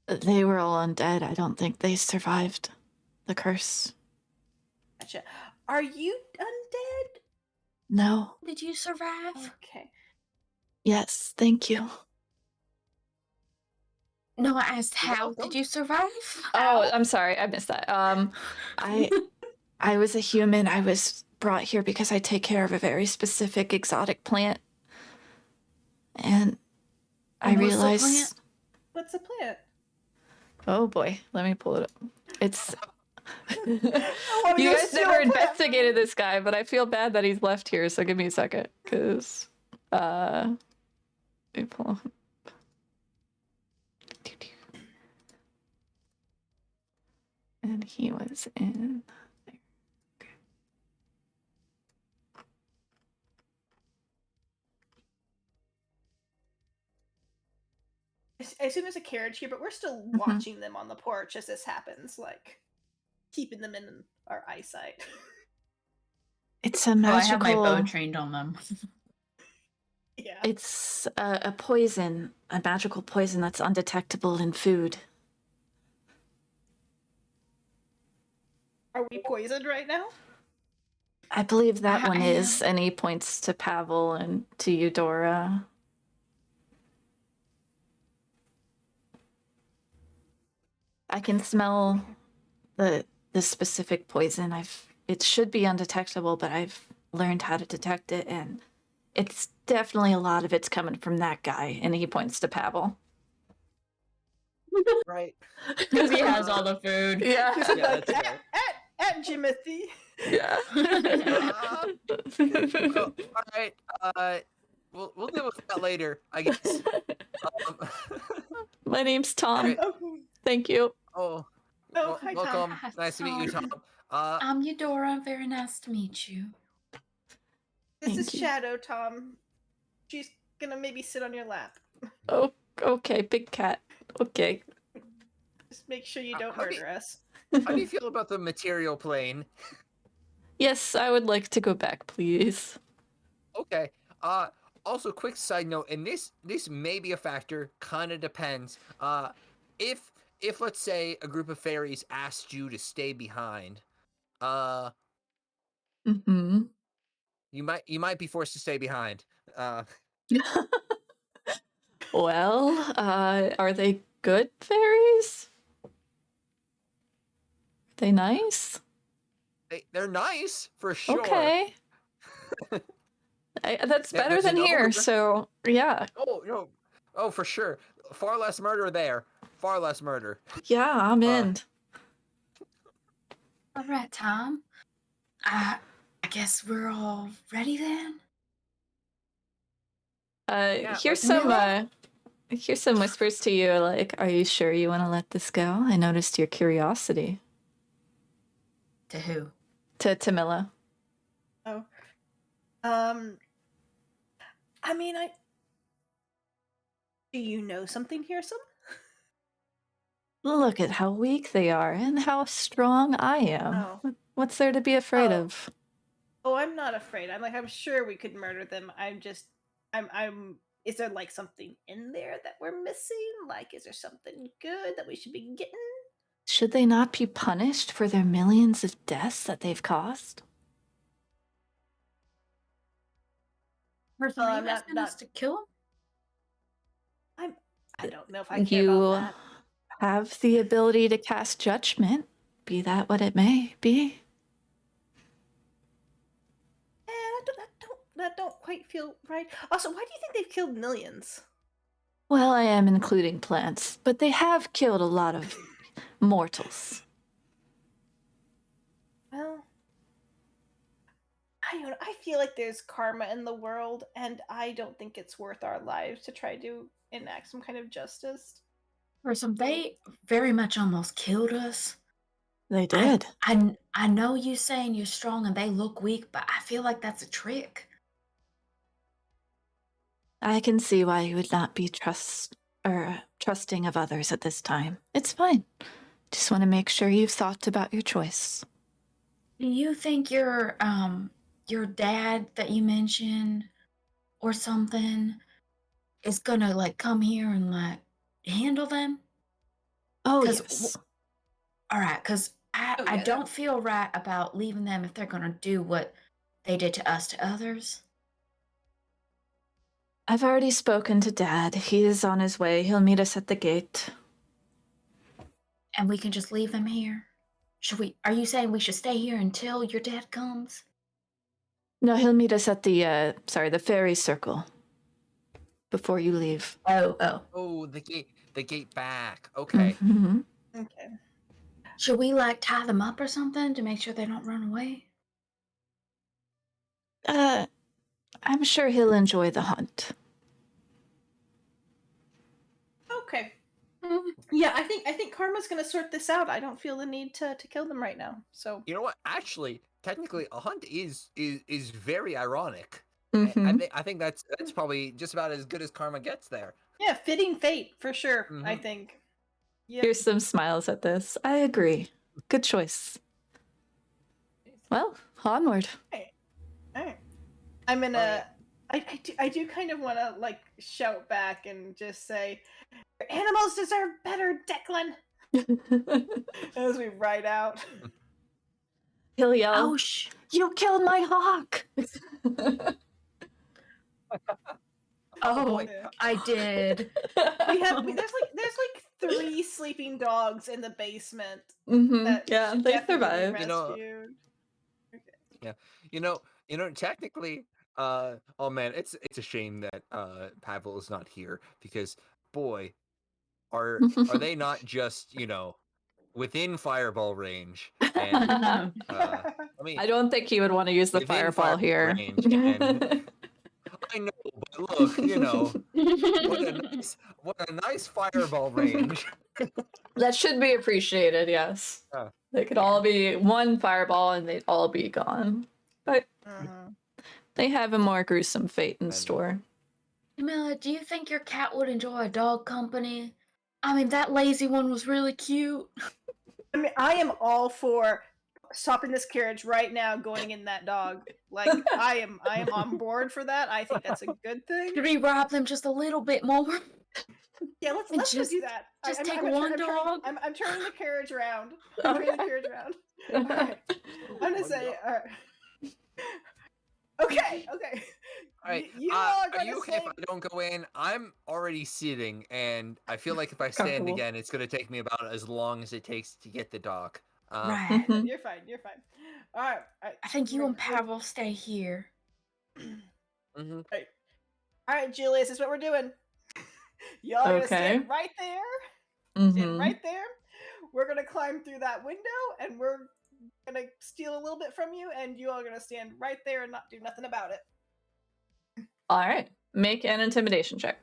They were all undead. I don't think they survived the curse. Gotcha. Are you undead? No. Did you survive? Okay. Yes, thank you. No, I asked how welcome. did you survive? Oh, I'm sorry, I missed that. I was a human. I was brought here because I take care of a very specific exotic plant. And I And what's the realized plant? What's the plant? oh boy, let me pull it up. It's wanna you go guys steal never a plant. investigated this guy, but I feel bad that he's left here, so give me a second. Cause let me pull him. And he was in there. Okay. I assume there's a carriage here, but we're still watching them on the porch as this happens, like keeping them in our eyesight. It's a Oh, I have magical. my bow trained on them. Yeah. It's a poison, a magical poison that's undetectable in food. Are we poisoned right now? I believe that I one is, am. and he points to Pavel and to Eudora. I can smell the specific poison. It should be undetectable, but I've learned how to detect it, and it's definitely a lot of it's coming from that guy. And he points to Pavel. Right. Because he has all the food. Yeah. Just Yeah, like, that's fair. at Jimothy. Yeah. Well, all right. We'll deal with that later, I guess. My name's Tom. Alright. Oh, Thank you. hi, Tom. Welcome. Hi, Nice to meet you, Tom. Tom. I'm Eudora. Very nice to meet you. This is Thank you. Shadow, Tom. She's gonna maybe sit on your lap. Oh, okay, big cat. Okay. Just make sure you don't How do you- murder us. how do you feel about the material plane? Yes, I would like to go back, please. Okay. Also, quick side note, and this may be a factor. Kind of depends. If let's say a group of fairies asked you to stay behind, Mm-hmm. you might be forced to stay behind. Well, are they good fairies? Are they nice? They're nice for sure. Okay. That's Yeah, better there's than an here, ogre. so yeah. Oh no. Oh, for sure. Far less murder there. Far less murder. Yeah, I'm in. All right, Tom. I guess we're all ready then. Here's let's some go. Hyrsam whispers to you, like, "Are you sure you want to let this go? I noticed your curiosity." To who? To Tamila. Oh. I mean, do you know something, Hyrsam? Look at how weak they are and how strong I am. Oh. What's there to be afraid Oh. of? Oh, I'm not afraid. I'm sure we could murder them. Is there like something in there that we're missing? Like, is there something good that we should be getting? Should they not be punished for their millions of deaths that they've caused? Person, are you not- asking us not- to kill him? I don't know if I care about You that. have the ability to cast judgment, be that what it may be. That don't quite feel right. Also, why do you think they've killed millions? Well, I am including plants, but they have killed a lot of mortals. Well, I don't know. I feel like there's karma in the world, and I don't think it's worth our lives to try to enact some kind of justice. Person, they very much almost killed us. They did. I know you saying you're strong and they look weak, but I feel like that's a trick. I can see why you would not be trusting of others at this time. It's fine. Just want to make sure you've thought about your choice. Do you think your dad that you mentioned or something is gonna like come here and like handle them? Oh, 'Cause yes. All right, because Oh, I yeah, don't feel right about leaving them if they're gonna do what they did to us to others. I've already spoken to Dad. He is on his way. He'll meet us at the gate. And we can just leave them here. Are you saying we should stay here until your dad comes? No, he'll meet us at the fairy circle before you leave. Oh. Oh, the gate back. Okay. Mhm. Okay. Should we like tie them up or something to make sure they don't run away? I'm sure he'll enjoy the hunt. Okay. Yeah, I think karma's gonna sort this out. I don't feel the need to kill them right now. So You know what? Actually, technically, a hunt is very ironic. Mhm. I think that's probably just about as good as karma gets there. yeah, fitting fate for sure. I Mhm. think. Yeah. Here's some smiles at this. I agree. Good choice. Well, onward. Alright. I'm gonna. I do kind of want to like shout back and just say, "Your animals deserve better, Declan." As we ride out. He'll yell, Oh, "You killed my hawk!" oh, boy. I did. There's like 3 sleeping dogs in the basement. That Yeah, should they definitely be survived. You know- rescued. Yeah. You know, technically, oh man, it's a shame that Pavel is not here because boy, are they not just, within fireball range and I mean I don't think he would want to use the within fireball here. range and I know, but look, what a nice fireball range. That should be appreciated, yes. Yeah. They could all be one fireball and they'd all be gone. But they have a more gruesome fate in store. Camilla, do you think your cat would enjoy a dog company? I mean, that lazy one was really cute. I mean, I am all for stopping this carriage right now, going in that dog. Like I am on board for that. I think that's a good thing. Should we rob them just a little bit more? Yeah, let's go just- do that. just take one dog? I'm turning the carriage around. I'm turning the carriage around. All right. I'm gonna say, all right. Okay. All right. You are gonna you okay say- if I don't go in? I'm already sitting, and I feel like if I stand Comfortable. again, it's gonna take me about as long as it takes to get the dog. Right. Mhm. You're fine. All right. I think you and Pavel stay here. Mm-hmm. All right, Julius, this is what we're doing. Y'all are gonna stand Okay. right there. Mhm. Stand right there. We're gonna climb through that window, and we're gonna steal a little bit from you, and you all are gonna stand right there and not do nothing about it. All right. Make an intimidation check.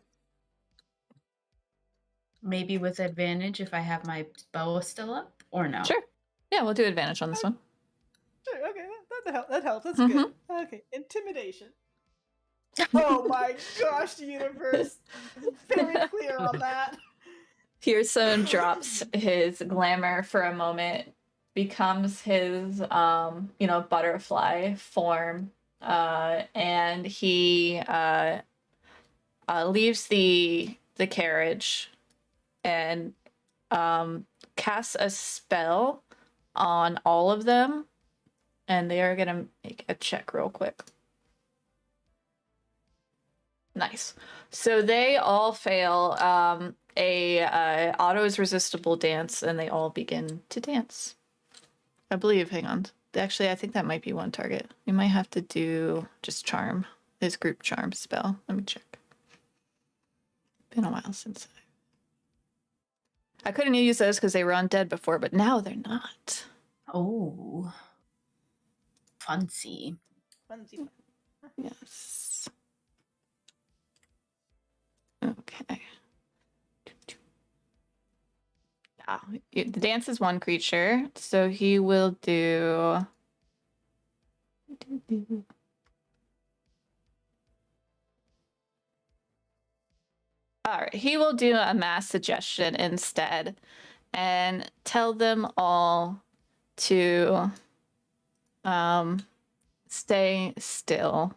Maybe with advantage if I have my bow still up, or no? Sure. Yeah, we'll do advantage on this one. Sure, okay, that helps. That's Mhm. good. Okay, intimidation. Oh my gosh, the universe is very clear on that. Hyrsam drops his glamour for a moment, becomes his butterfly form, and he leaves the carriage and casts a spell on all of them, and they are gonna make a check real quick. Nice. So they all fail auto is resistible dance, and they all begin to dance. I believe. Hang on. Actually, I think that might be one target. We might have to do just charm. His group charm spell. Let me check. Been a while since I couldn't use those because they were undead before, but now they're not. Oh, fancy. Funsy. Yes. Okay. The dance is one creature, so he will do. All right, he will do a mass suggestion instead and tell them all to stay still.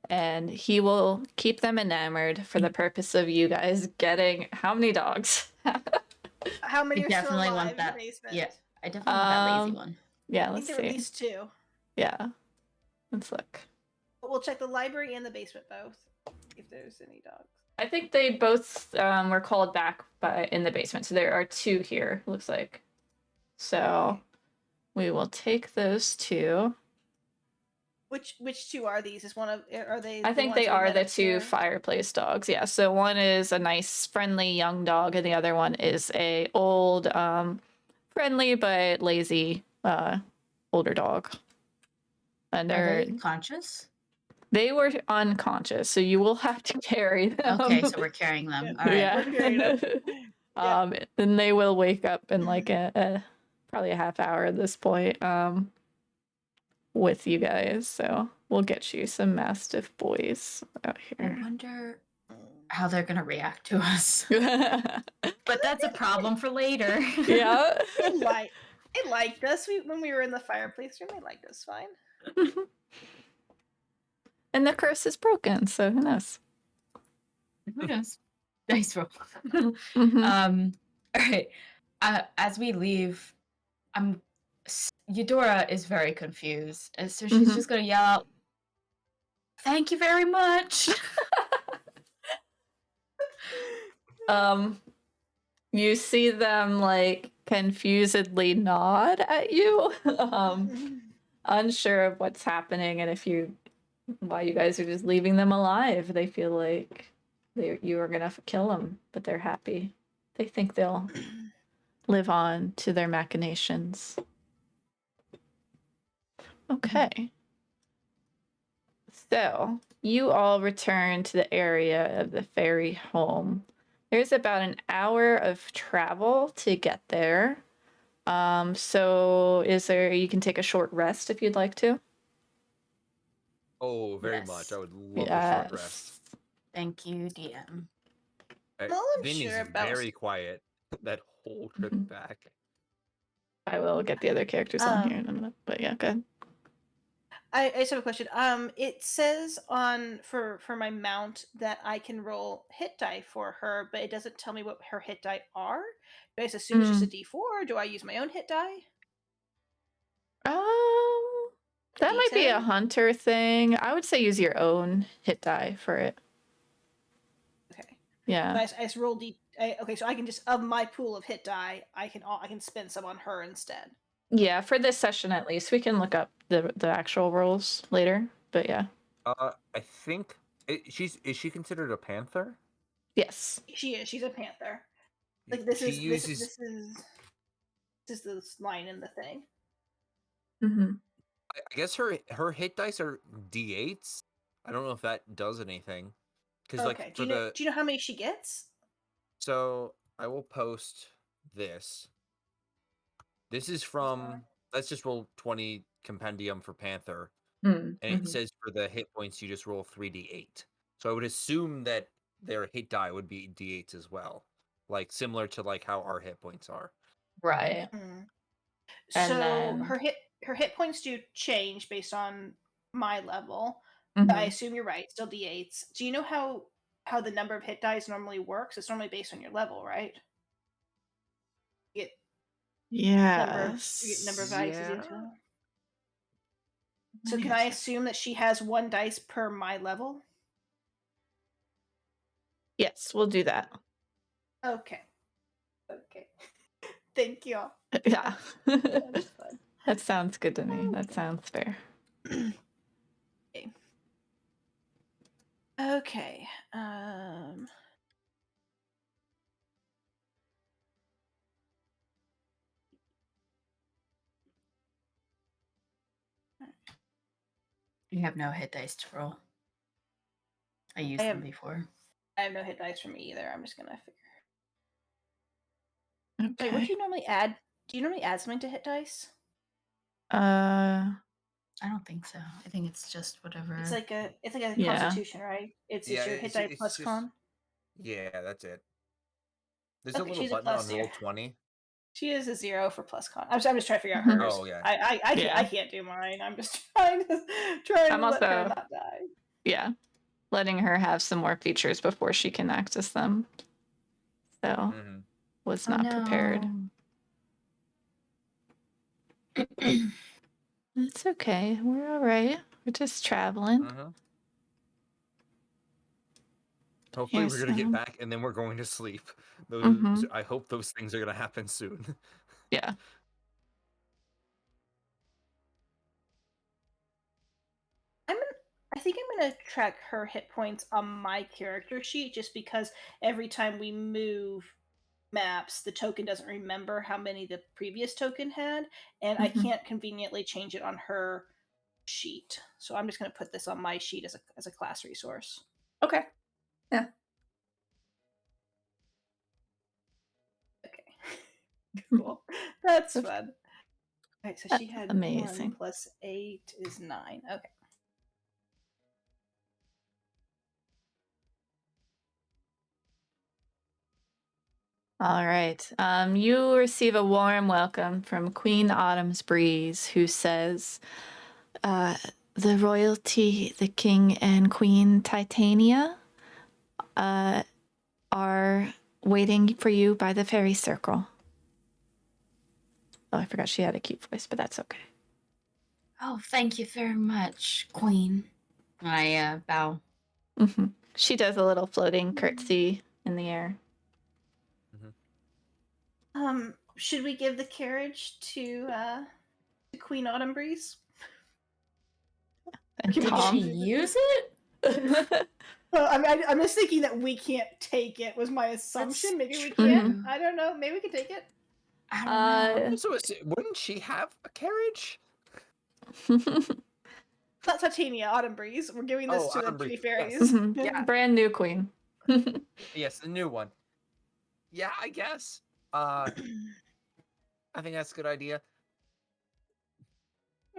And he will keep them enamored for the purpose of you guys getting how many dogs? How many I are still definitely want alive in that. the basement? Yeah, I definitely want that lazy Um, one. Yeah, I think let's there were at see. least 2. Yeah, let's look. But we'll check the library and the basement both, if there's any dogs. I think they both were called back in the basement, so there are 2 here. Looks like. So we will take those 2. Which 2 are these? Is one of are they? I the think ones they we are met the up 2 here? fireplace dogs. Yeah. So one is a nice, friendly young dog, and the other one is a old, friendly but lazy, older dog. And Are they conscious? they were unconscious, so you will have to carry them. Okay, so we're carrying them. All right. Yeah. We're carrying them. Then they will wake up in like a probably a half hour at this point. With you guys, so we'll get you some Mastiff boys out I here. wonder how they're gonna react to us. Yeah. But that's a problem for later. It liked us when we were in the fireplace room. They liked us fine. And the curse is broken, so who knows? Who knows? Nice roll. Mhm. All right. As we leave, Eudora is very confused, and so she's Mhm. just gonna yell out, "Thank you very much." You see them like confusedly nod at you, unsure of what's happening and why you guys are just leaving them alive. They feel like you are gonna kill them, but they're happy. They think they'll live on to their machinations. Okay. So you all return to the area of the fairy home. There's about an hour of travel to get there. So you can take a short rest if you'd like to. Oh, very Yes. much. I would love a short rest. Thank you, DM. Well, I'm Vinny's sure about- very quiet that whole trip Mhm. back. I will get the other characters on here in a minute, but yeah, go ahead. I just have a question. It says for my mount that I can roll hit die for her, but it doesn't tell me what her hit die are. Do I just assume it's just a D4, or do I use my own hit die? That might be a D10? hunter thing. I would say use your own hit die for it. Okay. Yeah. So I just roll okay, so I can just of my pool of hit die, I can spend some on her instead. Yeah, for this session at least. We can look up the actual rolls later, but yeah. I think is she considered a panther? Yes. She is. She's a panther. Like this is the line in the thing. Mm-hmm. I guess her hit dice are D8s. I don't know if that does anything. Because Okay. Do you know how many she gets? so I will post this. This is from let's just roll 20 compendium for Panther. And it says for the hit points you just roll 3d8. So I would assume that their hit die would be d8s as well. Like similar to like how our hit points are. Right. And So then- her hit points do change based on my level. Mhm. I assume you're right, still d8s. Do you know how the number of hit dice normally works? It's normally based on your level, right? You get Yes. number of dice is Yeah. into. So can I assume that she has 1 dice per my level? Yes, we'll do that. Okay. Thank you. Yeah. That's fun. That sounds good to me. That sounds fair. Okay. You have no hit dice to roll. I used them before. I have no hit dice for me either. I'm just gonna figure. Okay. Wait, what do you normally add? Do you normally add something to hit dice? I don't think so. I think it's just whatever. It's like a Yeah. constitution, right? It's your hit dice plus just- con. Yeah, that's it. There's Okay, a little she's a button on plus roll zero. 20. She is a 0 for plus con. I'm just trying to figure out Mhm. hers. Oh, yeah. I can't do mine. I'm just trying to let her also- not die. Yeah. Letting her have some more features before she can access them. So Mhm. was not prepared. It's okay. We're all right. We're just traveling. Mhm. Hopefully Yes, we're gonna get ma'am. back and then we're going to sleep. Those Mhm. I hope those things are gonna happen soon. Yeah. I think I'm gonna track her hit points on my character sheet just because every time we move maps, the token doesn't remember how many the previous token had, and I Mhm. can't conveniently change it on her sheet. So I'm just gonna put this on my sheet as a class resource. Okay. Yeah. Okay. Cool. That's That's fun. Okay, so she had amazing. 1 plus 8 is 9. Okay. All right. You receive a warm welcome from Queen Autumn's Breeze, who says, the royalty, the king and queen Titania, are waiting for you by the fairy circle. Oh, I forgot she had a cute voice, but that's okay. Oh, thank you very much, Queen. I bow. Mm-hmm. She does a little floating curtsy in the air. Should we give the carriage to Queen Autumn Breeze? And Can we Did Tom. she use it? Well, I mean, I'm just thinking that we can't take it. Was my assumption? Maybe we true. can. I don't know. Maybe we can take it. I don't know. So wouldn't she have a carriage? Not Titania, Autumn Breeze. We're giving this to the Autumn tree Breeze, fairies. Mhm. Yeah. Brand new queen. Yes, the new one. Yeah, I guess. I think that's a good idea.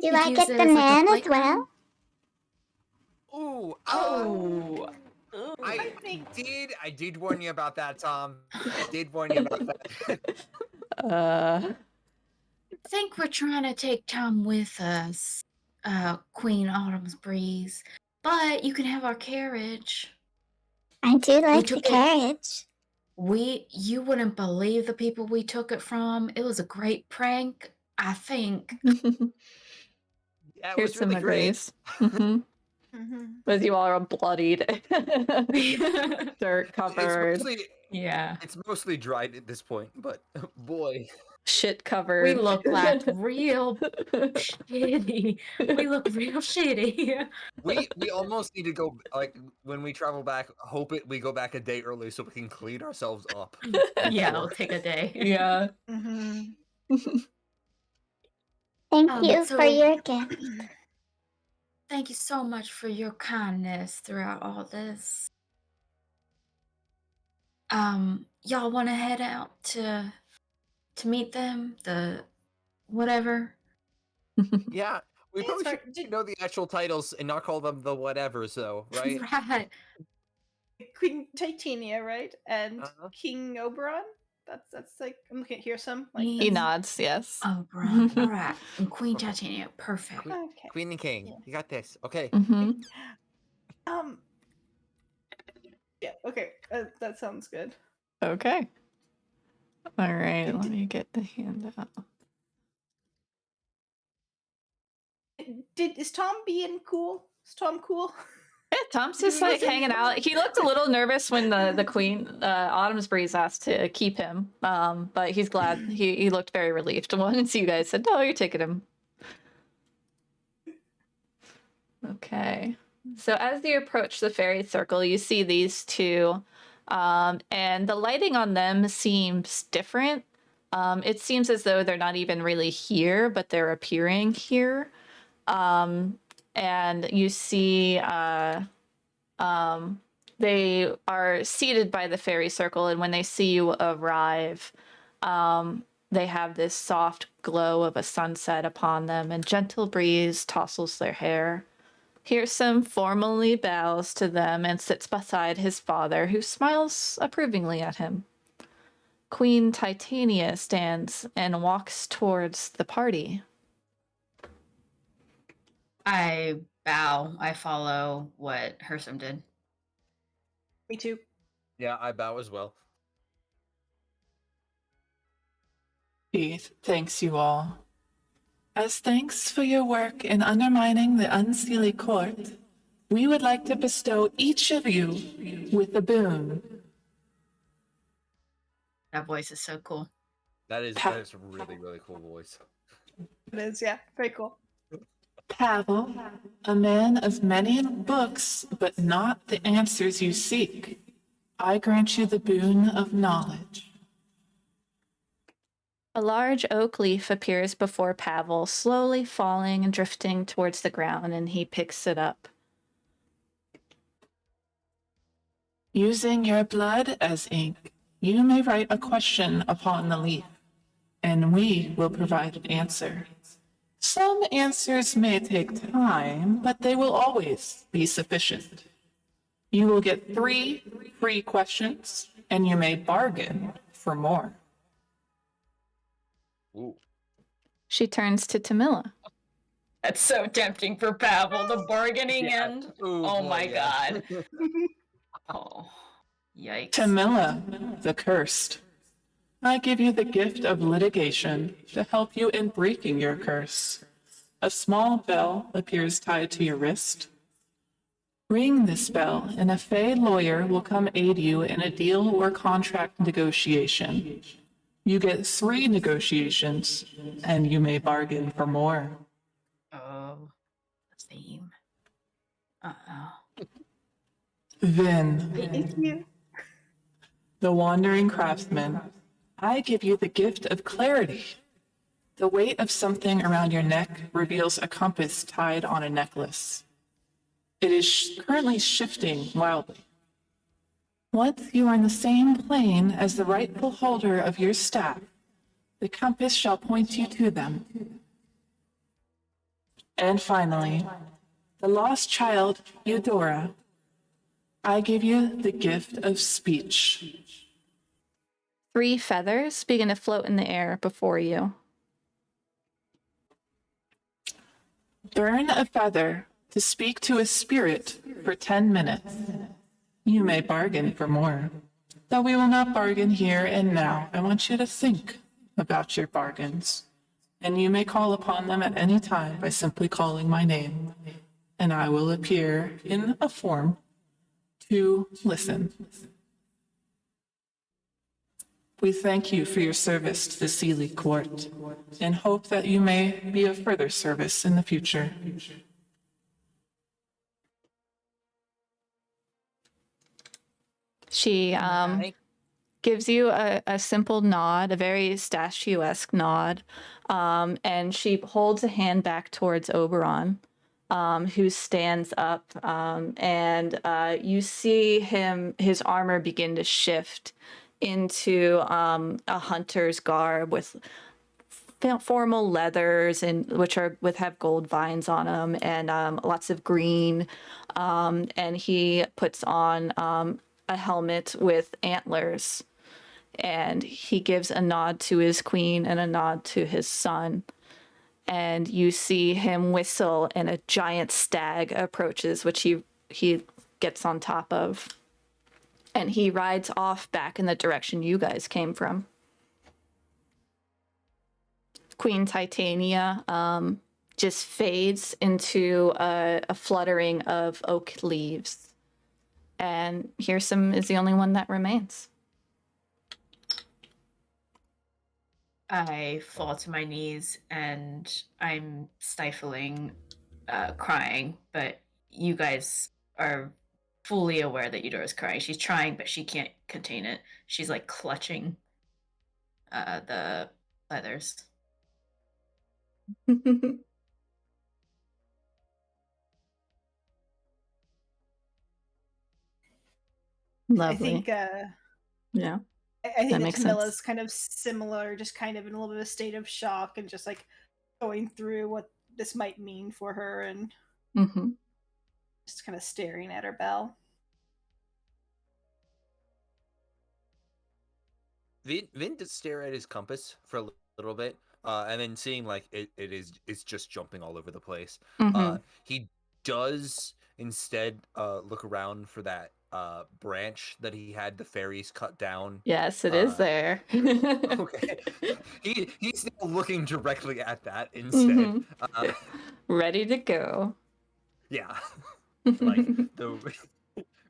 Do Could I use get it the as, like, a man as playground. well? Ooh, Oh. I did warn you about that, Tom. I did warn you about that. I think we're trying to take Tom with us, Queen Autumn's Breeze. But you can have our carriage. I do like the took it- carriage. You wouldn't believe the people we took it from. It was a great prank, I think. Yeah, it Here's was some really great. grace. Mm-hmm. As you all are bloodied, dirt covered, It's mostly dried at this point, but boy. shit covered. We look like real shitty. We look real shitty. We almost need to go, like, when we travel back, we go back a day early so we can clean ourselves up. Yeah, before. it'll take a day. Yeah. Thank you so- for your gift. Thank you so much for your kindness throughout all this. y'all want to head out to meet them? The whatever. Yeah, we It's probably fine. should know the actual titles and not call them the whatevers, though, right? Right. Queen Titania, right? And Uh-huh. King Oberon. That's like I'm looking at Hearsam. Like He He that's nods, yes. Oh, bro. All right. And Queen Titania. Perfect. okay. Queen and King, Yeah. you got this. Okay. Hmm. Um. Yeah. Okay. That sounds good. Okay. All right, let me get the handout. Is Tom being cool? Is Tom cool? Yeah, Tom's just like hanging out. He looked a little nervous when the queen, Autumn's Breeze, asked to keep him. But he's glad. He looked very relieved once you guys said, "No, you're taking him." Okay. So as you approach the fairy circle, you see these two, and the lighting on them seems different. It seems as though they're not even really here, but they're appearing here. And you see they are seated by the fairy circle, and when they see you arrive, they have this soft glow of a sunset upon them, and gentle breeze tousles their hair. Hyrsam formally bows to them and sits beside his father, who smiles approvingly at him. Queen Titania stands and walks towards the party. I bow. I follow what Hyrsam did. Me too. Yeah, I bow as well. He thanks you all. As thanks for your work in undermining the Unseelie court, we would like to bestow each of you with a boon. That voice is so cool. That is a really, really cool voice. It is. Yeah. Very cool. Pavel, a man of many books, but not the answers you seek, I grant you the boon of knowledge. A large oak leaf appears before Pavel, slowly falling and drifting towards the ground, and he picks it up. Using your blood as ink, you may write a question upon the leaf, and we will provide an answer. Some answers may take time, but they will always be sufficient. You will get 3 free questions, and you may bargain for more. Ooh. She turns to Tamila. That's so tempting for Pavel, the bargaining Yeah. end. Ooh, Oh boy, my yeah. god. Oh, yikes. Tamila, the cursed. I give you the gift of litigation to help you in breaking your curse. A small bell appears tied to your wrist. Ring this bell, and a Fey lawyer will come aid you in a deal or contract negotiation. You get 3 negotiations, and you may bargain for more. Oh, the theme. Uh-oh. Then, Thank you. the wandering craftsman, I give you the gift of clarity. The weight of something around your neck reveals a compass tied on a necklace. It is currently shifting wildly. Once you are in the same plane as the rightful holder of your staff, the compass shall point you to them. And finally, the lost child, Eudora, I give you the gift of speech. 3 feathers begin to float in the air before you. Burn a feather to speak to a spirit for 10 minutes. You may bargain for more. Though we will not bargain here and now, I want you to think about your bargains. And you may call upon them at any time by simply calling my name, and I will appear in a form to listen. We thank you for your service to the Seelie court and hope that you may be of further service in the future. She gives you a simple nod, a very statuesque nod, and she holds a hand back towards Oberon, who stands up, and you see his armor begin to shift, into a hunter's garb with formal leathers and which are with have gold vines on them and lots of green, and he puts on a helmet with antlers, and he gives a nod to his queen and a nod to his son, and you see him whistle and a giant stag approaches, which he gets on top of, and he rides off back in the direction you guys came from. Queen Titania just fades into a fluttering of oak leaves, and Hyrsam is the only one that remains. I fall to my knees and I'm stifling, crying, but you guys are fully aware that Eudora is crying. She's trying, but she can't contain it. She's like clutching the leathers. Lovely. I think Yeah. I think that makes Camilla's sense. kind of similar, just kind of in a little bit of a state of shock and just like going through what this might mean for her and Mm-hmm. just kind of staring at her bell. Vin did stare at his compass for a little bit, and then seeing like it's just jumping all over the place. Mm-hmm. He does instead look around for that branch that he had the fairies cut down. Yes, it is there. Okay, he's still looking directly at that instead. Ready to go. Yeah, like the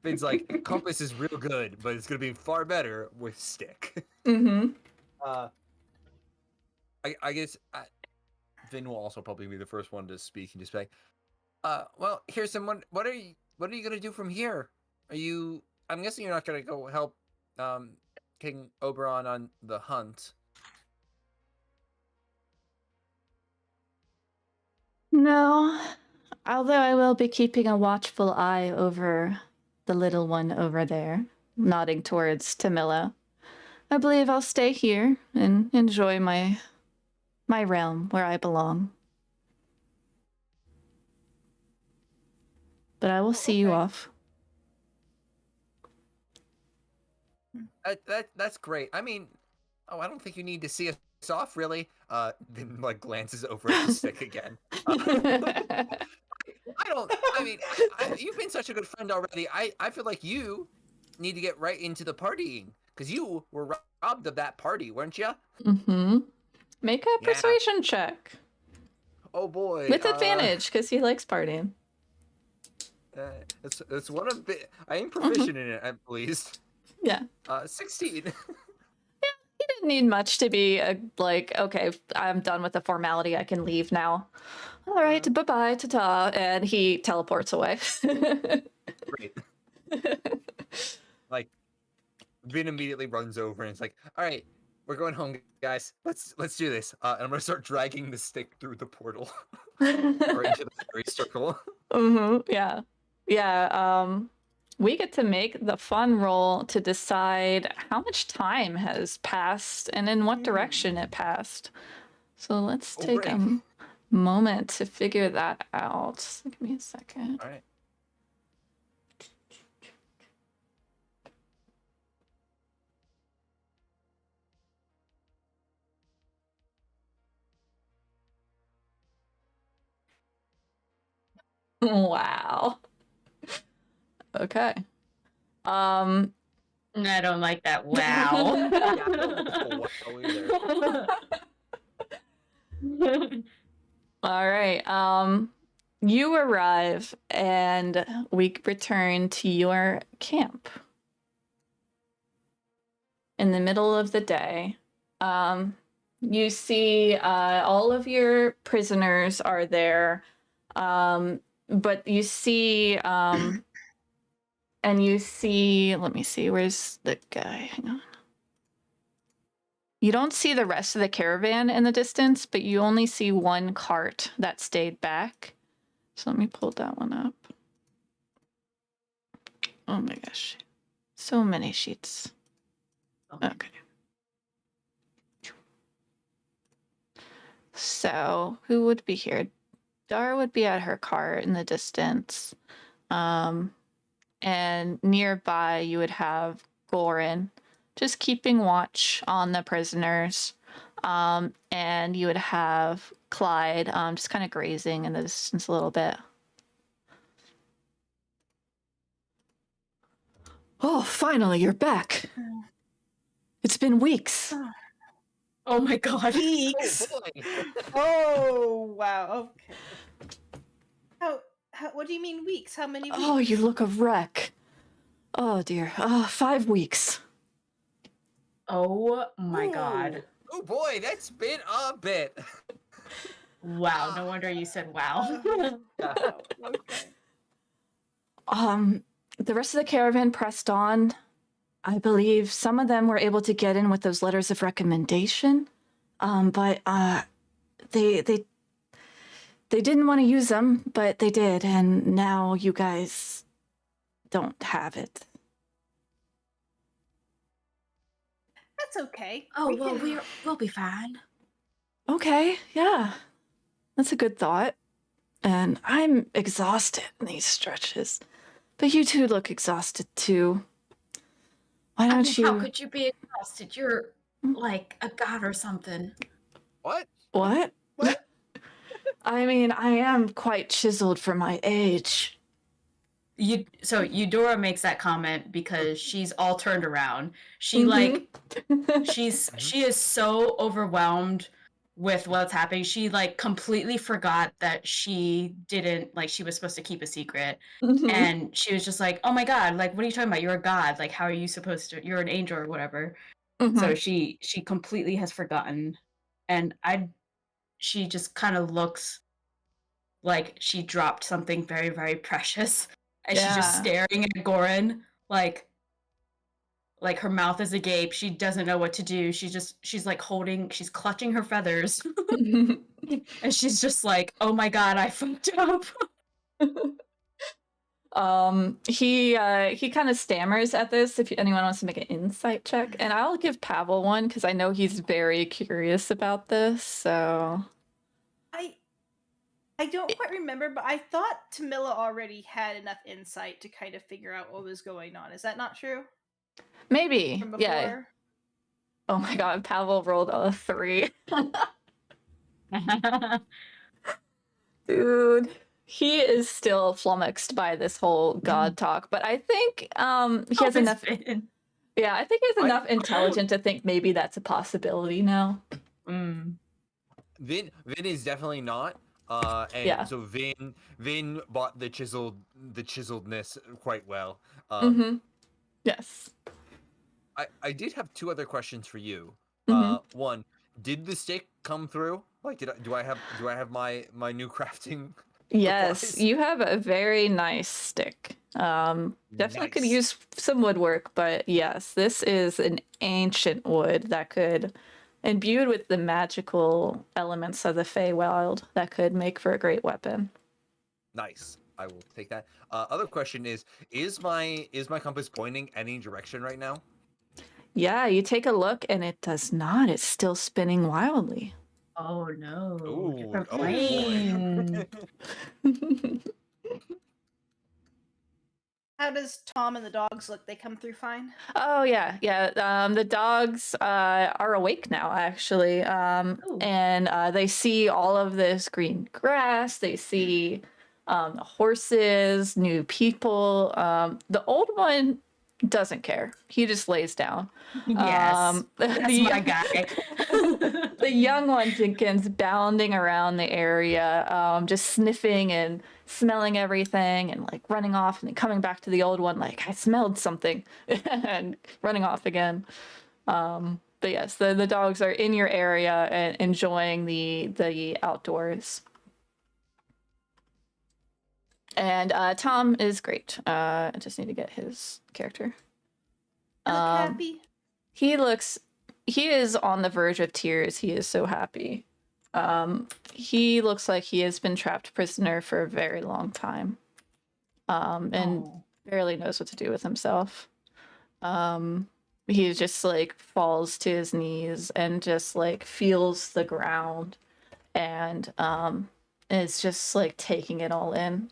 Vin's like compass is real good, but it's gonna be far better with stick. Mm-hmm. I guess Vin will also probably be the first one to speak and just be like, well, here's someone. What are you gonna do from here? I'm guessing you're not gonna go help King Oberon on the hunt. No, although I will be keeping a watchful eye over the little one over there, nodding towards Tamila. I believe I'll stay here and enjoy my realm where I belong. But I will see you off. That's great. I mean, I don't think you need to see us off, really. Then like glances over at the stick again. You've been such a good friend already. I feel like you need to get right into the partying because you were robbed of that party, weren't you? Mm-hmm. Make a persuasion check. Oh boy. With advantage, because he likes partying. It's one of the. I am proficient in it, at least. Yeah. 16. He didn't need much to be like, okay, I'm done with the formality. I can leave now. All right, bye-bye, ta-ta. And he teleports away. Great. Like, Vin immediately runs over and it's like, all right, we're going home, guys. Let's do this. And I'm gonna start dragging the stick through the portal or into the fairy circle. Mm-hmm. Yeah. Yeah. We get to make the fun roll to decide how much time has passed and in what direction it passed. So let's take a moment to figure that out. Give me a second. All right. Wow. Okay. I don't like that. Wow. Yeah, I don't like the wow either. All right. You arrive and we return to your camp. In the middle of the day, you see all of your prisoners are there, but you see, and you see, let me see, where's the guy? Hang on. You don't see the rest of the caravan in the distance, but you only see one cart that stayed back. So let me pull that one up. Oh my gosh. So many sheets. Okay. So, who would be here? Dara would be at her cart in the distance. And nearby, you would have Gorin just keeping watch on the prisoners. And you would have Clyde just kind of grazing in the distance a little bit. Oh, finally, you're back. It's been weeks. Oh my god. Weeks. Oh, boy. Oh wow. Okay. How? What do you mean weeks? How many weeks? Oh, you look a wreck. Oh, dear. 5 weeks. Oh my Ooh. god. Oh boy, that's been a bit. Wow, no wonder you said wow. Oh, okay. The rest of the caravan pressed on. I believe some of them were able to get in with those letters of recommendation. But they didn't want to use them, but they did, and now you guys don't have it. That's okay. Oh, well, can- we'll be fine. Okay, yeah. That's a good thought. And I'm exhausted in these stretches. But you two look exhausted too. Why I don't mean, you... how could you be exhausted? You're like a god or something. What? What? What? I mean, I am quite chiseled for my age. So Eudora makes that comment because she's all turned around. She Mhm. she is so overwhelmed with what's happening. She completely forgot that she didn't she was supposed to keep a secret. Mhm. And she was just like, "Oh my god, what are you talking about? You're a god. How are you supposed to? You're an angel or whatever." Mhm. So she completely has forgotten. And she just kind of looks like she dropped something very, very precious. And she's just Yeah. staring at Gorin, like her mouth is agape. She doesn't know what to do. She's she's clutching her feathers. And she's just like, "Oh my god, I fucked up." He kind of stammers at this if anyone wants to make an insight check, and I'll give Pavel one because I know he's very curious about this. So I don't quite remember, but I thought Tamila already had enough insight to kind of figure out what was going on. Is that not true? maybe, From before? yeah. Oh my god, Pavel rolled a 3. Dude, he is still flummoxed by this whole god talk, but I think he has enough. Yeah, I think he has enough intelligence to think maybe that's a possibility now. Vin is definitely not. And Yeah. so Vin bought the chiseledness quite well. Yes. I did have 2 other questions for you. Mhm. One, did the stick come through? Do I have my new crafting? Yes, supplies? you have a very nice stick. Definitely could Nice. use some woodwork, but yes, this is an ancient wood that could, imbued with the magical elements of the Feywild, that could make for a great weapon. Nice. I will take that. Other question is my compass pointing any direction right now? Yeah, you take a look and it does not. It's still spinning wildly. Oh no. Ooh, Different oh boy. plane. How does Tom and the dogs look? They come through fine? Oh yeah. The dogs are awake now, actually, and they see all of this green grass. They see the horses, new people. The old one doesn't care. He just lays down. Yes. That's my guy. The young one begins bounding around the area, just sniffing and smelling everything and running off and then coming back to the old one like, I smelled something, and running off again. But yes, the dogs are in your area and enjoying the outdoors. And Tom is great. I just need to get his character. You look happy? He is on the verge of tears. He is so happy. He looks like he has been trapped prisoner for a very long time. And barely knows what to do with himself. he just like falls to his knees and just like feels the ground and is just like taking it all in.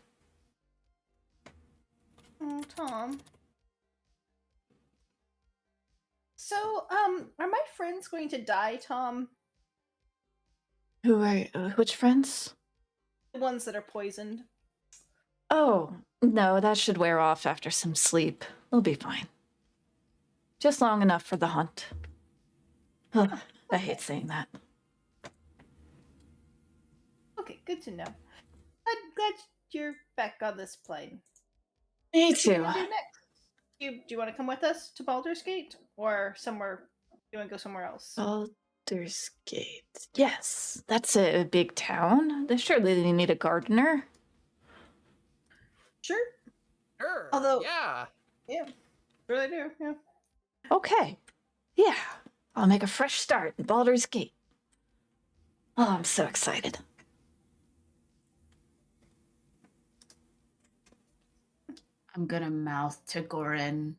Oh, Tom. So, are my friends going to die, Tom? Which friends? The ones that are poisoned. Oh, no, that should wear off after some sleep. They'll be fine. Just long enough for the hunt. Ugh, I hate saying that. Okay, good to know. I'm glad you're back on this plane. Me What do you too. want to do next? Do you want to come with us to Baldur's Gate? Or somewhere? You want to go somewhere else? Baldur's Gate. Yes, that's a big town. Surely they need a gardener. Sure. Sure. Although- yeah. Yeah. Sure they do, yeah. Okay. Yeah, I'll make a fresh start in Baldur's Gate. Oh, I'm so excited. I'm gonna mouth to Gorin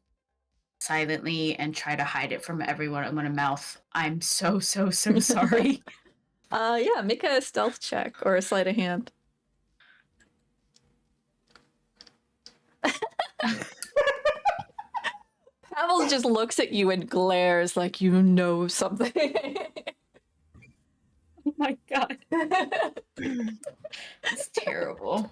silently and try to hide it from everyone. I'm gonna mouth, I'm so sorry. Yeah, make a stealth check or a sleight of hand. Pavel just looks at you and glares like you know something. Oh my god. It's terrible.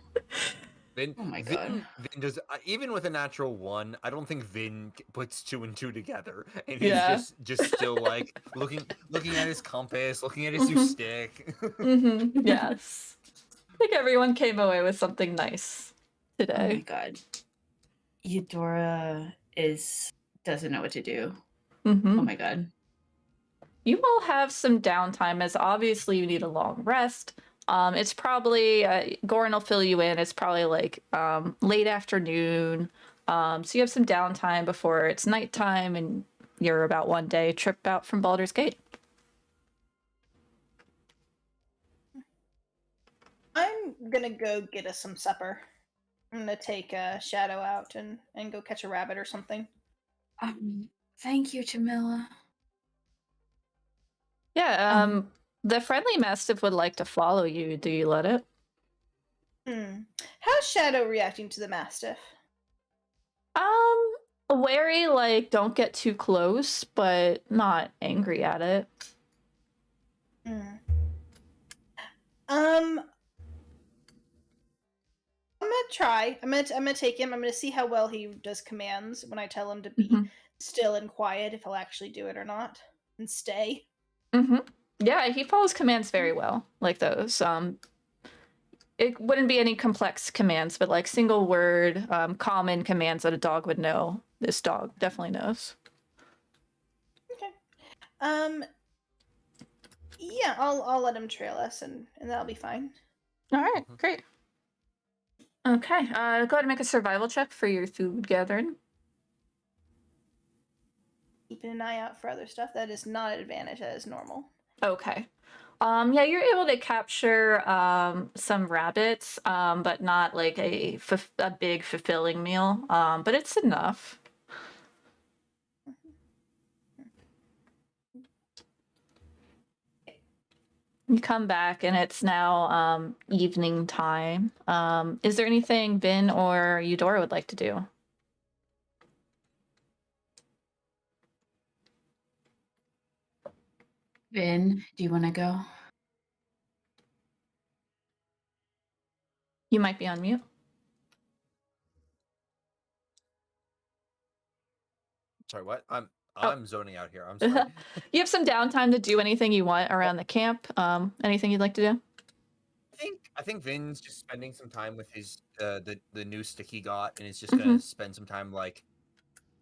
Vin, Oh my Vin, God. Vin does even with a natural 1. I don't think Vin puts 2 and 2 together, and Yeah. he's just still like looking at his compass, looking at his new stick. Yes. I think everyone came away with something nice Oh my today. god. Eudora doesn't know what to do. Mm-hmm. Oh my god. You will have some downtime as obviously you need a long rest. It's probably Goran will fill you in. It's probably like late afternoon. So you have some downtime before it's nighttime and you're about 1 day trip out from Baldur's Gate. I'm gonna go get us some supper. I'm gonna take Shadow out and go catch a rabbit or something. Thank you, Jamila. Yeah, the friendly mastiff would like to follow you. Do you let it? How's Shadow reacting to the Mastiff? Wary, like, don't get too close, but not angry at it. I'm gonna try. I'm gonna take him. I'm gonna see how well he does commands when I tell him to be still and quiet, if he'll actually do it or not, and stay. Yeah, he follows commands very well, like those. It wouldn't be any complex commands, but like single word, common commands that a dog would know. This dog definitely knows. Okay. Yeah, I'll let him trail us, and that'll be fine. All right, great. Okay, go ahead and make a survival check for your food gathering. Keeping an eye out for other stuff. That is not an advantage. That is normal. Okay. Yeah, you're able to capture some rabbits, but not like a big fulfilling meal. But it's enough. You come back and it's now evening time. Is there anything Vin or Eudora would like to do? Vin, do you want to go? You might be on mute. Sorry, what? I'm zoning out here. I'm sorry. You have some downtime to do anything you want around the camp. Anything you'd like to do? I think Vin's just spending some time with his the new stick he got, and is just gonna spend some time like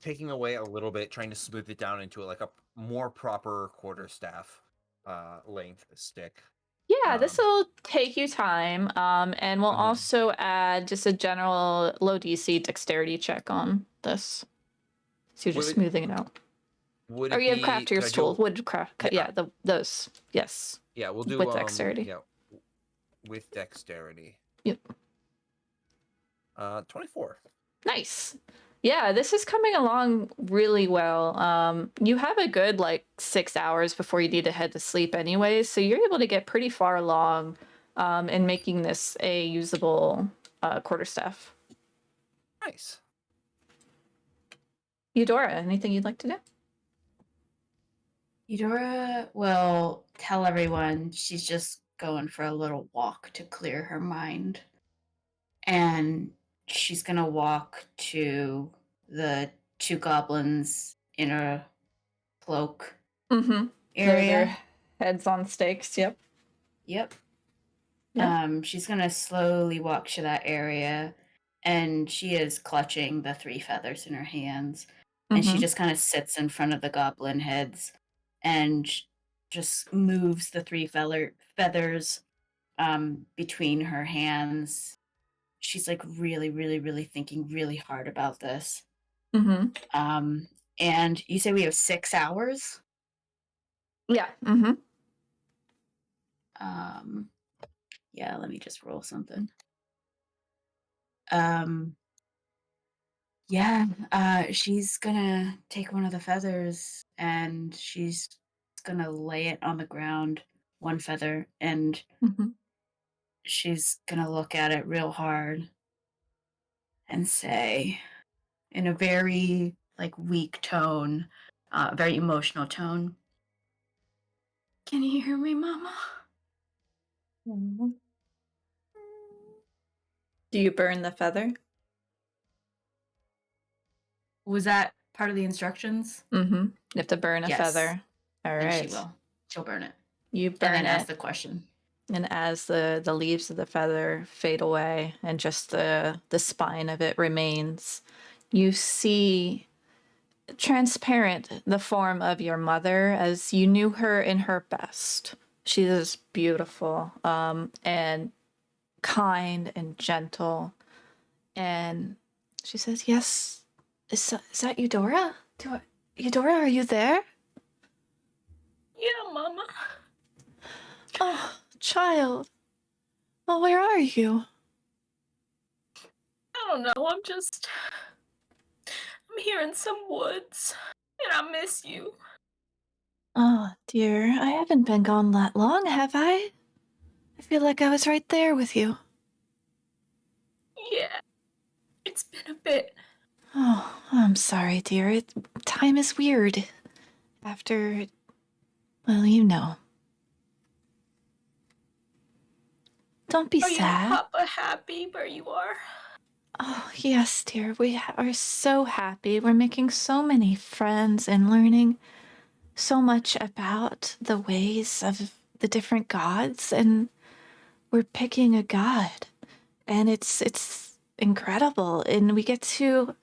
taking away a little bit, trying to smooth it down into like a more proper quarterstaff length stick. Yeah, this will take you time, and we'll also add just a general low DC dexterity check on this. So you're just smoothing it out. Would Or it you have be- craftier's could I tool, do- woodcraft. Yeah, those. Yes. Yeah, we'll do with dexterity. Yeah, with dexterity. Yep. 24. Nice. Yeah, this is coming along really well. You have a good like 6 hours before you need to head to sleep anyways, so you're able to get pretty far along in making this a usable quarterstaff. Nice. Eudora, anything you'd like to do? Eudora will tell everyone she's just going for a little walk to clear her mind. And she's going to walk to the two goblins in a cloak Mm-hmm. area. Their heads on stakes, yep. Yep. Yeah. She's going to slowly walk to that area, and she is clutching the 3 feathers in her hands. And she Mm-hmm. just kind of sits in front of the goblin heads and just moves the 3 feathers between her hands. She's like really, really, really thinking really hard about this. Mm-hmm. And you say we have 6 hours? Yeah. Mm-hmm. Yeah, let me just roll something. She's gonna take one of the feathers and she's gonna lay it on the ground, one feather, and Mm-hmm. she's gonna look at it real hard and say, in a very like weak tone, very emotional tone, "Can you hear me, Mama?" Do you burn the feather? Was that part of the instructions? Mm-hmm. You have to burn a Yes. feather. All And right. she will. She'll burn it. You And burn then ask it. the question. And as the leaves of the feather fade away and just the spine of it remains, you see transparent the form of your mother as you knew her in her best. She is beautiful and kind and gentle. And she says, "Yes, is that Eudora? Eudora, are you there?" Yeah, Mama. "Oh, child. Well, where are you?" I don't know. I'm here in some woods, and I miss you. "Oh, dear, I haven't been gone that long, have I? I feel like I was right there with you." Yeah, it's been a bit. "Oh, I'm sorry, dear. Time is weird. After, well, you know. Don't be Are you and sad." Papa happy where you are? "Oh, yes, dear. We are so happy. We're making so many friends and learning so much about the ways of the different gods, and we're picking a god, and it's incredible, and we get to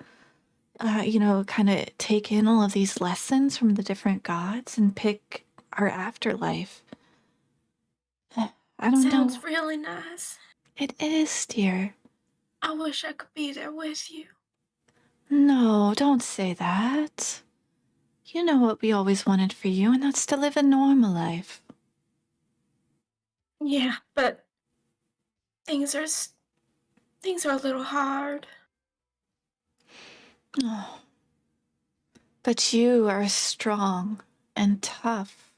kind of take in all of these lessons from the different gods and pick our afterlife. I don't Sounds know. really nice. It is, dear. I wish I could be there with you. No, don't say that. You know what we always wanted for you, and that's to live a normal life." Yeah, but things are a little hard. Oh, but you are strong and tough.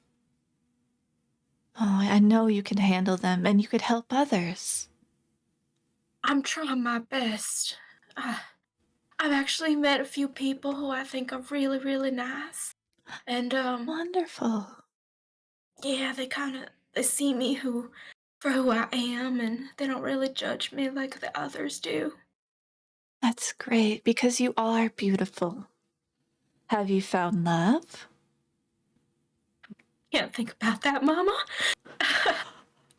Oh, I know you can handle them, and you could help others. I'm trying my best. I've actually met a few people who I think are really, really nice. And Wonderful. yeah, they see me for who I am, and they don't really judge me like the others do. That's great, because you are beautiful. Have you found love? Can't think about that, Mama.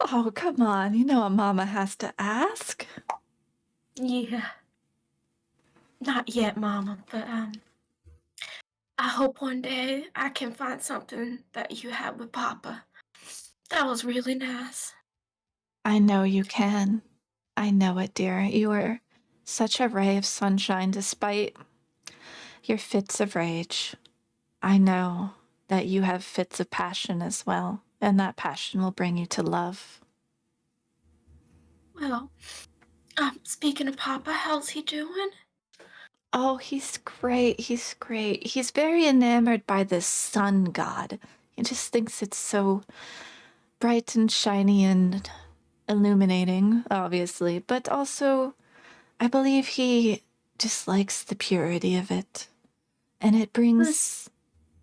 Oh, come on. You know a mama has to ask. Yeah. Not yet, Mama, but I hope one day I can find something that you had with Papa. That was really nice. I know you can. I know it, dear. You are such a ray of sunshine despite your fits of rage. I know that you have fits of passion as well, and that passion will bring you to love. Well, speaking of Papa, how's he doing? Oh, he's great. He's great. He's very enamored by the sun god. He just thinks it's so bright and shiny and illuminating, obviously, but also I believe he just likes the purity of it. And it brings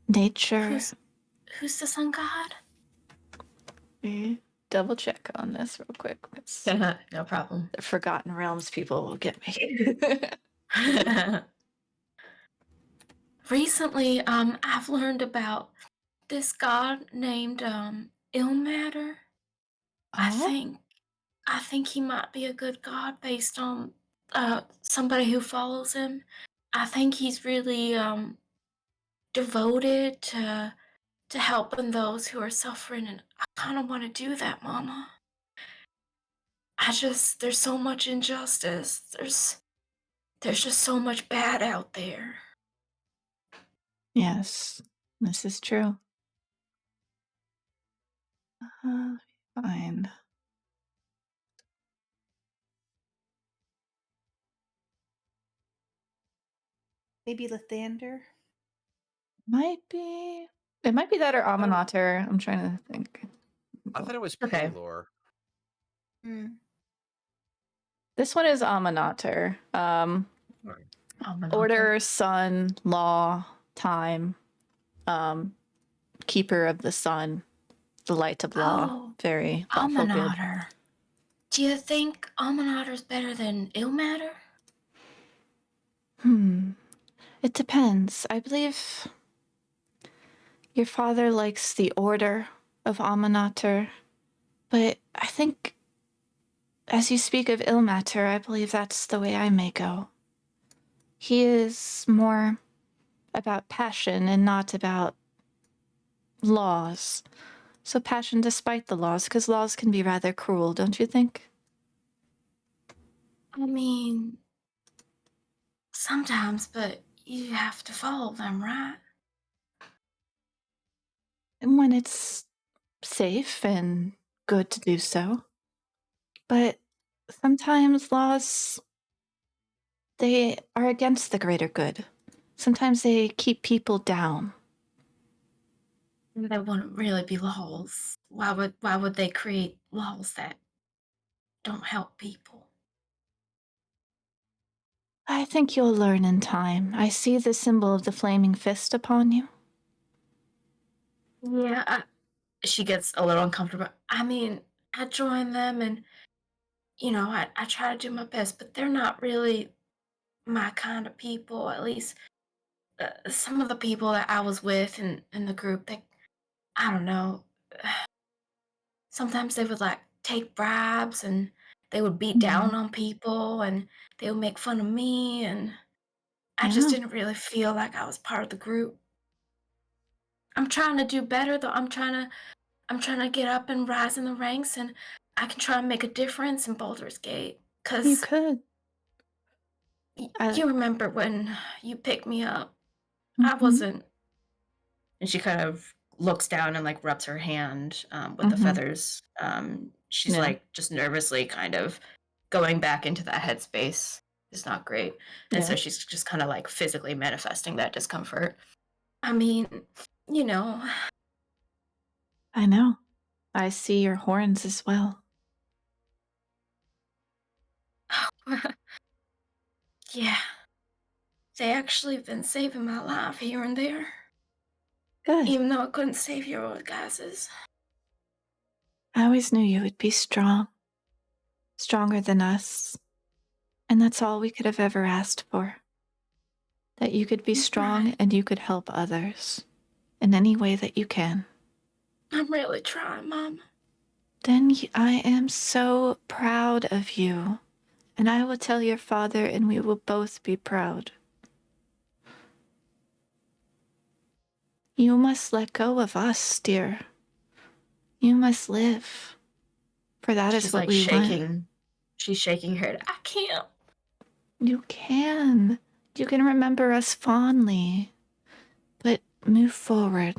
nature. Who's the sun god? Let me double check on this real quick. It's No problem. the Forgotten Realms people will get me. Recently, I've learned about this god named Ilmater. Oh? I think he might be a good god based on somebody who follows him. I think he's really devoted to helping those who are suffering, and I kind of want to do that, Mama. There's so much injustice. There's just so much bad out there. Yes, this is true. Fine. Maybe Lathander? Might be. It might be that or Aminater. I'm trying to think. I thought it was Okay. Paylor. This one is Aminater. Order, sun, law, time, keeper of the sun, the light of law. Oh, Very thoughtful, good. Almanater. Do you think Almanater's better than Ilmater? It depends. I believe your father likes the order of Aminater, but I think as you speak of Ilmater, I believe that's the way I may go. He is more about passion and not about laws. So passion despite the laws, because laws can be rather cruel, don't you think? I mean, sometimes, but you have to follow them, right? And when it's safe and good to do so. But sometimes laws, they are against the greater good. Sometimes they keep people down. They wouldn't really be laws. Why would they create laws that don't help people? I think you'll learn in time. I see the symbol of the flaming fist upon you. Yeah, she gets a little uncomfortable. I mean, I join them and, I try to do my best, but they're not really my kind of people. At least some of the people that I was with in the group, I don't know. Sometimes they would like take bribes and they would beat down on people and they would make fun of me. And I just Yeah. didn't really feel like I was part of the group. I'm trying to do better though. I'm trying to get up and rise in the ranks, and I can try and make a difference in Baldur's Gate. You Cause could. you remember when you picked me up? I Mhm. wasn't. And she kind of looks down and like rubs her hand with the feathers. She's Yeah. like just nervously kind of going back into that headspace. Is not great, and so Yeah. she's just kind of like physically manifesting that discomfort. I mean, you know, I know. I see your horns as well. yeah, they actually have been saving my life here and there, Good. even though I couldn't save your old guys's. I always knew you would be strong. Stronger than us. And that's all we could have ever asked for. That you could be strong Right. and you could help others in any way that you can. I'm really trying, Mom. Then I am so proud of you. And I will tell your father, and we will both be proud. You must let go of us, dear. You must live. For that is She's what like we shaking. want. She's shaking her head. I can't. You can. You can remember us fondly. But move forward.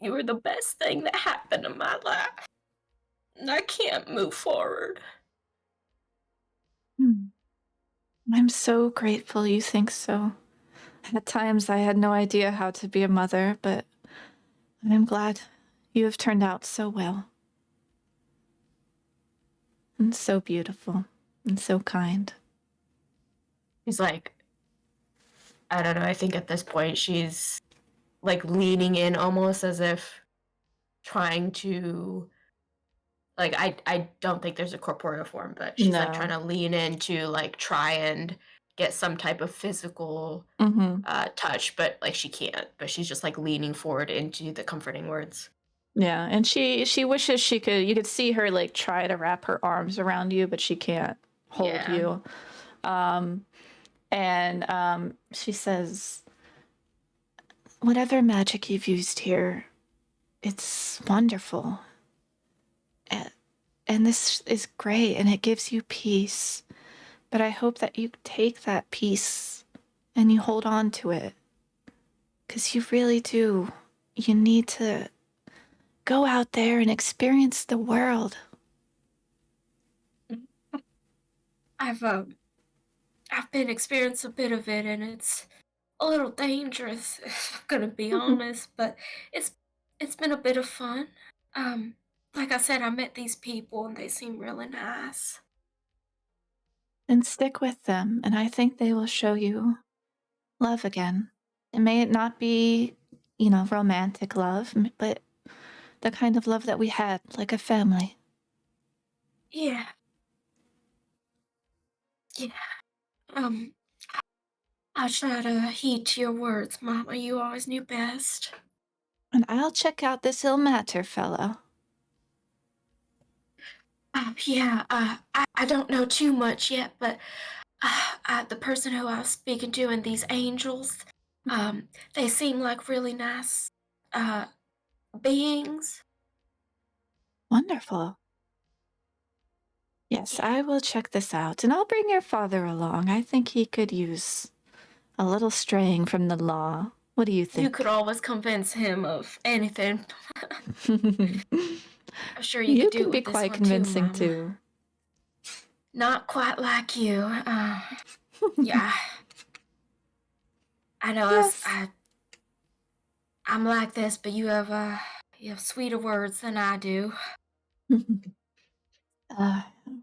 You were the best thing that happened in my life. And I can't move forward. I'm so grateful you think so. At times I had no idea how to be a mother, but I'm glad you have turned out so well. And so beautiful. And so kind. He's like, I don't know, I think at this point she's like leaning in almost as if trying to like I don't think there's a corporeal form, but she's like trying No. to lean in to like try and get some type of physical Mm-hmm. touch, but like she can't. But she's just like leaning forward into the comforting words. Yeah, and she wishes she could. You could see her like try to wrap her arms around you, but she can't hold Yeah. you. And she says, "Whatever magic you've used here, it's wonderful. And this is great, and it gives you peace. But I hope that you take that peace and you hold on to it, because you really do. You need to go out there and experience the world." I've been experiencing a bit of it, and it's a little dangerous, if I'm gonna be honest, but it's been a bit of fun. Like I said, I met these people and they seem really nice. And stick with them, and I think they will show you love again. It may not be, romantic love, but the kind of love that we had, like a family. Yeah, yeah. Um, I try to heed to your words, Mama. You always knew best. And I'll check out this ill matter fellow. Yeah, I don't know too much yet, but the person who I was speaking to and these angels, they seem like really nice uh, beings. Wonderful. Yes, I will check this out, and I'll bring your father along. I think he could use a little straying from the law. What do you You think? could always convince him of anything. I'm sure you You could do can it be with this quite one convincing too, Mama. too. Not quite like you. Yeah, I know. Yes. I'm like this, but you have sweeter words than I do.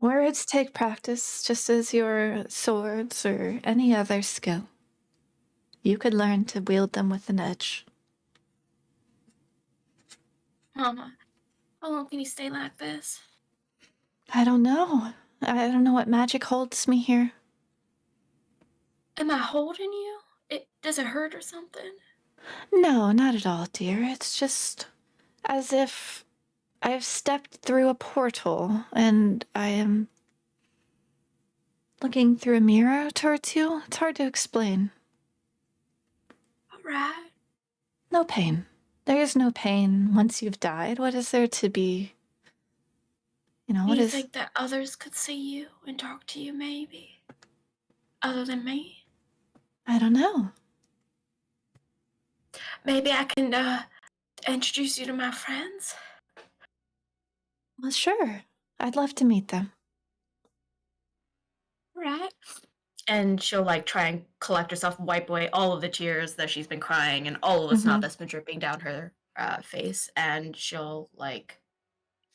Words take practice, just as your swords or any other skill. You could learn to wield them with an edge. Mama, how long can you stay like this? I don't know. I don't know what magic holds me here. Am I holding you? Does it hurt or something? No, not at all, dear. It's just as if I've stepped through a portal and I am looking through a mirror towards you. It's hard to explain. All right. No pain. There is no pain once you've died. What is there to be? Do What you is. think that others could see you and talk to you, maybe? Other than me? I don't know. Maybe I can introduce you to my friends? Well, sure. I'd love to meet them. Right. And she'll like try and collect herself, wipe away all of the tears that she's been crying and all of the snot that's been dripping down her face. And she'll like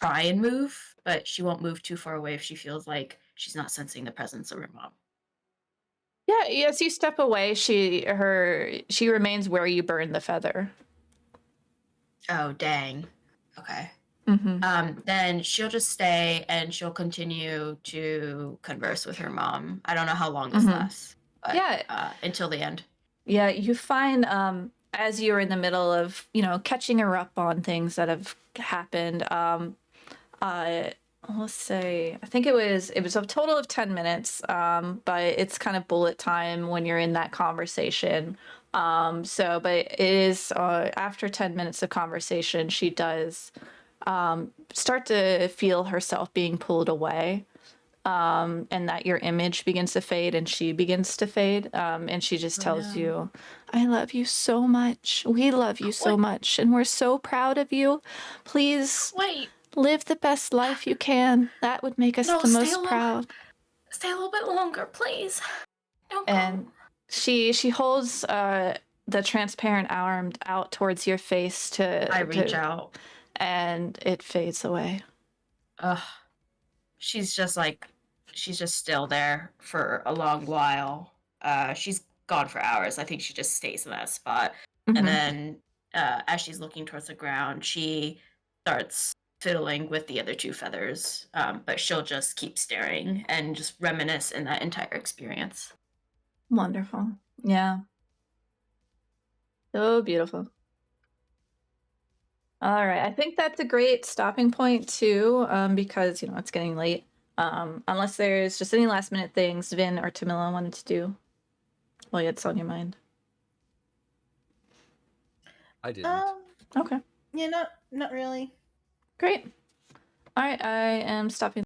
try and move, but she won't move too far away if she feels like she's not sensing the presence of her mom. Yeah, as you step away, she remains where you burned the feather. Oh, dang. Okay. Mm-hmm. Then she'll just stay and she'll continue to converse with her mom. I don't know how long this lasts, but Yeah. Until the end. Yeah, you find as you're in the middle of, catching her up on things that have happened, let's say, I think it was a total of 10 minutes, but it's kind of bullet time when you're in that conversation. But it is after 10 minutes of conversation, she does start to feel herself being pulled away, and that your image begins to fade and she begins to fade. And she just tells you, "I love you so much. We love you so much. And we're so proud of you. Please live the best life you can. That would make us the most proud." Stay a little bit longer, please. Don't And go. she holds the transparent arm out towards your face I reach to out. and it fades away. Ugh. She's just still there for a long while. She's gone for hours. I think she just stays in that spot. Mhm. And then as she's looking towards the ground, she starts fiddling with the other two feathers. But she'll just keep staring and just reminisce in that entire experience. Wonderful. Yeah. So beautiful. All right. I think that's a great stopping point too, because it's getting late. Unless there's just any last minute things Vin or Tamila wanted to do while it's on your mind. I didn't. Okay. Yeah, not really. Great. All right. I am stopping